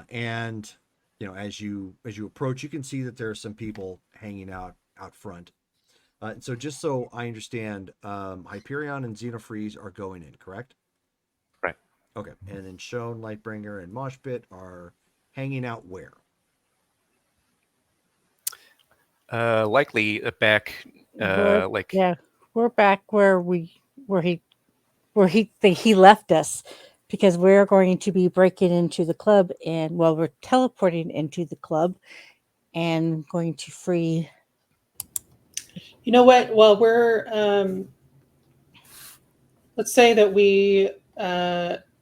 And as you approach, you can see that there are some people hanging out front. So just so I understand, Hyperion and Xenofreeze are going in, correct? Right. Okay. And then Shone, Lightbringer, and Moshpit are hanging out where? Likely back, like Yeah, we're back where he left us, because we're going to be breaking into the club, and we're teleporting into the club and going to free. You know what? Well, we're let's say that we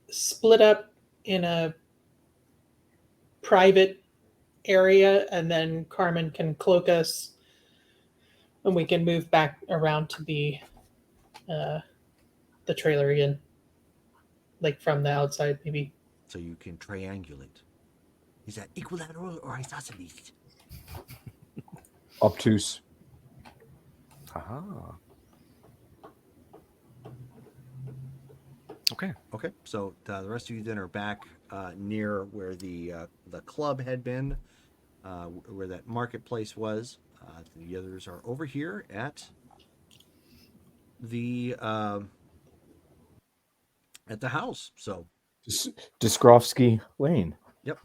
split up in a private area, and then Carmen can cloak us, and we can move back around to the trailer again, like from the outside, maybe. So you can triangulate. Is that equilateral or isosceles? Obtuse. ah. Okay. Okay, so the rest of you then are back near where the club had been, where that marketplace was. The others are over here at the house. So, Diskrofsky Lane. yep.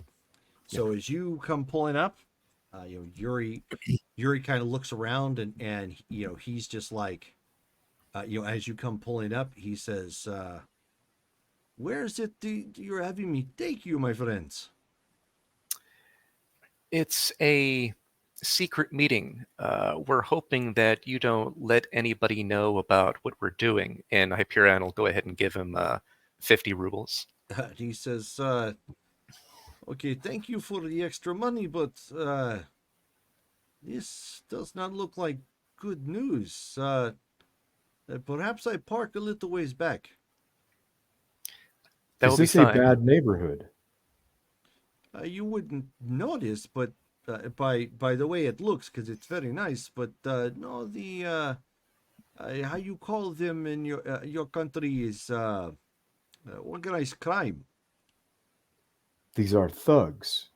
So as you come pulling up, Yuri kind of looks around and he's just like, as you come pulling up, he says, "Where is it you're having me take you, my friends?" It's a secret meeting. We're hoping that you don't let anybody know about what we're doing. And Hyperion will go ahead and give him 50 rubles. He says, "Okay, thank you for the extra money, but this does not look like good news. Perhaps I park a little ways back." That Is will be this a fine. bad neighborhood? You wouldn't notice, but by the way it looks, because it's very nice. But no, the how you call them in your country is organized crime. These are thugs.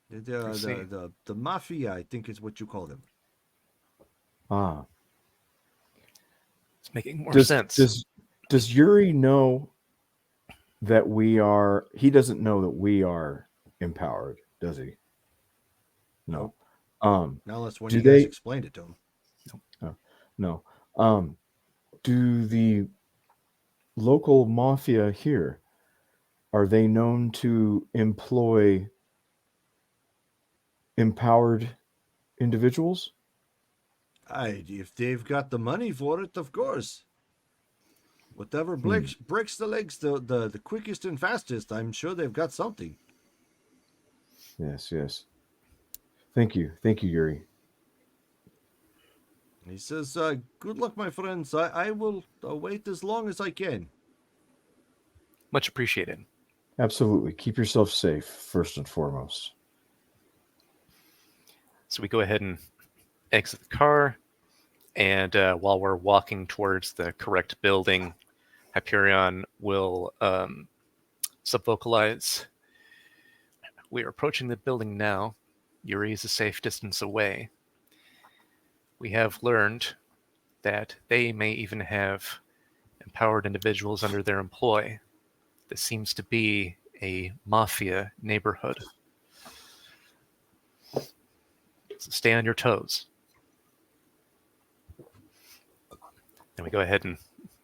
The mafia, I think, is what you call them. Ah. It's making more sense. Does Yuri know that we are? He doesn't know that we are empowered, does he? No. Not unless when do you guys they- explained it to him. No. Do the local mafia here, are they known to employ empowered individuals? If they've got the money for it, of course. Whatever breaks the legs the quickest and fastest, I'm sure they've got something. Yes. Thank you, Yuri. He says, "Good luck, my friends. I will wait as long as I can." Much appreciated. Absolutely. Keep yourself safe, first and foremost. So we go ahead and exit the car, and while we're walking towards the correct building, Hyperion will subvocalize. We are approaching the building now. Yuri is a safe distance away. We have learned that they may even have empowered individuals under their employ. This seems to be a mafia neighborhood. So stay on your toes. Then we go ahead and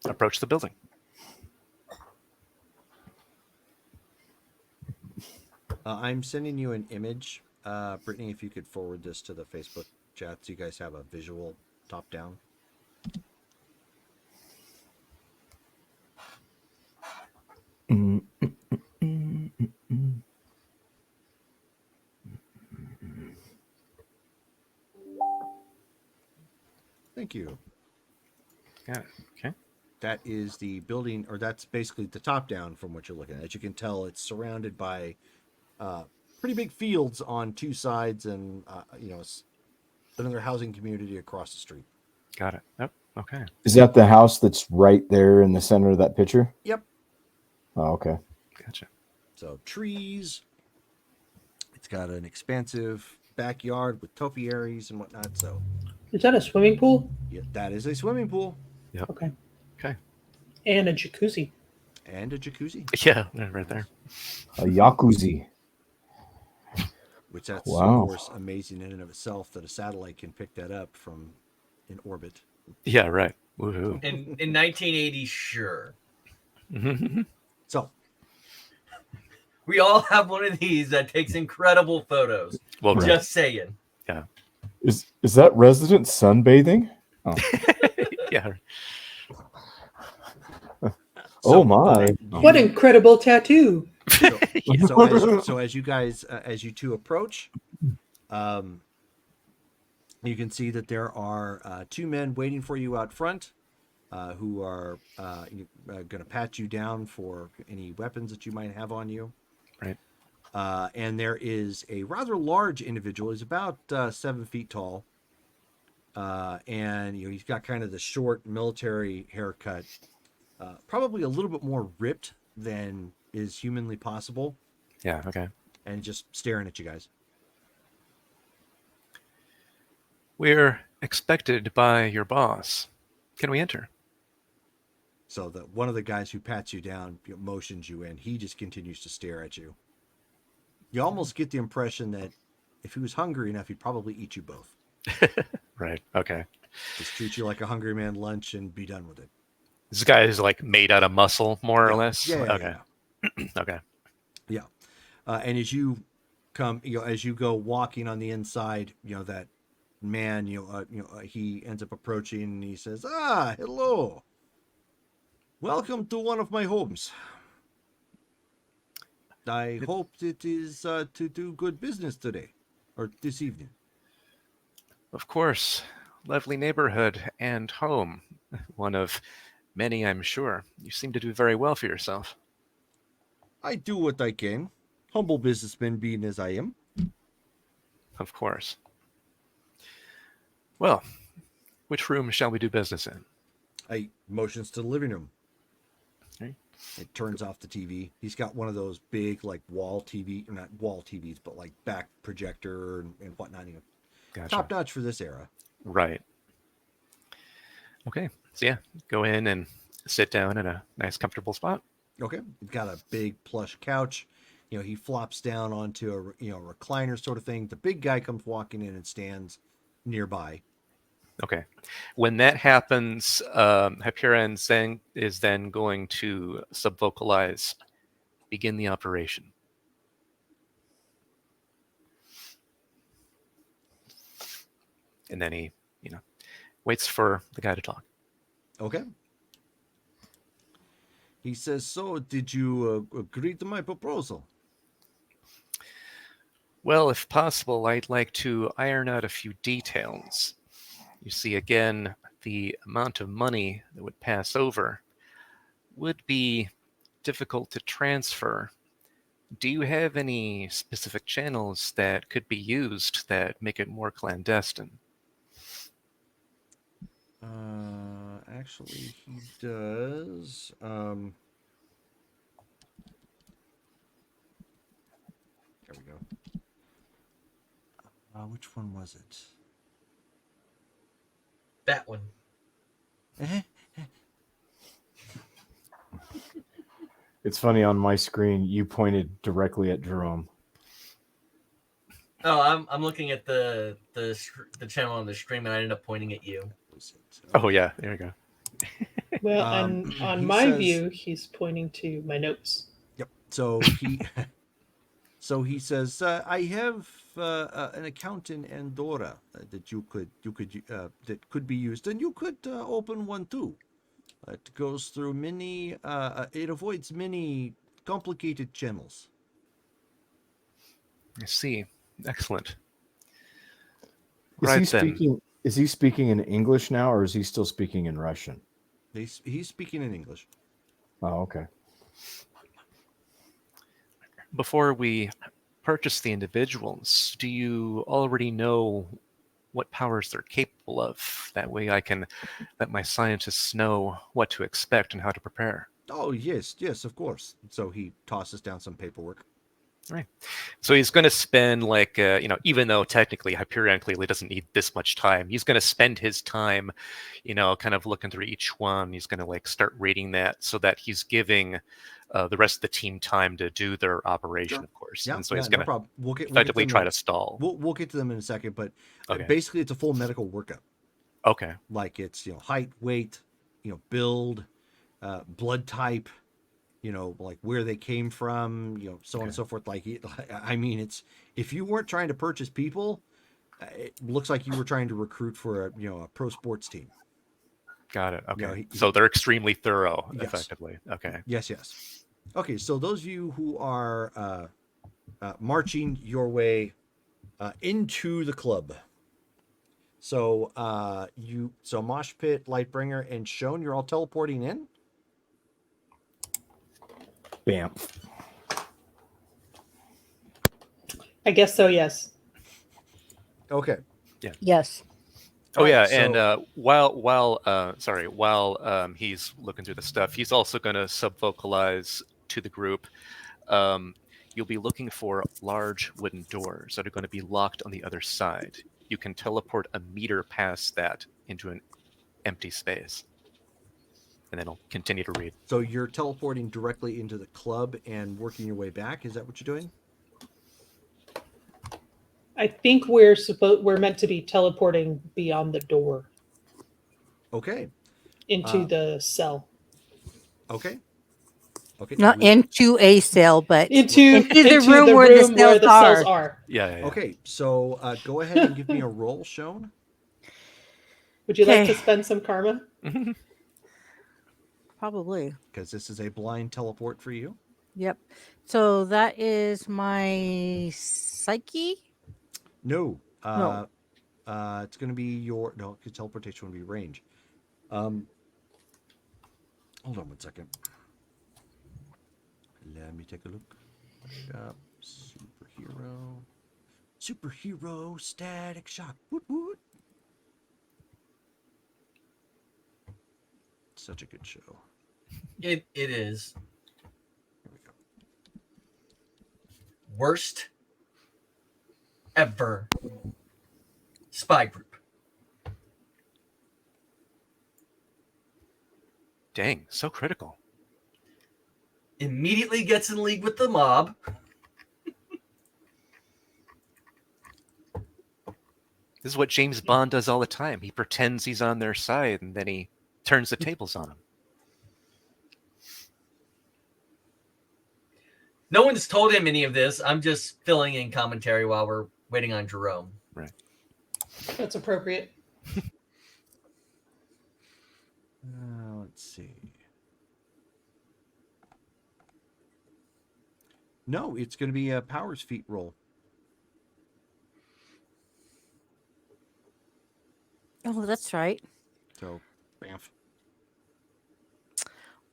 approach the building. I'm sending you an image. Brittany, if you could forward this to the Facebook chat so you guys have a visual top down. Thank you. Got it. Okay. That is the building, or that's basically the top down from what you're looking at. As you can tell, it's surrounded by pretty big fields on two sides, and another housing community across the street. Got it. Yep. Okay. Is that the house that's right there in the center of that picture? Yep. Oh, okay. Gotcha. So trees, It's got an expansive backyard with topiaries and whatnot. So, Is that a swimming pool? yeah, that is a swimming pool Okay. Okay. And a jacuzzi. and a jacuzzi, Yeah, right there. A yakuza. which that's Wow. of course amazing in and of itself that a satellite can pick that up from in orbit. Yeah, right. Woohoo. In 1980, sure. So, We all have one of these that takes incredible photos. Well, right. Just saying. Is that resident sunbathing? Oh, Yeah. oh my. What incredible tattoo! So as you guys, as you two approach, you can see that there are two men waiting for you out front, who are going to pat you down for any weapons that you might have on you. Right. And there is a rather large individual. He's about 7 feet tall, and he's got kind of the short military haircut, probably a little bit more ripped than is humanly possible. Yeah, okay. And just staring at you guys. We're expected by your boss. Can we enter? So one of the guys who pats you down motions you in. He just continues to stare at you. You almost get the impression that if he was hungry enough, he'd probably eat you both. Right, okay. Just treat you like a hungry man lunch and be done with it. This guy is like made out of muscle, more or less? Yeah. Okay. Okay. Yeah. And as you come, as you go walking on the inside, that man, he ends up approaching and he says, hello. Welcome to one of my homes. I hope it is to do good business today or this evening. Of course. Lovely neighborhood and home. One of many, I'm sure. You seem to do very well for yourself. I do what I can. Humble businessman being as I am. Of course. Well, which room shall we do business in? I motions to the living room. Okay. It turns off the TV. He's got one of those big, like, wall TV, or not wall TVs, but like back projector and whatnot. Gotcha. Top notch for this era. Right. Okay. So yeah, go in and sit down in a nice, comfortable spot. Okay. He's got a big plush couch. He flops down onto a recliner sort of thing. The big guy comes walking in and stands nearby. Okay. When that happens, Hyperion is then going to subvocalize, begin the operation. And then he, waits for the guy to talk. Okay. He says, so did you agree to my proposal? Well, if possible, I'd like to iron out a few details. You see, again, the amount of money that would pass over would be difficult to transfer. Do you have any specific channels that could be used that make it more clandestine? Actually, he does. There we go. Which one was it? That one. It's funny, on my screen, you pointed directly at Jerome. Oh, I'm looking at the channel on the stream, and I ended up pointing at you. Oh yeah, there you go. Well, on my view, he's pointing to my notes. Yep. So he says, I have an account in Andorra that that could be used, and you could open one too. It goes through many. It avoids many complicated channels. I see. Excellent. Is he speaking in English now, or is he still speaking in Russian? He's speaking in English. Oh, okay. Before we purchase the individuals, do you already know what powers they're capable of? That way I can let my scientists know what to expect and how to prepare. Oh, yes, of course. So he tosses down some paperwork. So he's going to spend even though technically Hyperion clearly doesn't need this much time, he's going to spend his time, kind of looking through each one. He's going to start rating that so that he's giving the rest of the team time to do their operation, Sure. of course. Yeah, And so yeah, he's no going to problem. We'll get effectively them try in- to stall. We'll get to them in a second, but Okay. basically it's a full medical workup. Okay. Like it's height, weight, build, blood type, like where they came from, so on and so forth. I mean, it's if you weren't trying to purchase people, it looks like you were trying to recruit for a pro sports team. Got it. Okay. No, So they're extremely thorough, Yes. effectively. Okay. Yes. Okay, so those of you who are marching your way into the club. So Mosh Pit, Lightbringer, and Shone, you're all teleporting in? Bam. I guess so, yes. Okay. Yes. Oh yeah, Right, and so- while he's looking through the stuff, he's also going to sub-vocalize to the group. You'll be looking for large wooden doors that are going to be locked on the other side. You can teleport a meter past that into an empty space. And then I'll continue to read. So you're teleporting directly into the club and working your way back. Is that what you're doing? I think we're meant to be teleporting beyond the door Okay. into the cell. Okay. Not into a cell, but Into the room where the cells are. Yeah. Okay, so go ahead and give me a roll, Shone. Would you like Okay. to spend some karma? Probably. Because this is a blind teleport for you. Yep. So that is my psyche. No. No. It's going to be because teleportation would be range. Hold on 1 second. Let me take a look. Superhero static shock. Woot woot. Such a good show. It is. Here we go. Worst ever spy group. Dang, so critical. Immediately gets in league with the mob. This is what James Bond does all the time. He pretends he's on their side, and then he turns the tables on them. No one's told him any of this. I'm just filling in commentary while we're waiting on Jerome. Right. That's appropriate. Let's see. No, it's going to be a powers feat roll. Oh, that's right. So, bamf.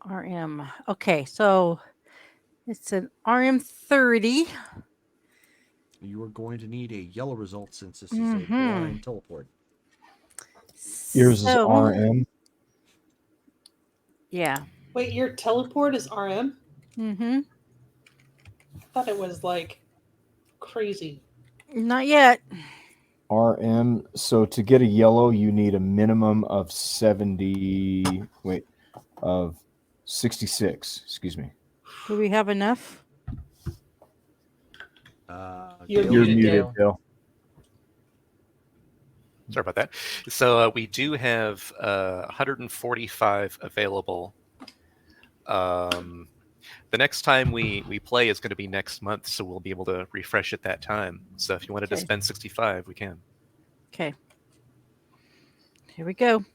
RM. Okay, so it's an RM 30. You are going to need a yellow result since this is a Mhm. blind teleport. Yours is So- RM. Yeah. Wait, your teleport is RM? Mm-hmm. I thought it was like crazy. Not yet. RM. So to get a yellow, you need a minimum of 66. Excuse me. Do we have enough? You're Dale? You're muted, muted, Dale. Dale. Sorry about that. So we do have 145 available. The next time we play is going to be next month, so we'll be able to refresh at that time. So if you wanted to Okay. spend 65, we can. Okay. Here we go.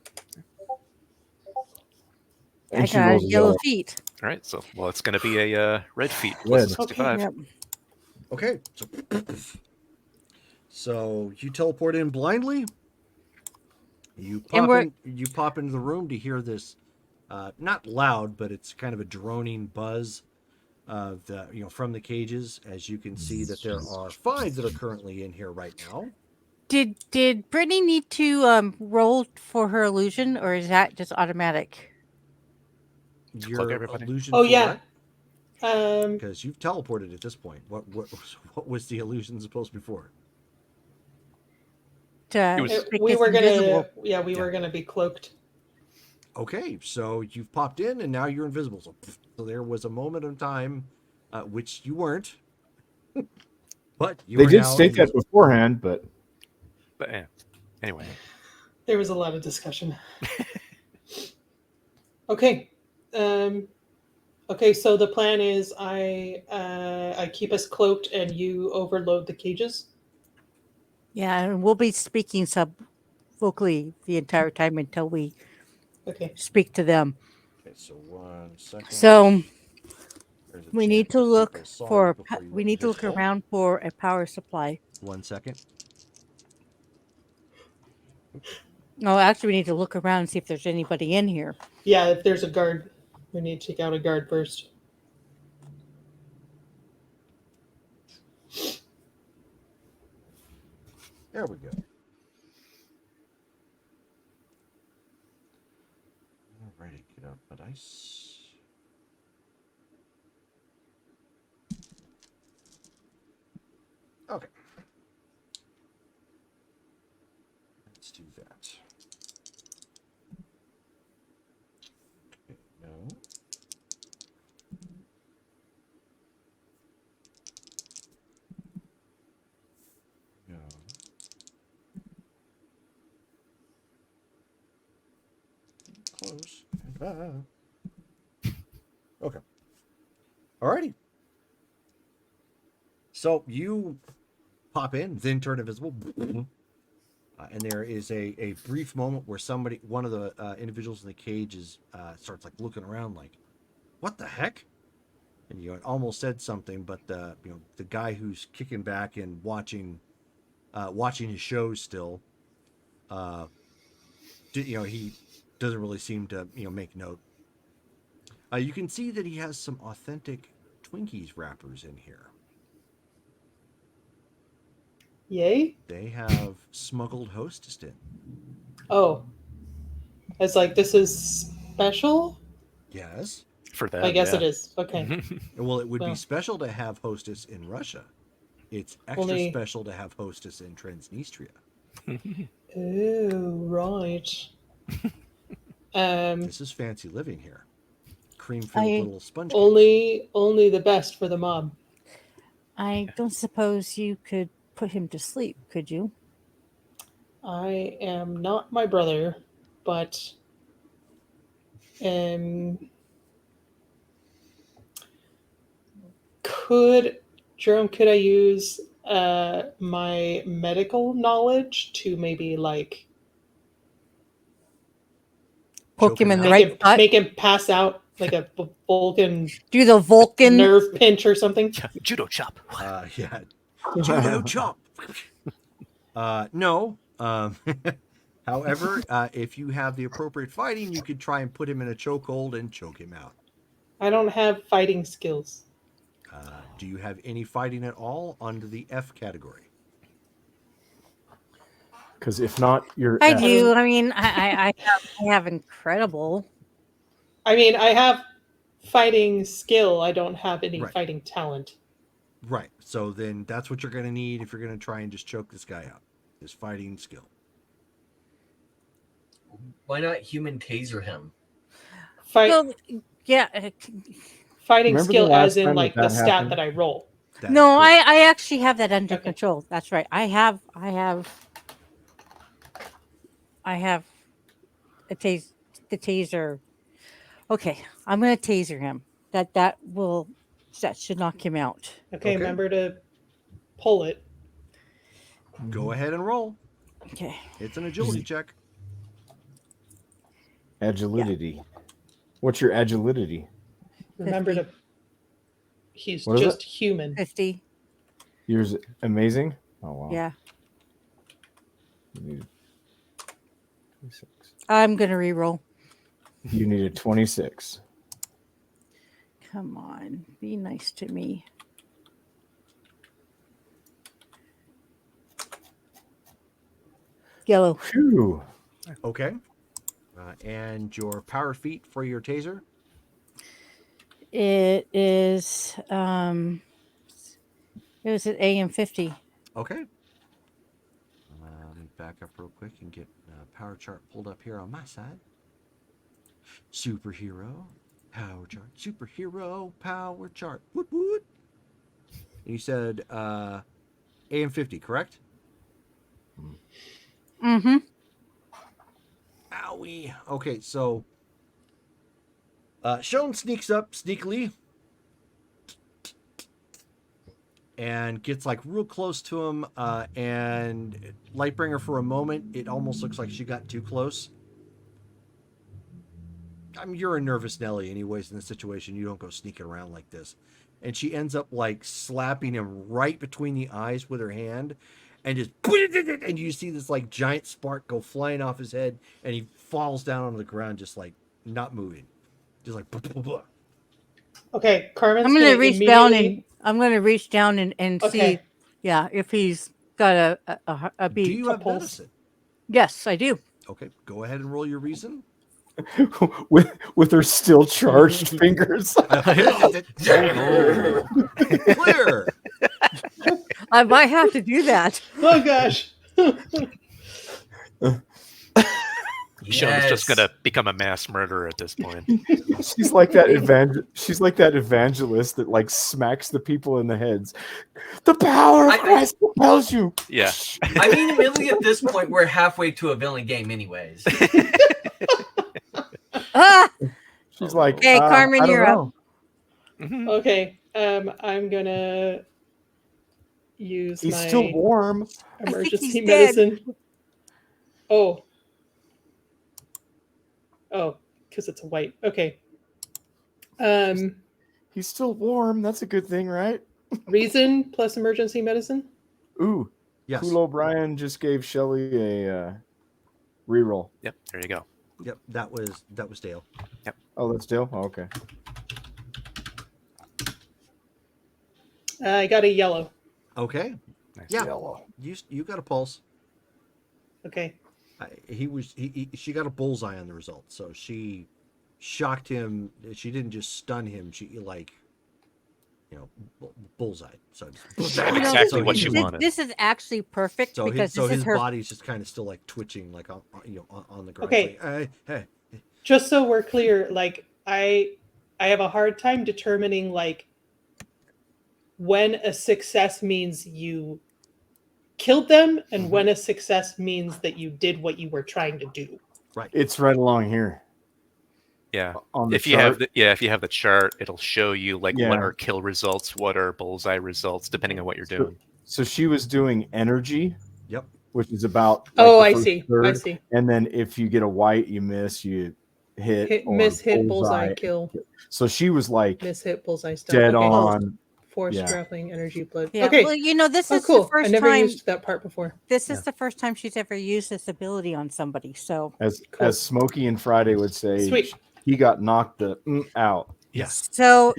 And I she got rolls a yellow yellow. feet. All right, so it's going to be a red feet plus Red. 65. Yep. Okay. So you teleport in blindly. You pop into the room to hear this, not loud, but it's kind of a droning buzz of from the cages. As you can see that there are 5 that are currently in here right now. Did Brittany need to roll for her illusion, or is that just automatic? plug Your everybody. illusion. Oh, for yeah. what? Because you've teleported at this point. What was the illusion supposed to be for? To It was- make we us were gonna, invisible. we were gonna be cloaked. Okay, so you've popped in and now you're invisible. So there was a moment of time which you weren't, but you They are did now state that invisible. beforehand, but But anyway, There was a lot of discussion. Okay. Okay, so the plan is I keep us cloaked and you overload the cages. Yeah, and we'll be speaking sub vocally the entire time until we Okay. speak to them. Okay, so 1 second. So There's a we need chance to look people saw for you before you we went need to look invisible. around for a power supply. 1 second. No, actually, we need to look around and see if there's anybody in here. Yeah, if there's a guard, we need to take out a guard first. There we go. Alrighty, get up my dice. Okay. Let's do that. Okay, no. No. Close. Okay. Alrighty. So you pop in, then turn invisible. And there is a brief moment where one of the individuals in the cage starts like looking around like, what the heck? And it almost said something, but the guy who's kicking back and watching his shows still, he doesn't really seem to make note. You can see that he has some authentic Twinkies wrappers in here. Yay? They have smuggled Hostess in. Oh. It's like, this is special? Yes. for them, I guess yeah. it is. Okay. Well, it would be Well. special to have Hostess in Russia. It's extra Only- special to have Hostess in Transnistria. Oh, right. This is fancy living here. Cream-filled I- little sponge cakes. Only the best for the mob. I don't suppose you could put him to sleep, could you? I am not my brother, but Jerome, could I use my medical knowledge to maybe like Poke him in the Choking right butt. make him pass out like a Vulcan Do the Vulcan. nerve pinch or something? Judo chop. Yeah. Judo chop. No. However, if you have the appropriate fighting, you could try and put him in a chokehold and choke him out. I don't have fighting skills. Do you have any fighting at all under the F category? because if not, you're I F. do. I mean, I have incredible. I mean, I have fighting skill. I don't have any Right. fighting talent. Right. So then that's what you're going to need if you're going to try and just choke this guy out. His fighting skill. Why not human taser him? Well, yeah. Fighting Remember the skill last as in time like that the stat happened? that I roll. That is No, correct. I actually have that under Okay. control. That's right. I have the taser. Okay, I'm gonna taser him. That should knock him out. Okay, Okay. remember to pull it. Go ahead and roll. Okay. It's an agility check. Agility. What's your agility? Remember to. He's What is just human. 50. Yours amazing. Oh wow. Yeah. You need 26. I'm gonna re-roll. You need a 26. Come on, be nice to me. Yellow. Phew. Okay. And your power feat for your taser? It is. It was at AM50. Okay. Let me back up real quick and get power chart pulled up here on my side. Superhero power chart. Superhero power chart. Woot woot. And you said AM50, correct? Mm-hmm. Owie. Okay, so Sean sneaks up sneakily and gets like real close to him, and Lightbringer for a moment, it almost looks like she got too close. I mean, you're a nervous Nelly anyways in this situation. You don't go sneaking around like this. And she ends up like slapping him right between the eyes with her hand, and just and you see this like giant spark go flying off his head, and he falls down onto the ground just like not moving, just like blah, blah, blah. Okay, Carmen's I'm gonna reach down immediately- and I'm gonna reach down and Okay. see, yeah, if he's got a Do beat. you have pulse. medicine? Yes, I do. Okay, go ahead and roll your reason. with her still charged fingers. Clear. I might have to do that. Oh gosh. Sean's just Yes. gonna become a mass murderer at this point. She's like that She's like that evangelist that like smacks the people in the heads. The power of I- Christ compels you. Yeah. I mean, really, at this point, we're halfway to a villain game, anyways. Ah, She's like, Hey, Carmen, I don't you're up. know. Mhm. Okay. I'm gonna use He's my still warm. emergency he's dead. medicine. Oh, because it's a white. Okay. He's still warm. That's a good thing, right? Reason plus emergency medicine. Ooh, Yes. Cool O'Brien just gave Shelly a reroll. Yep, there you go. Yep. That was Dale. Oh, that's Dale. Oh, okay. I got a yellow. Okay. Nice. Yeah. Yellow. You got a pulse. Okay. She got a bullseye on the result, so she shocked him. She didn't just stun him. She like, bullseye. So Exactly what she wanted. This is actually perfect So because this his is her. body's just kind of still like twitching, like on the ground. Okay. It's like, hey. Just so we're clear, like I have a hard time determining like when a success means you killed them and when a success means that you did what you were trying to do. Right. It's right along here Yeah. on the If you have chart. if you have the chart, it'll show you like what Yeah. are kill results, what are bullseye results, depending on what you're doing. So she was doing energy, Yep. which is about. Oh, the I first see. I third. see. And then if you get a white, you miss, you hit, or Miss, hit, bullseye, kill. So she was like Miss, hit, bullseye, stun. dead Okay. on. Force, yeah. grappling, energy, blood. Yeah. Okay. Well, this Oh, is cool. the first I never time. used that part before. This is the first time she's ever used this ability on somebody. So As Cool. as Smokey and Friday would say, Sweet. he got knocked out. Yes. So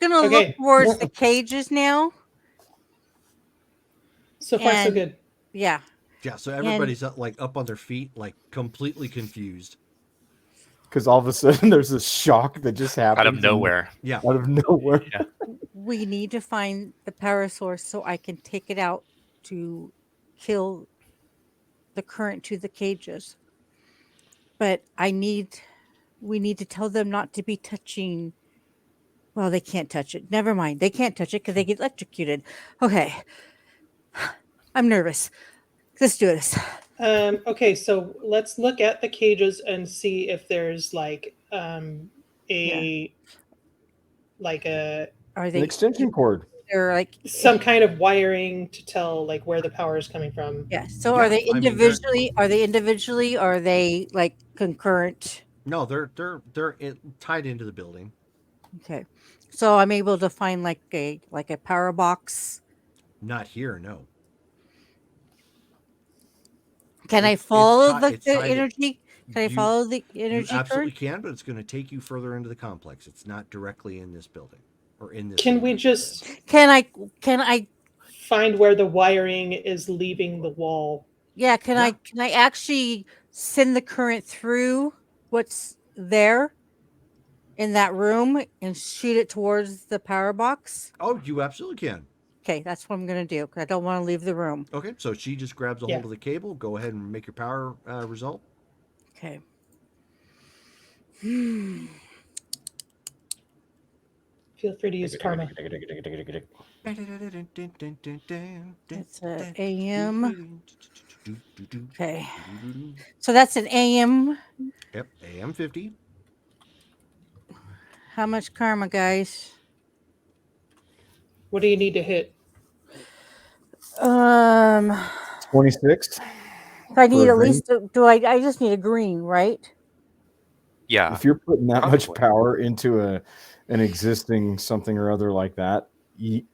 I'm gonna Okay. look towards the cages now. So far, so And- good. Yeah. Yeah. So everybody's up on their feet, like completely confused. Because all of a sudden there's this shock that just happens Out of nowhere. Yeah. Out of nowhere. We need to find the power source so I can take it out to kill the current to the cages. But we need to tell them not to be touching. Well, they can't touch it. Never mind. They can't touch it because they get electrocuted. Okay. I'm nervous. Let's do this. Okay, so let's look at the cages and see if there's like a Are An they extension cord. they're like some kind of wiring to tell like where the power is coming from. yeah. So Yeah, are they I mean, individually? Are they individually? Or are they like concurrent? No, they're tied into the building. Okay. So I'm able to find like a power box. Not here, no. Can I It's follow ti- the, it's the tied- energy? Can I you- follow the You energy absolutely current? can, but it's going to take you further into the complex. It's not directly in this building or in this. Can we room. just Can I find where the wiring is leaving the wall? yeah, can Yeah. I actually send the current through what's there? in that room and shoot it towards the power box? Oh, you absolutely can. Okay, that's what I'm gonna do. 'Cause I don't want to leave the room. Okay, so she just grabs a Yeah. hold of the cable. Go ahead and make your power result. Okay. Feel free to use karma. It's a AM. Okay. So that's an AM. Yep, AM 50. How much karma, guys? What do you need to hit? 26. I need For a at green? least. I just need a green, right? Yeah. If you're putting that much Probably. power into an existing something or other like that, the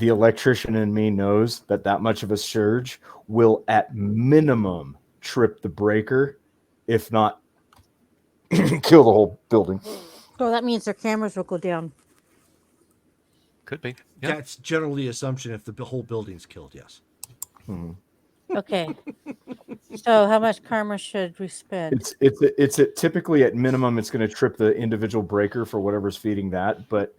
electrician in me knows that much of a surge will at minimum trip the breaker, if not kill the whole building. So that means their cameras will go down. Could be. Yeah. That's generally the assumption if the whole building's killed, yes. Okay. So how much karma should we spend? It's typically at minimum it's going to trip the individual breaker for whatever's feeding that, but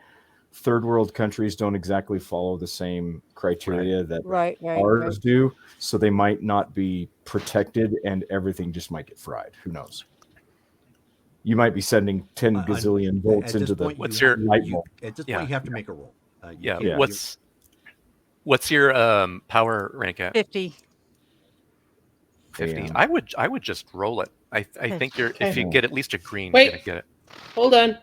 third world countries don't exactly follow the same criteria that Right. ours do, so they might not be protected and everything just might get fried. Who knows? You might be sending 10 gazillion volts into the What's your light bulb. At this point, you have to make a roll. Yeah. can't- What's your power rank at? 50. 50. AM. I would just roll it. I think if Okay. you get at least a green, Wait. you're gonna get it. Hold on.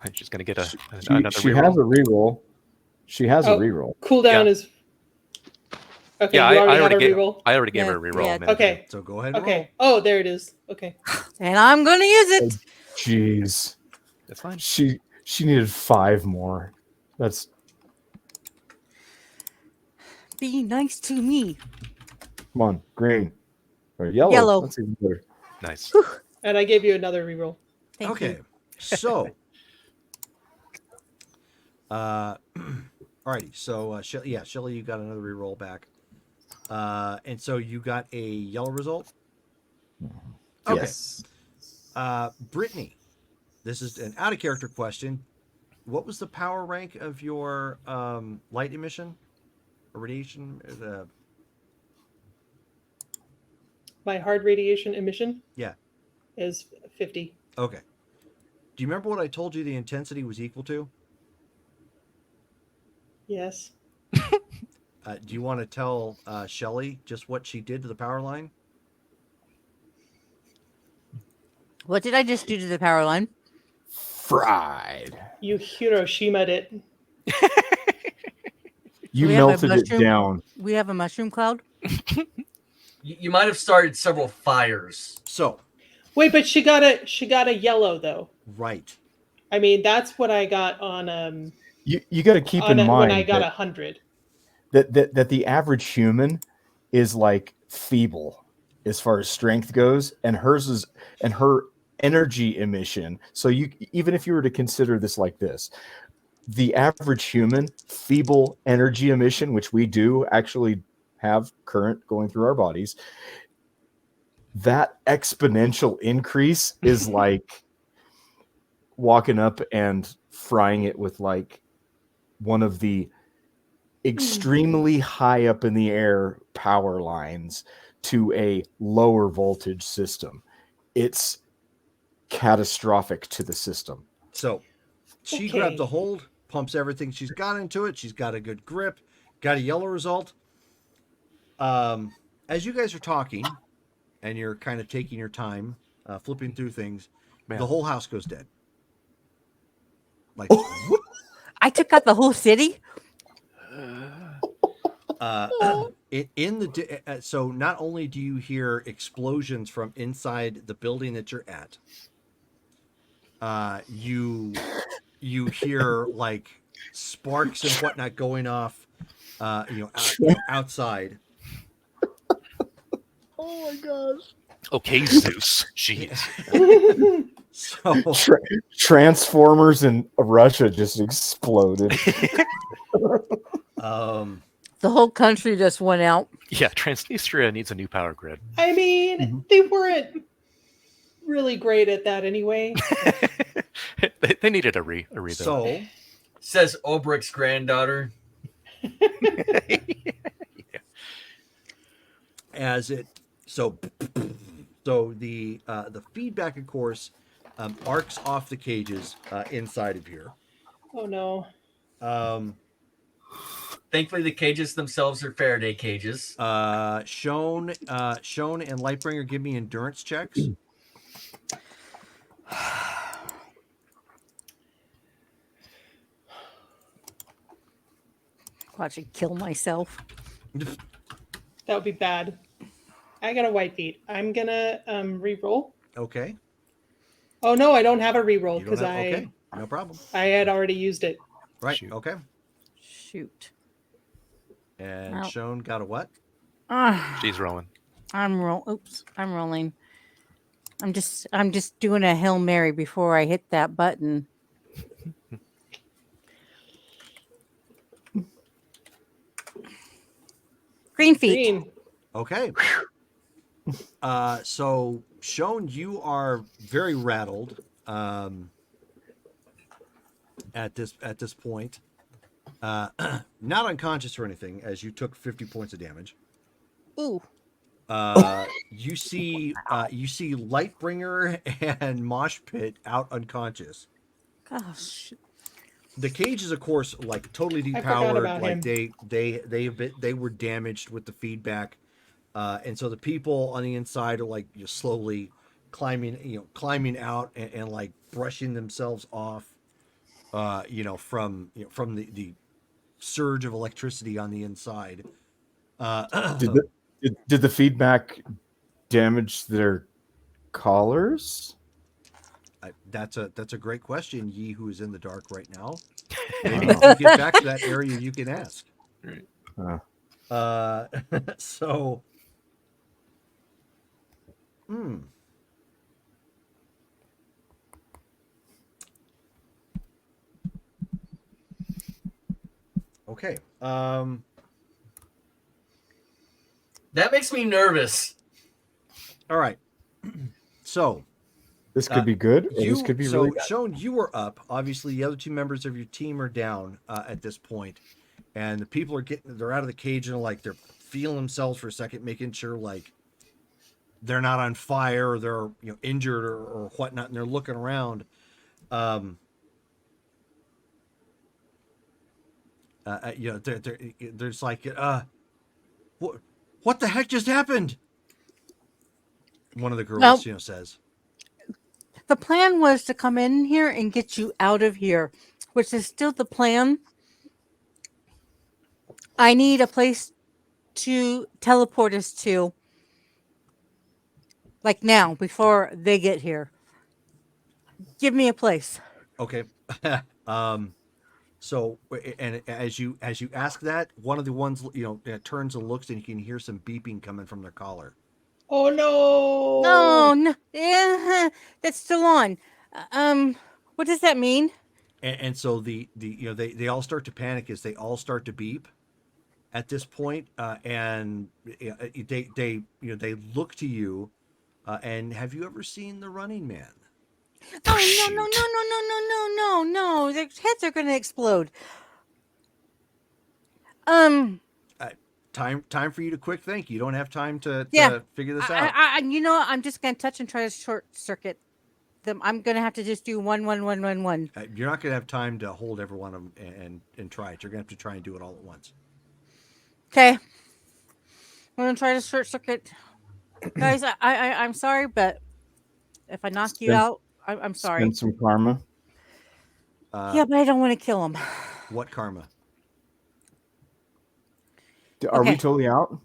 I'm just gonna get She another has reroll. a reroll. She has a Oh. reroll. Cooldown Yeah. is. Okay, Yeah, you I already already have a gave reroll. I already gave Yeah, her a reroll. yeah. a minute ago. Okay. So go ahead and Okay. Oh, there it is. Okay. And I'm going to use it. Jeez. That's fine. She needed 5 more. That's Be nice to me. come on, green. Or yellow. Yellow. That's even better. Nice. And I gave you another reroll. Thank Okay, you. so, alrighty. So, Shelly, you got another reroll back, and so you got a yellow result. Okay. Yes. Brittany, this is an out of character question. What was the power rank of your light emission or radiation? My hard radiation emission Yeah. is 50. Okay. Do you remember what I told you the intensity was equal to? Yes. Do you want to tell Shelly just what she did to the power line? What did I just do to the power line? Fried. You Hiroshima'd it. You We have a melted it mushroom. down. We have a mushroom cloud. You might have started several fires. So, Wait, but she got a yellow though. right. I mean, that's what I got on You got to keep in mind when I got that, 100. that the average human is like feeble as far as strength goes, and hers is, and her energy emission. So even if you were to consider this like this, the average human feeble energy emission, which we do actually have current going through our bodies, that exponential increase is like walking up and frying it with like one of the extremely high up in the air power lines to a lower voltage system. It's catastrophic to the system. So she Okay. grabs a hold, pumps everything she's got into it. She's got a good grip, got a yellow result. As you guys are talking and you're kind of taking your time, flipping through things, Man. the whole house goes dead. Like, I took out the whole city. so not only do you hear explosions from inside the building that you're at, you hear like sparks and whatnot going off, outside. Oh my gosh. Okay, Zeus. Jeez. So Transformers in Russia just exploded. The whole country just went out. Yeah, Transnistria needs a new power grid. I mean, they weren't really great at that anyway. They needed a rebuild. So, Says Obrick's granddaughter. as it so the feedback, of course, arcs off the cages inside of here. Oh no. Thankfully, the cages themselves are Faraday cages. Shone and Lightbringer, give me endurance checks. Watch it kill myself. That would be bad. I got a white beat. I'm gonna re-roll. Okay. Oh no, I don't have a re-roll You don't because have- okay, no problem. I had already used it. Right. Shoot. Okay. Shoot. And Ow. Shone got a what? She's rolling. I'm rolling. I'm just doing a Hail Mary before I hit that button. Green feet. Green. Okay. So Shone, you are very rattled at this point. Not unconscious or anything, as you took 50 points of damage. Ooh. You see Lightbringer and Mosh Pit out unconscious. Gosh. The cage is, of course, like totally I forgot depowered. about Like him. they were damaged with the feedback, and so the people on the inside are like slowly climbing out and like brushing themselves off, from the surge of electricity on the inside. Did the feedback damage their collars? That's a great question, Yi, who is in the dark right now. Maybe when you get back to that area, you can ask. So, okay. That makes me nervous. All right. So, This could be good, or this could be so really bad. Shone, you were up. Obviously, the other two members of your team are down at this point, and the people they're out of the cage and like they're feeling themselves for a second, making sure like they're not on fire or they're injured or whatnot, and they're looking around. There's like, what the heck just happened? One of the girls, says. The plan was to come in here and get you out of here, which is still the plan. I need a place to teleport us to, like now, before they get here. Give me a place. Okay. So, and as you ask that, one of the ones turns and looks, and you can hear some beeping coming from their collar. Oh no! Oh no! Yeah, that's still on. What does that mean? And so they all start to panic as they all start to beep at this point, and they look to you, and have you ever seen The Running Man? Oh no! Their heads are gonna explode. Time for you to quick think. You don't have time to figure this out. I'm just gonna touch and try to short circuit them. I'm gonna have to just do one. You're not gonna have time to hold every one of them and try it. You're gonna have to try and do it all at once. Okay. I'm gonna try to short circuit. Guys, I'm sorry, but if I knock you out, I'm sorry. Spend some karma. Yeah, but I don't want to kill him. What karma? Are we totally out?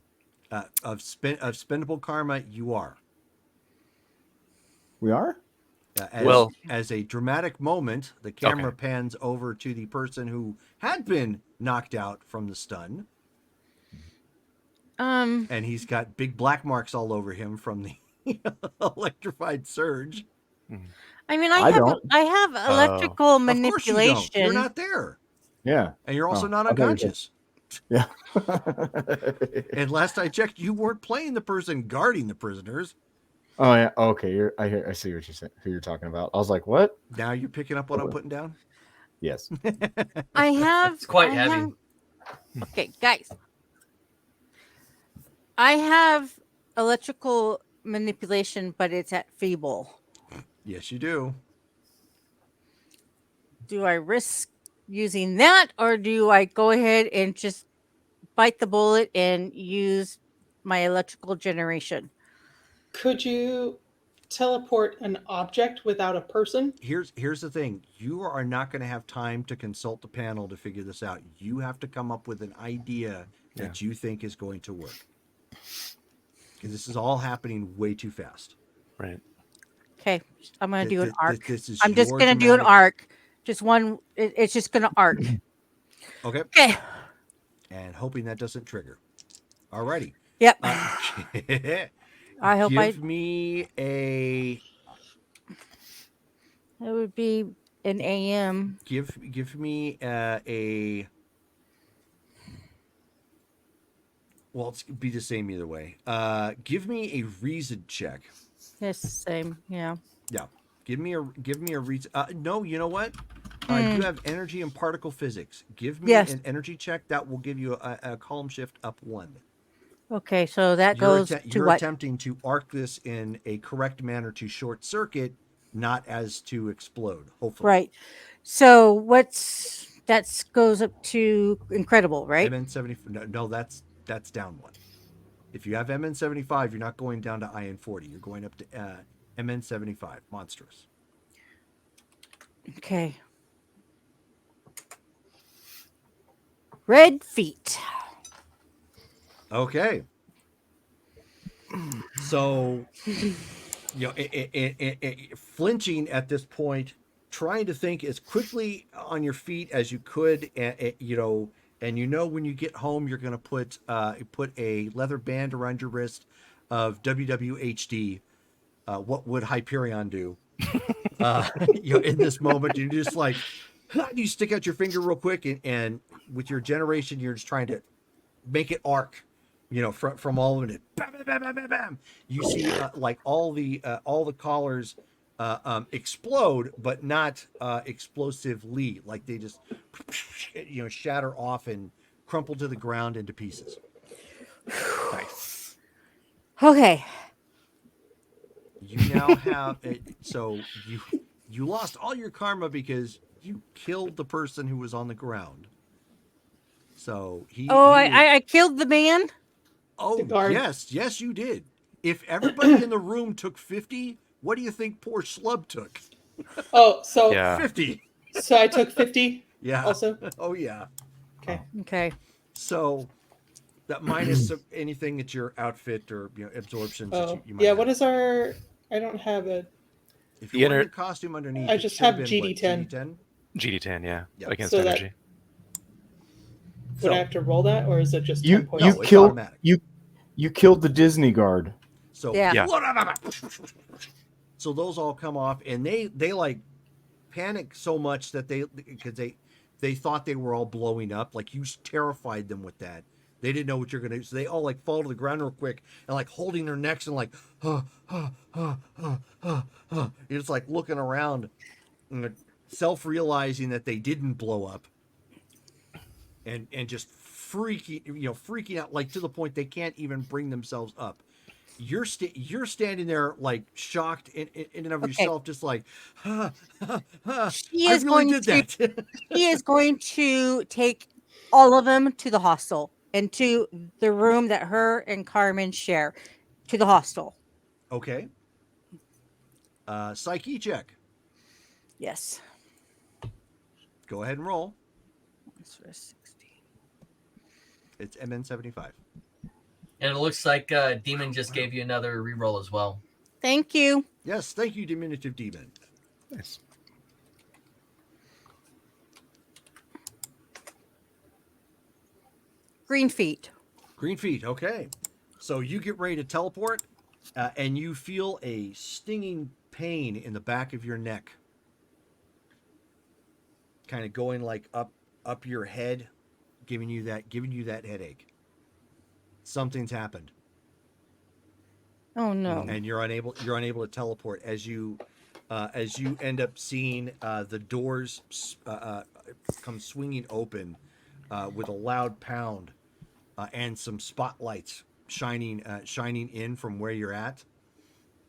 Of spendable karma, you are. We are? As a dramatic moment, the camera pans over to the person who had been knocked out from the stun. And he's got big black marks all over him from the electrified surge. I mean, I have electrical Of course you don't. manipulation. You're not there. Yeah. And you're also not unconscious. Yeah. And last I checked, you weren't playing the person guarding the prisoners. Oh yeah. Okay. I see what you're saying. Who you're talking about? I was like, what? Now you're picking up what I'm putting down. Yes. I have. It's quite I heavy. have- okay, guys. I have electrical manipulation, but it's at feeble. Yes, you do. Do I risk using that, or do I go ahead and just bite the bullet and use my electrical generation? Could you teleport an object without a person? Here's the thing. You are not going to have time to consult the panel to figure this out. You have to come up with an idea that you think is going to work. Because this is all happening way too fast. Right. Okay, I'm going to do an arc. This is I'm just your going to do an dramatic- arc. Just one. It's just going to arc. Okay. Okay. And hoping that doesn't trigger. Alrighty. Yep. I hope Give me a. It would be an AM. Give me a. Well, it's be the same either way. Give me a reason check. It's the same. Yeah. Yeah. Give me a reason. No, you know what? You have energy and particle physics. Give me an energy check that will give you a column shift up 1. Okay, so that goes to you're what? attempting to arc this in a correct manner to short circuit, not as to explode. Hopefully, Right. So that goes up to incredible, right? MN70. No, that's down 1. If you have MN75, you're not going down to IN40. You're going up to MN75. Monstrous. Okay. Red feet. Okay. So, flinching at this point, trying to think as quickly on your feet as you could, and when you get home, you're going to put a leather band around your wrist of WWHD. What would Hyperion do? In this moment, you're just like, you stick out your finger real quick, and with your generation, you're just trying to make it arc. From all of it, bam, bam, bam, bam, bam. You see, like all the collars explode, but not explosively. Like they just, shatter off and crumple to the ground into pieces. Nice. Okay. You now have so you lost all your karma because you killed the person who was on the ground. So I killed the man. Oh, The guard. yes, you did. If everybody in the room took 50, what do you think poor Schlub took? Oh, so Yeah. 50. so I took 50 Yeah. also. Oh, yeah. Okay. Okay. So that minus anything at your outfit or absorptions that Oh, you might yeah. have. What is our? I don't have a. If The you want inner- your costume underneath, I it just should have been, GD10. What, GD10? GD10, yeah. Yep. Against So that- energy. Would I have to roll that, or is it just 10 You points? No, you it's killed automatic. you killed the Disney guard. So Yeah. So those all come off, and they like panic so much that because they thought they were all blowing up. Like you terrified them with that. They didn't know what you're gonna do, so they all like fall to the ground real quick and like holding their necks and like You're just like looking around, self-realizing that they didn't blow up, and just freaking out, like to the point they can't even bring themselves up. You're standing there like shocked in and of yourself, just like, She I is really going did that. He is going to take all of them to the hostel and to the room that her and Carmen share, to the hostel. Okay. Psyche check. Yes. Go ahead and roll. That's for 16. It's MN75. And it looks like Demon just gave you another reroll as well. Thank you. Yes, thank you, Diminutive Demon. Nice. Green feet. Green feet. Okay. So you get ready to teleport, and you feel a stinging pain in the back of your neck, kind of going like up your head, giving you that headache. Something's happened. Oh no. And you're unable to teleport as you end up seeing the doors come swinging open with a loud pound and some spotlights shining in from where you're at,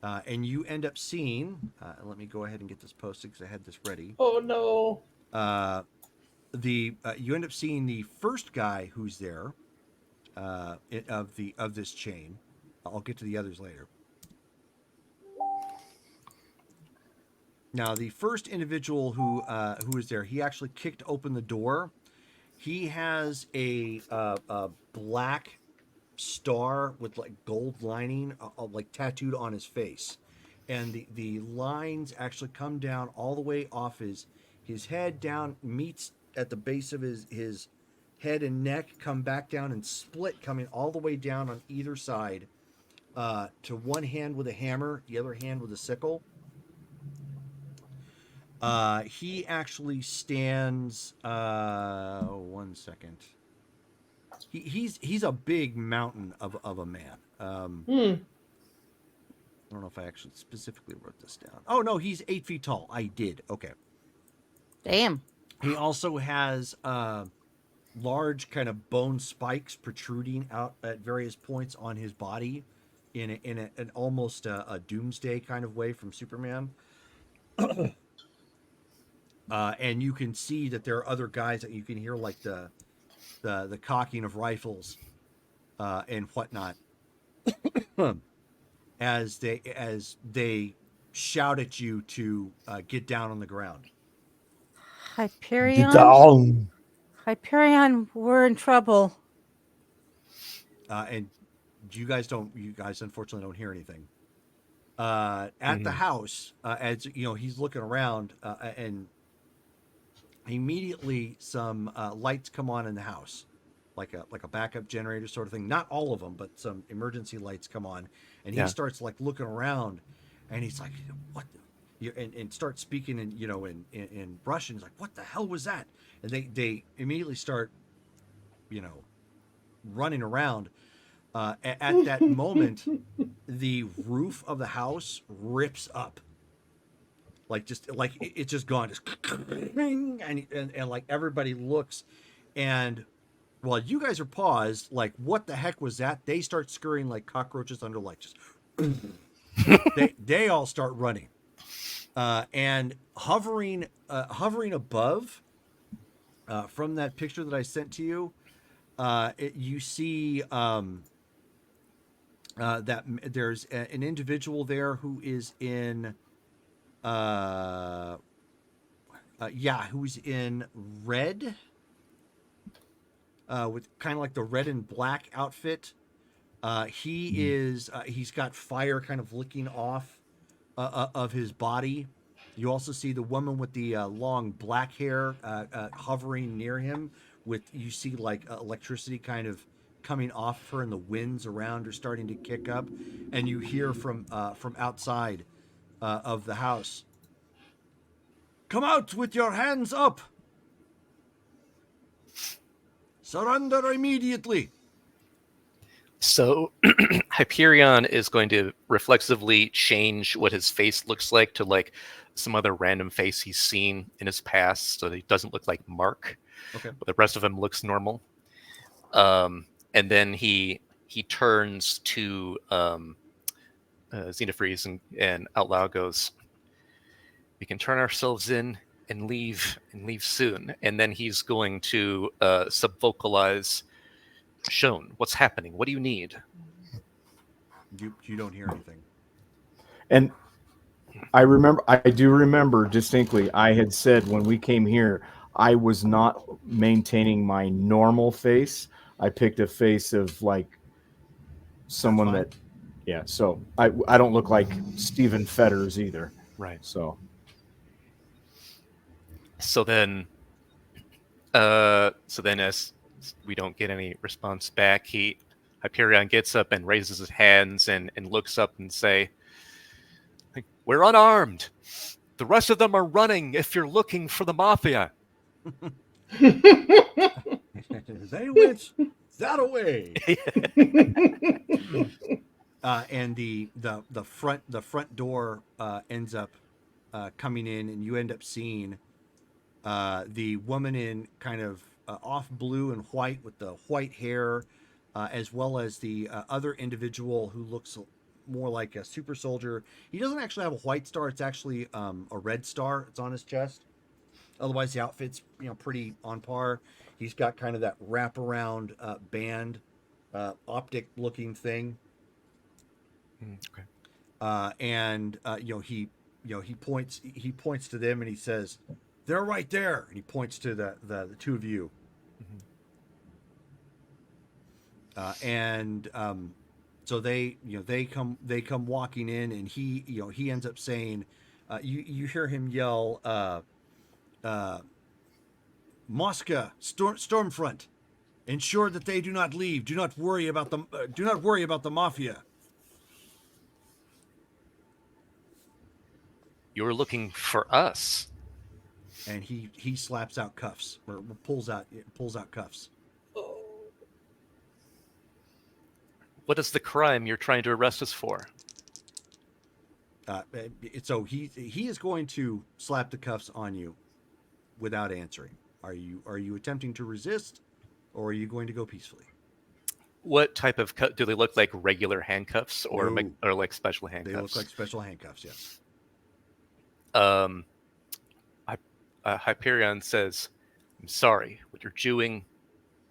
and you end up seeing. Let me go ahead and get this posted because I had this ready. Oh no. You end up seeing the first guy who's there of this chain. I'll get to the others later. Now, the first individual who is there, he actually kicked open the door. He has a black star with like gold lining, like tattooed on his face, and the lines actually come down all the way off his head down, meets at the base of his head and neck, come back down and split, coming all the way down on either side, to one hand with a hammer, the other hand with a sickle. He actually stands. 1 second. He's a big mountain of a man. I don't know if I actually specifically wrote this down. Oh no, he's 8 feet tall. I did. Okay. Damn. He also has large kind of bone spikes protruding out at various points on his body, in an almost a doomsday kind of way from Superman. And you can see that there are other guys that you can hear, like the cocking of rifles and whatnot, as they shout at you to get down on the ground. Hyperion. Down. Hyperion, we're in trouble. And you guys unfortunately don't hear anything. At the house, as you know, he's looking around, and immediately some lights come on in the house, like a backup generator sort of thing. Not all of them, but some emergency lights come on, and he starts like looking around, and he's like, "What?" And starts speaking in Russian. He's like, "What the hell was that?" And they immediately start, running around. At that moment, the roof of the house rips up. It's just gone, and like everybody looks, and while you guys are paused, like, what the heck was that? They start scurrying like cockroaches under light. Just they all start running, and hovering above, from that picture that I sent to you, you see that there's an individual there who is in. Who's in red, with kind of like the red and black outfit. He's got fire kind of licking off of his body. You also see the woman with the long black hair hovering near him. You see like electricity kind of coming off her, and the winds around are starting to kick up, and you hear from outside of the house, "Come out with your hands up! Surrender immediately!" So Hyperion is going to reflexively change what his face looks like to like some other random face he's seen in his past, so that he doesn't look like Mark. Okay. But the rest of him looks normal. And then he turns to Xenofreeze and out loud goes, "We can turn ourselves in and leave soon." And then he's going to subvocalize, "Shone, what's happening? What do you need?" You don't hear anything. And I do remember distinctly, I had said when we came here, I was not maintaining my normal face. I picked a face of like someone that, so I don't look like Stephen Fetters either. Right. So then as we don't get any response back, Hyperion gets up and raises his hands and looks up and say, "We're unarmed. The rest of them are running if you're looking for the Mafia." They went that away. And the front door ends up coming in, and you end up seeing the woman in kind of off blue and white with the white hair, as well as the other individual who looks more like a super soldier. He doesn't actually have a white star; it's actually a red star. It's on his chest. Otherwise, the outfit's pretty on par. He's got kind of that wraparound band, optic looking thing. Okay. And he points to them and he says, "They're right there." And he points to the two of you. So they come walking in, and he ends up saying, you hear him yell, "Mosca, Stormfront, ensure that they do not leave. Do not worry about them. Do not worry about the mafia." You're looking for us. And he slaps out cuffs, or pulls out cuffs. What is the crime you're trying to arrest us for? So he is going to slap the cuffs on you without answering. Are you attempting to resist, or are you going to go peacefully? What type of do they look like? Regular handcuffs or No. or like special handcuffs? They look like special handcuffs. Yes. Hyperion says, "I'm sorry, what you're doing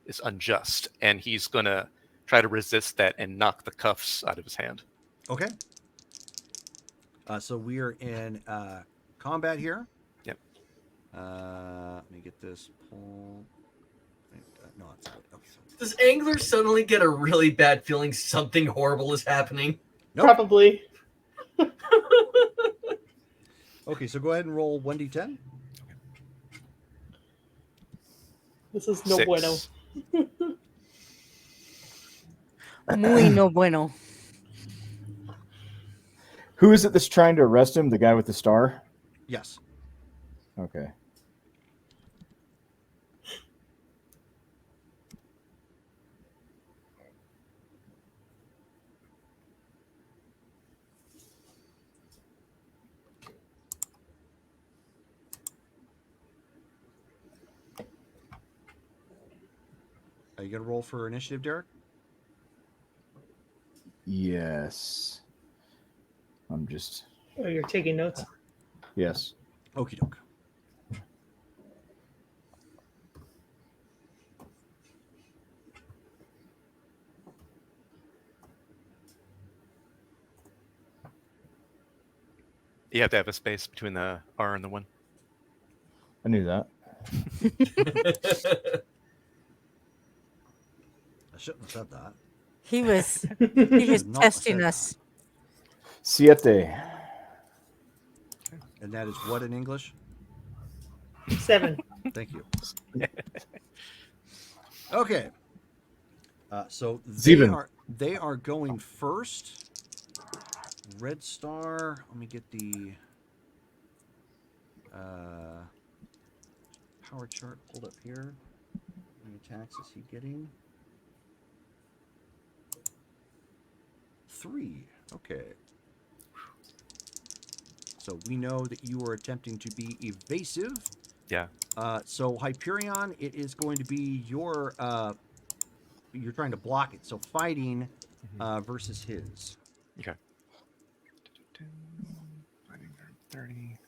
is unjust," and he's gonna try to resist that and knock the cuffs out of his hand. Okay. So we are in combat here. Yep. Let me get this pull. No, it's not. Okay. Does Angler suddenly get a really bad feeling something horrible is happening? Nope. Probably. Okay, so go ahead and roll 1d10. This is no 6. bueno. Muy no bueno. Who is it that's trying to arrest him? The guy with the star? Yes. Okay. Are you going to roll for initiative, Derek? Yes. I'm just... Oh, you're taking notes? Yes. Okie doke. You have to have a space between the R and the 1. I knew that. I shouldn't have said that. He was Not testing said us. Siete. And that is what in English? 7. Thank you. Okay. So Zeven. they are going first. Red Star. Let me get the power chart pulled up here. How many attacks is he getting? 3. Okay. So we know that you are attempting to be evasive. Yeah. So Hyperion, it is going to be your you're trying to block it. So fighting versus his. Okay. Fighting 30.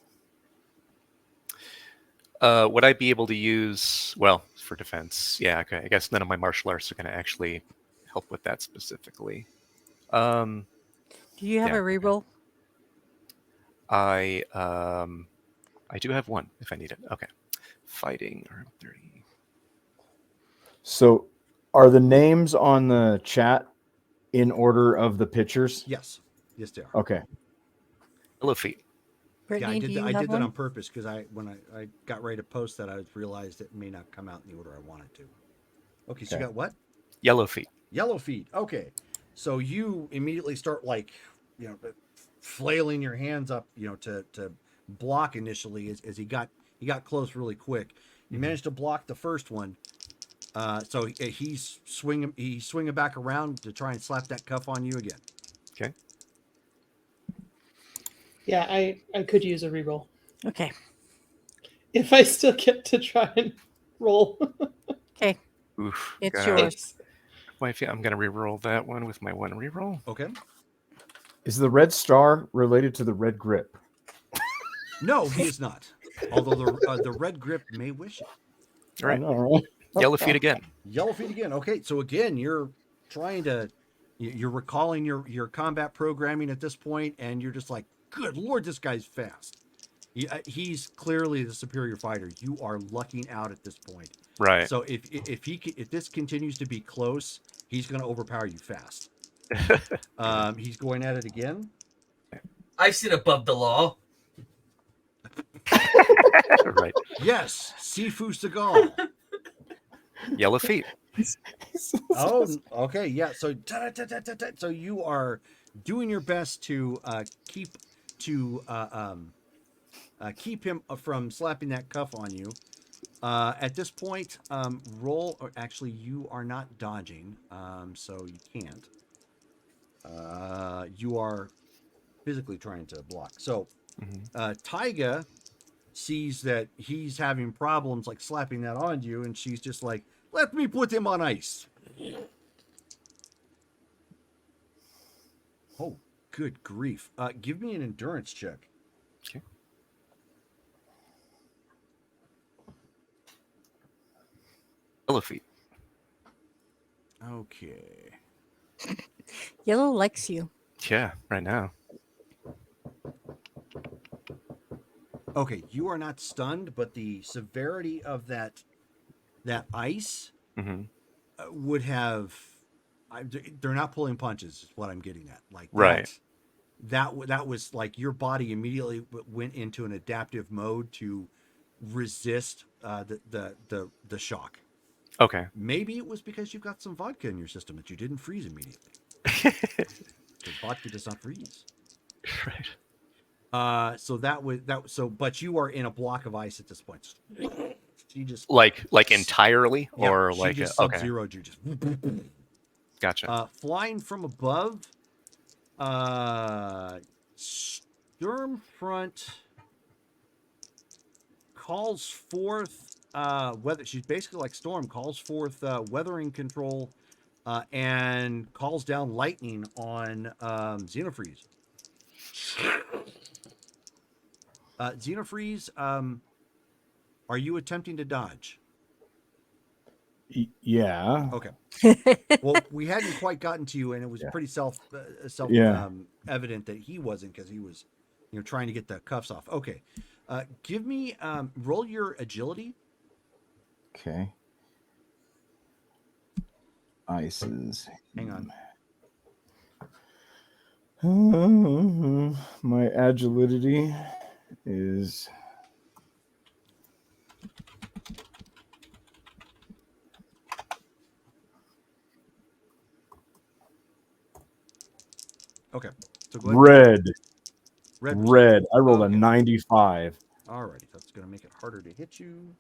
Would I be able to use, well, for defense? Yeah, okay. I guess none of my martial arts are going to actually help with that specifically. Do you have Yeah. a reroll? I do have one if I need it. Okay. Fighting or 30. So, are the names on the chat in order of the pictures? Yes. Yes, they are. Okay. Yellow feet. Brittany, Yeah, do you I have did one? that on purpose because when I got ready to post that, I realized it may not come out in the order I wanted to. Okay, so you Okay. got what? Yellow feet. Yellow feet. Okay. So you immediately start flailing your hands up, to block initially as he got close really quick. You managed to block the first one. So he's swinging back around to try and slap that cuff on you again. Okay. Yeah, I could use a reroll Okay. if I still get to try and roll. Okay. Oof. It's God. yours. I'm gonna reroll that one with my one reroll. Okay. Is the red star related to the red grip? No, he is not. Although the red grip may wish it. All right. I know, right? Yellow feet again. Yellow feet again. Okay, so again, you're trying to, you're recalling your combat programming at this point, and you're just like, good lord, this guy's fast. He's clearly the superior fighter. You are lucking out at this point. Right. So if this continues to be close, he's going to overpower you fast. He's going at it again. I sit above the law. Right. Yes, Sifu Seagal. Yellow feet. Oh, okay, yeah. So, so you are doing your best to keep him from slapping that cuff on you. At this point, roll. Or actually, you are not dodging, so you can't. You are physically trying to block. So, Taiga sees that he's having problems like slapping that on you, and she's just like, "Let me put him on ice." Oh, good grief! Give me an endurance check. Okay. Yellow feet. Okay. Yellow likes you. Yeah, right now. Okay, you are not stunned, but the severity of that ice would have. They're not pulling punches. Is what I'm getting at. Like right. That was like your body immediately went into an adaptive mode to resist the shock. Okay. Maybe it was because you've got some vodka in your system that you didn't freeze immediately. Because vodka does not freeze. Right. So that was that. So, but you are in a block of ice at this point. She just like entirely, or she like just okay. sub-zeroed you. Just Gotcha. flying from above. Stormfront calls forth weather. She's basically like Storm, calls forth weathering control, and calls down lightning on Xenofreeze. Xenofreeze, are you attempting to dodge? Yeah. Okay. Well, we hadn't quite gotten to you, and it was pretty self evident that he wasn't, because he was, trying to get the cuffs off. Okay. Give me roll your agility. Okay. Ices. Hang on. My agility is Okay. So go ahead. Red. I rolled Okay. a 95. Alrighty, that's going to make it harder to hit you.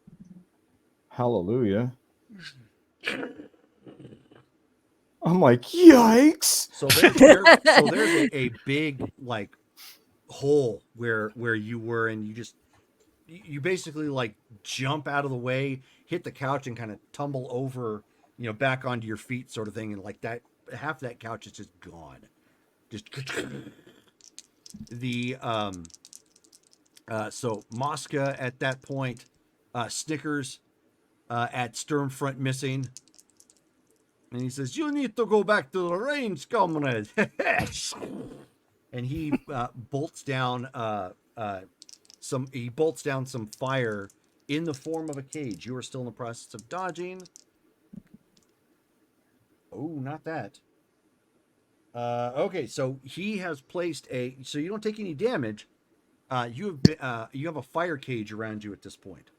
Hallelujah. I'm like, yikes. So there's a big like hole where you were, and you basically like jump out of the way, hit the couch, and kind of tumble over, back onto your feet, sort of thing, and like that half that couch is just gone. Just the so Mosca at that point snickers at Stormfront missing, and he says, "You need to go back to the range, comrade." And he bolts down some fire in the form of a cage. You are still in the process of dodging. Oh, not that. Okay, so he has placed so you don't take any damage. You have a fire cage around you at this point.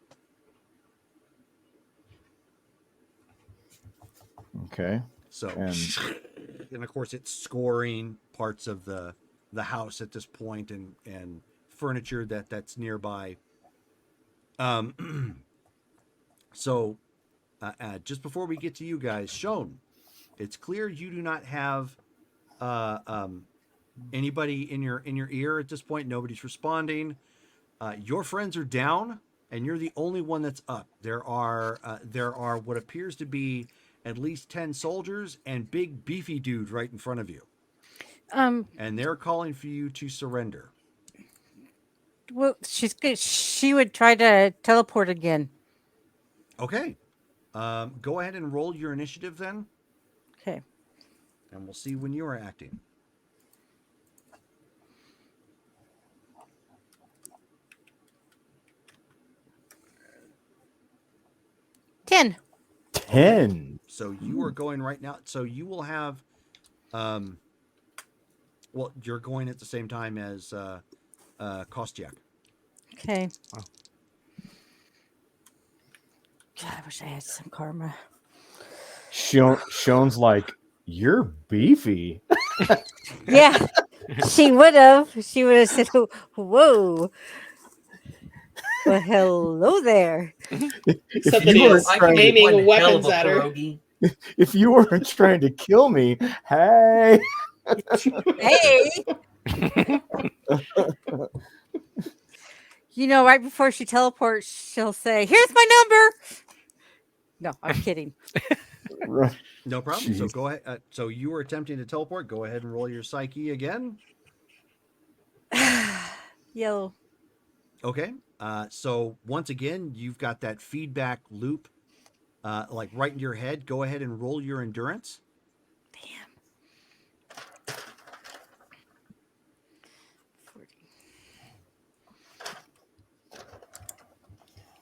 Okay. So, and of course, it's scoring parts of the house at this point, and furniture that's nearby. So just before we get to you guys, Sean, it's clear you do not have anybody in your ear at this point. Nobody's responding. Your friends are down, and you're the only one that's up. There are what appears to be at least 10 soldiers and big beefy dude right in front of you, and they're calling for you to surrender. Well, she would try to teleport again. Okay. Go ahead and roll your initiative then, Okay. and we'll see when you are acting. 10. 10. So you are going right now. So you will have, well, you're going at the same time as Kostiak. Okay. Wow. God, I wish I had some karma. Sean's like, you're beefy. Yeah, she would have. She would have said, "Whoa, well, hello there." Except you that were he's trying to- aiming One hell of weapons a at her. pierogi. If you weren't trying to kill me, hey. Hey, right before she teleports, she'll say, "Here's my number." No, I'm kidding. Right. No problem. So Jeez. go ahead. So you were attempting to teleport. Go ahead and roll your psyche again. Yellow. Okay. So once again, you've got that feedback loop, like right in your head. Go ahead and roll your endurance. Damn. 40.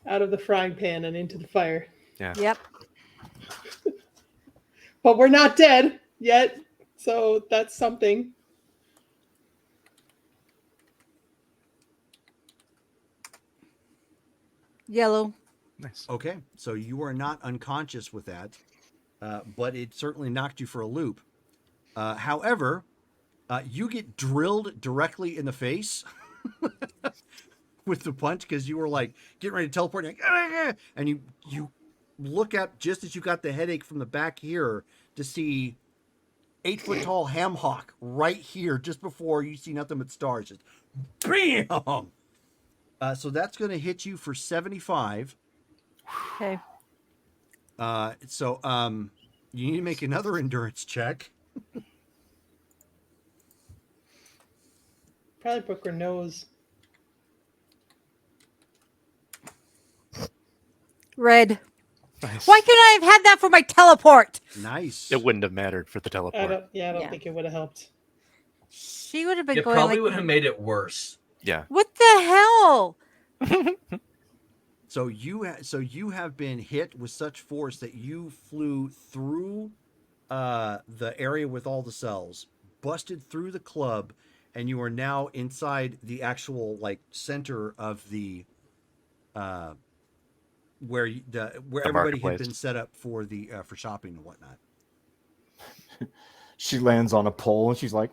Out of the frying pan and into the fire. Yep. But we're not dead yet, so that's something. Yellow. Nice. Okay. So you are not unconscious with that, but it certainly knocked you for a loop. However, you get drilled directly in the face with the punch because you were like getting ready to teleport, and, and you look up just as you got the headache from the back here to see 8-foot tall ham hock right here just before you see nothing but stars. Just bam! So that's going to hit you for 75. Okay. So you need to make another endurance check. Probably broke her nose. Red. Nice. Why couldn't I have had that for my teleport? Nice. It wouldn't have mattered for the I teleport. don't Yeah. think it would have helped. She would have been It going probably like, would have made it worse. Yeah. "What the hell?" So you have been hit with such force that you flew through the area with all the cells, busted through the club, and you are now inside the actual like center of the where everybody had marketplace. been set up for the for shopping and whatnot. She lands on a pole and she's like,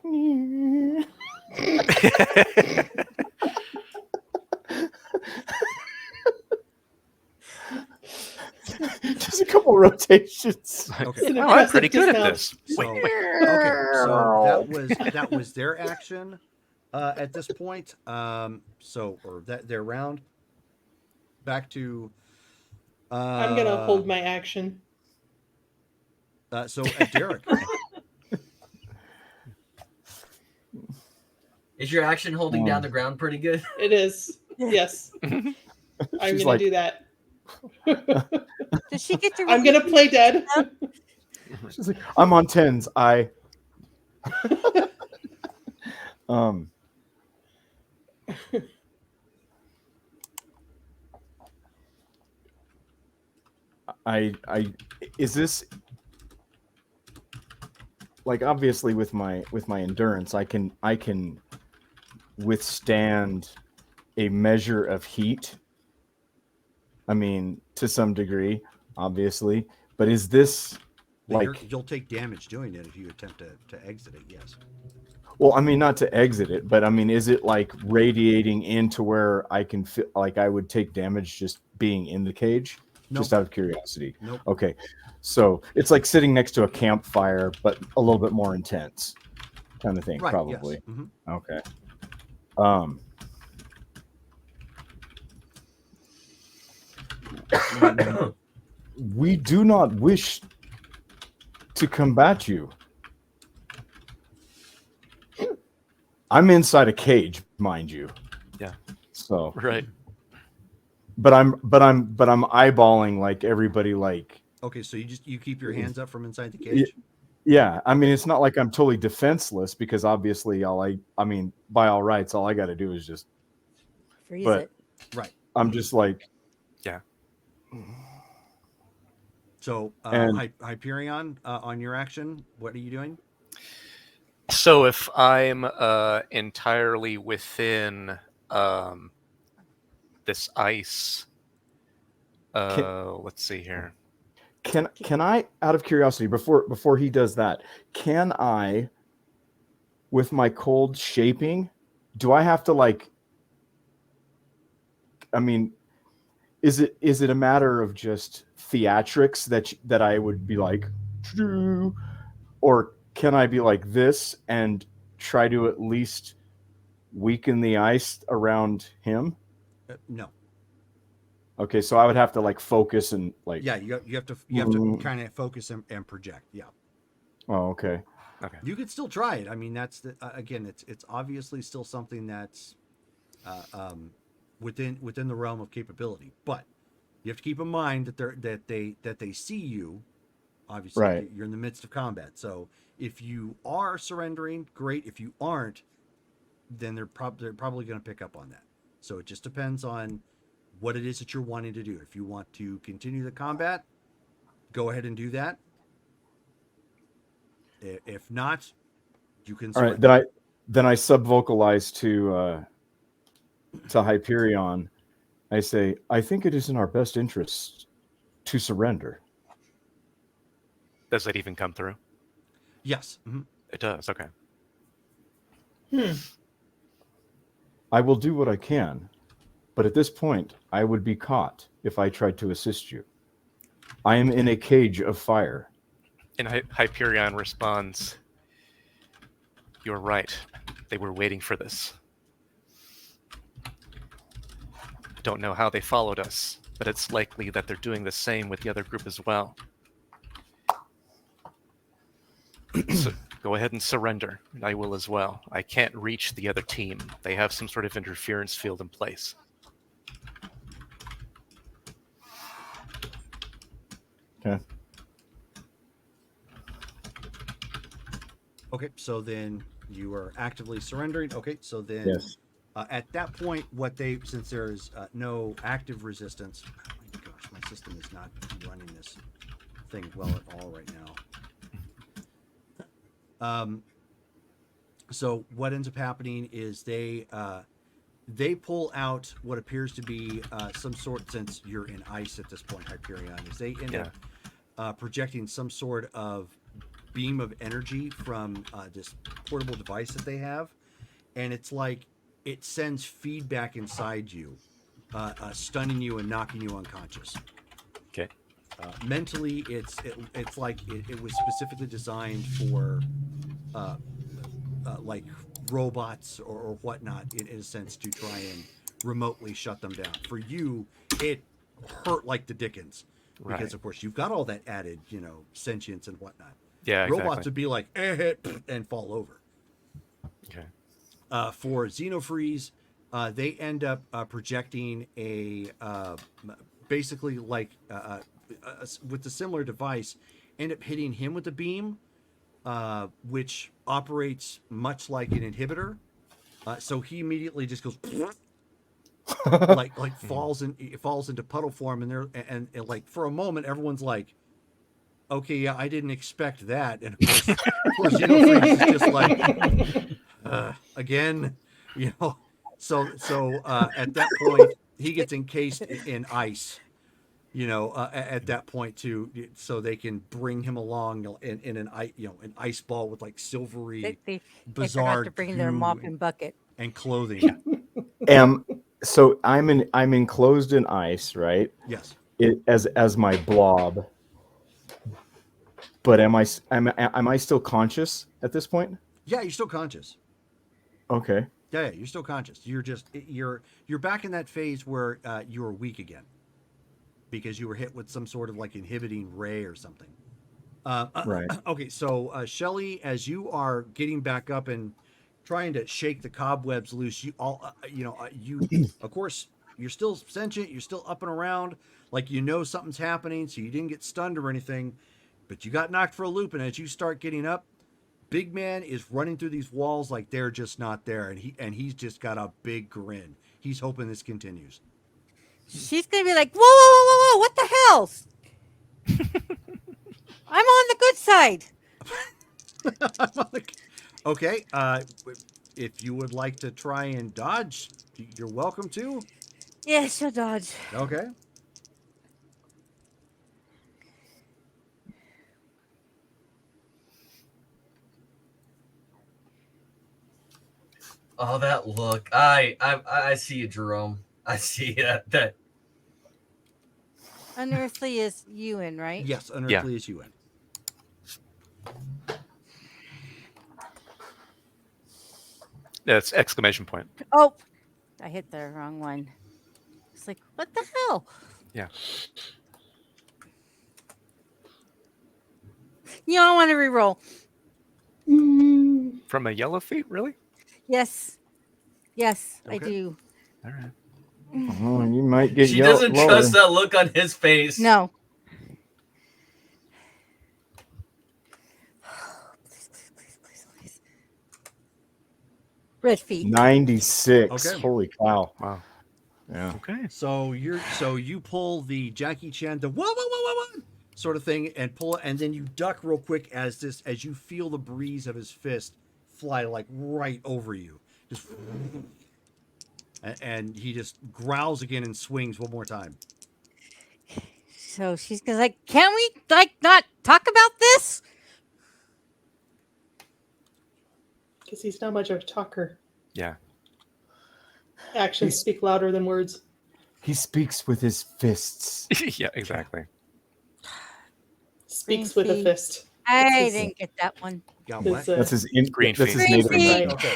just a couple rotations. Okay. An Oh, I'm impressive pretty good at dismount. this. So, okay, so that was their action at this point. Their round. Back to. I'm gonna hold my action. Derek. Is your action holding down the ground pretty good? It is. Yes. I'm She's gonna like, do that. Did she get to? I'm gonna play dead. she's like, I'm on 10s. I is this like, obviously with my endurance, I can withstand a measure of heat. I mean, to some degree, obviously, but is this like, you'll take damage doing it if you attempt to exit it? Yes. well, I mean, not to exit it, but I mean, is it like radiating into where I can feel like I would take damage just being in the cage? Just Nope. out of curiosity. Nope. Okay. So it's like sitting next to a campfire, but a little bit more intense kind of thing, Right. probably. Yes. Mhm. Okay. We do not wish to combat you. I'm inside a cage, mind you. Yeah. So Right. but I'm eyeballing like everybody like Okay, so you keep your hands up from inside the cage. yeah. I mean, it's not like I'm totally defenseless because obviously I mean, by all rights, all I got to do is just. Freeze But it. Right. I'm just like. Yeah. So, And- Hyperion, on your action, what are you doing? So if I'm entirely within this ice, let's see here. Can I, out of curiosity, before he does that, can I, with my cold shaping, do I have to like? I mean, is it a matter of just theatrics that I would be like, or can I be like this and try to at least weaken the ice around him? No. Okay, so I would have to like focus and like. Yeah, you have to kind of focus and project. Yeah. Oh, okay. Okay. You could still try it. I mean, that's again, it's obviously still something that's within the realm of capability, but you have to keep in mind that they see you. Obviously, Right. you're in the midst of combat. So if you are surrendering, great. If you aren't, then they're probably going to pick up on that. So it just depends on what it is that you're wanting to do. If you want to continue the combat, go ahead and do that. If not, you can surrender. All right, then I subvocalize to Hyperion. I say, I think it is in our best interest to surrender. Does that even come through? Yes. Mm-hmm. It does. Okay. I will do what I can, but at this point, I would be caught if I tried to assist you. I am in a cage of fire. And Hyperion responds, "You're right. They were waiting for this. I don't know how they followed us, but it's likely that they're doing the same with the other group as well. So go ahead and surrender, and I will as well. I can't reach the other team. They have some sort of interference field in place." Okay. Okay, so then you are actively surrendering. Okay, so then Yes. At that point, since there's no active resistance. Oh my gosh, my system is not running this thing well at all right now. So what ends up happening is they pull out what appears to be some sort, since you're in ice at this point, Hyperion, is they end up projecting some sort of beam of energy from this portable device that they have, and it's like it sends feedback inside you, stunning you and knocking you unconscious. Okay. Mentally, it's like it was specifically designed for like robots or whatnot, in a sense, to try and remotely shut them down. For you, it hurt like the dickens, because Right. of course you've got all that added, sentience and whatnot. Yeah, Robots exactly. would be like and fall over. Okay. For Xenofreeze, they end up projecting a basically like with a similar device, end up hitting him with a beam, which operates much like an inhibitor. So he immediately just goes like falls into puddle form, and like for a moment everyone's like, okay, yeah, I didn't expect that. And of course Xenofreeze is just like, again, So at that point, he gets encased in ice, at that point too, so they can bring him along in an ice ball with like silvery, They bizarre forgot to bring their mop and bucket. and clothing. So I'm enclosed in ice, right? Yes. it as my blob. But am I still conscious at this point? Yeah, you're still conscious. Okay. Yeah, you're still conscious. You're back in that phase where you were weak again because you were hit with some sort of like inhibiting ray or something. Right. Okay, so Shelly, as you are getting back up and trying to shake the cobwebs loose, you of course you're still sentient, you're still up and around, like you know something's happening, so you didn't get stunned or anything, but you got knocked for a loop, and as you start getting up, Big Man is running through these walls like they're just not there, and he's just got a big grin. He's hoping this continues. She's gonna be like, whoa, whoa, whoa, whoa, whoa, what the hell? I'm on the good side. Okay, if you would like to try and dodge, you're welcome to. Yeah, she'll dodge. Okay. Oh, that look! I see you, Jerome. I see that. Unearthly is Ewan, right? Yes, unearthly is Ewan. That's exclamation point. Oh, I hit the wrong one. It's like, what the hell? Yeah. You don't want to re-roll. From a yellow feet, really? Yes. Yes, I Okay. do. All right. Oh, you might get She doesn't lower. trust that look on his face. No. Please. Red feet. 96. Okay. Holy cow. Wow. Yeah. Okay. So you pull the Jackie Chan, the whoa sort of thing, and pull it, and then you duck real quick as you feel the breeze of his fist fly like right over you, just, and he just growls again and swings one more time. So she's gonna like, can we not talk about this? Because he's not much of a talker. Yeah. Actions speak louder than words. He speaks with his fists. Yeah, exactly. Speaks with a fist. I didn't get that one. Got His, what? That's his Green that's his feet. native Green feet. language. Okay.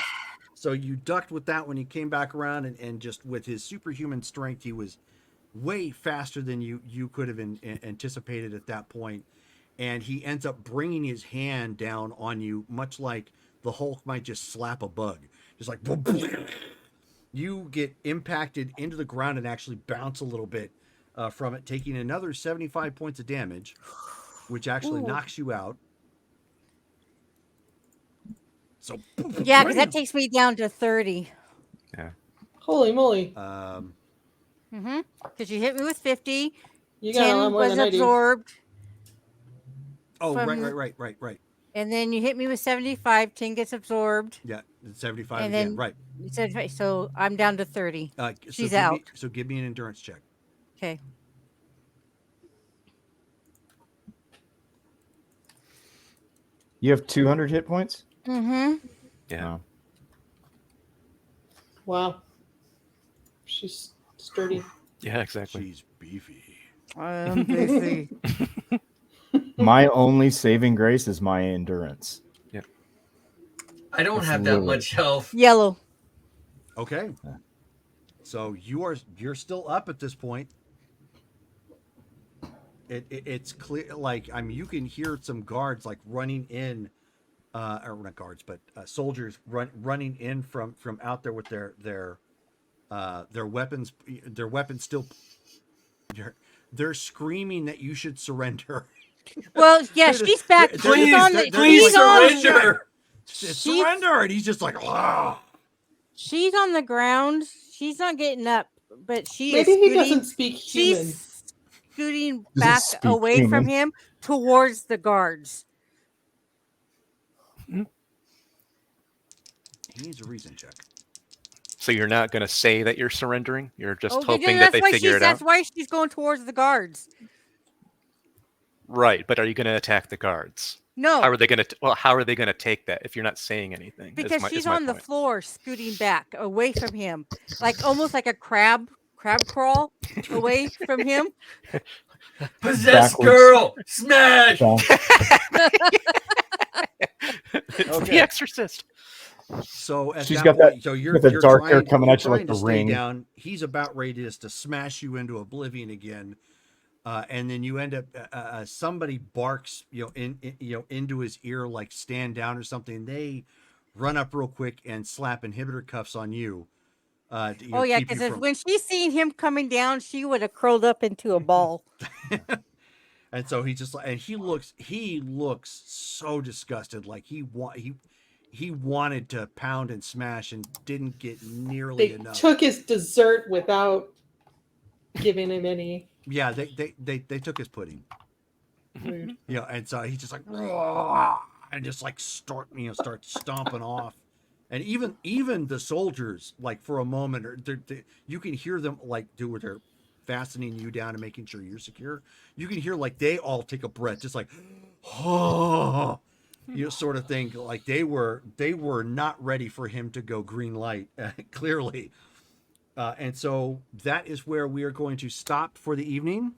So you ducked with that when he came back around, and just with his superhuman strength, he was way faster than you could have anticipated at that point. And he ends up bringing his hand down on you, much like the Hulk might just slap a bug. Just like, you get impacted into the ground and actually bounce a little bit from it, taking another 75 points of damage, which actually knocks you out. So Yeah, because that takes me down to 30. Yeah. Holy moly. Because you hit me with 50. You got a lot 10 more was than I do. absorbed. Oh, from- right. And then you hit me with 75. 10 gets absorbed. Yeah, 75 And again, then right. you said, so I'm down to 30. She's out. So give me an endurance check. Okay. You have 200 hit points? Mm-hmm. Yeah. Oh. Wow. She's sturdy. Yeah, exactly. She's beefy. I'm busy. My only saving grace is my endurance. Yep. I don't That's have that literally- much health. Yellow. Okay. So you're still up at this point. It's clear, like, I mean, you can hear some guards like running in, or not guards, but soldiers running in from out there with their weapons. Their weapons still. They're screaming that you should surrender. Well, yeah, she's back. Please, She's on surrender. Surrender, and he's just like, ah. She's on the ground. She's not getting up, but she Maybe is he scooting. doesn't speak human. She's scooting Doesn't back speak away from human. him towards the guards. He needs a reason check. So you're not going to say that you're surrendering? You're just Okay, hoping yeah, that they figure it out? That's why she's going towards the guards. Right, but are you going to attack the guards? No, How are they going to? Well, how are they going to take that if you're not saying anything? because she's is my on the point. floor, scooting back away from him, like almost like a crab crab crawl away from him. Possessed Backwards. girl, smash. It's Okay. The Exorcist. So at She's that got point, that- so you're with the you're dark hair trying, coming you're at you like trying to a stay ring. down. He's about ready just to smash you into oblivion again, and then you end up somebody barks, into his ear like stand down or something. They run up real quick and slap inhibitor cuffs on you. Oh yeah, keep you because from. when she seen him coming down, she would have curled up into a ball. And so he just and he looks so disgusted, like he wanted to pound and smash and didn't get nearly They enough. took his dessert without giving him any. Yeah, they took his pudding. Rude. And so he's just like, "Rah," and just like start stomping off. And even the soldiers, like for a moment, you can hear them like do what they're fastening you down and making sure you're secure. You can hear like they all take a breath, just like, oh, sort of thing. Like they were not ready for him to go green light, clearly. And so that is where we are going to stop for the evening.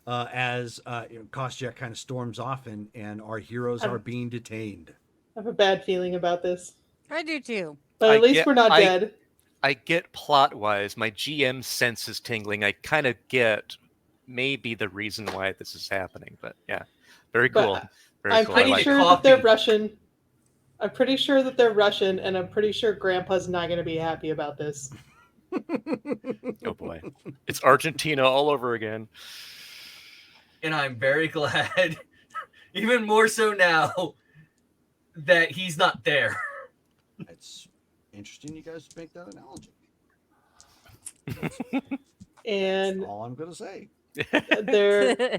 As Kostyuk kind of storms off and our heroes are being detained. I have a bad feeling about this, I do too. but at least we're not dead. I get plot-wise, my GM sense is tingling. I kind of get maybe the reason why this is happening, but yeah, very cool. But Very I'm cool. pretty I like sure it. that they're Russian. I'm pretty sure that they're Russian, and I'm pretty sure Grandpa's not going to be happy about this. Oh boy, it's Argentina all over again. And I'm very glad, even more so now, that he's not there. It's interesting you guys make that analogy. And That's all I'm going to say.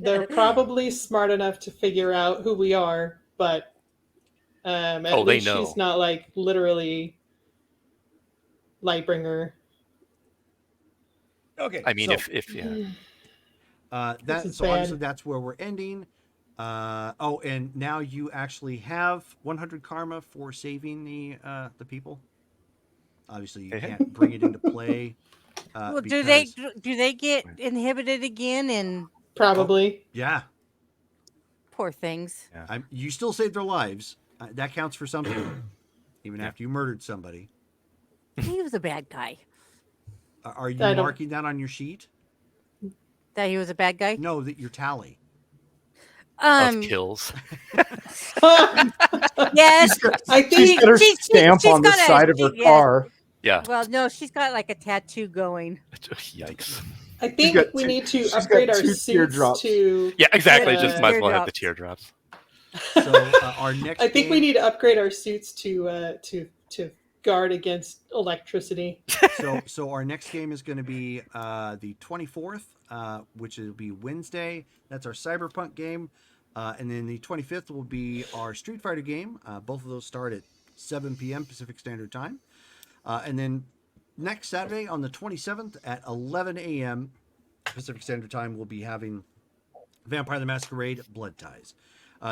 they're probably smart enough to figure out who we are, but at they least know. she's not like literally Lightbringer. Okay. I mean, so, if yeah, This is so obviously bad. that's where we're ending. And now you actually have 100 karma for saving the people. Obviously, you can't bring it into play. Well, because, do they get inhibited again? And Probably. Yeah, poor things. you still saved their lives. That counts for something, even after you murdered somebody. He was a bad guy. Are you I don't- marking that on your sheet? That he was a bad guy. No, that your tally. of kills. Yes, I think She's got her stamp she's on the got a- side of her yeah. car. Yeah. Well, no, she's got like a tattoo going. Yikes. I think got we two- need to she's got upgrade our two suits teardrops. to. Yeah, exactly. Just might as well have the Teardrops. teardrops. So our next. I think we game- need to upgrade our suits to guard against electricity. So our next game is going to be the 24th, which will be Wednesday. That's our Cyberpunk game. And then the 25th will be our Street Fighter game. Both of those start at 7 p.m. Pacific Standard Time. And then next Saturday on the 27th at 11 a.m. Pacific Standard Time, we'll be having Vampire the Masquerade Blood Ties.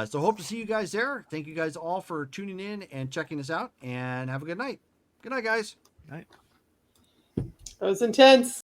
So hope to see you guys there. Thank you guys all for tuning in and checking us out. And have a good night. Good night, guys. Night. That was intense.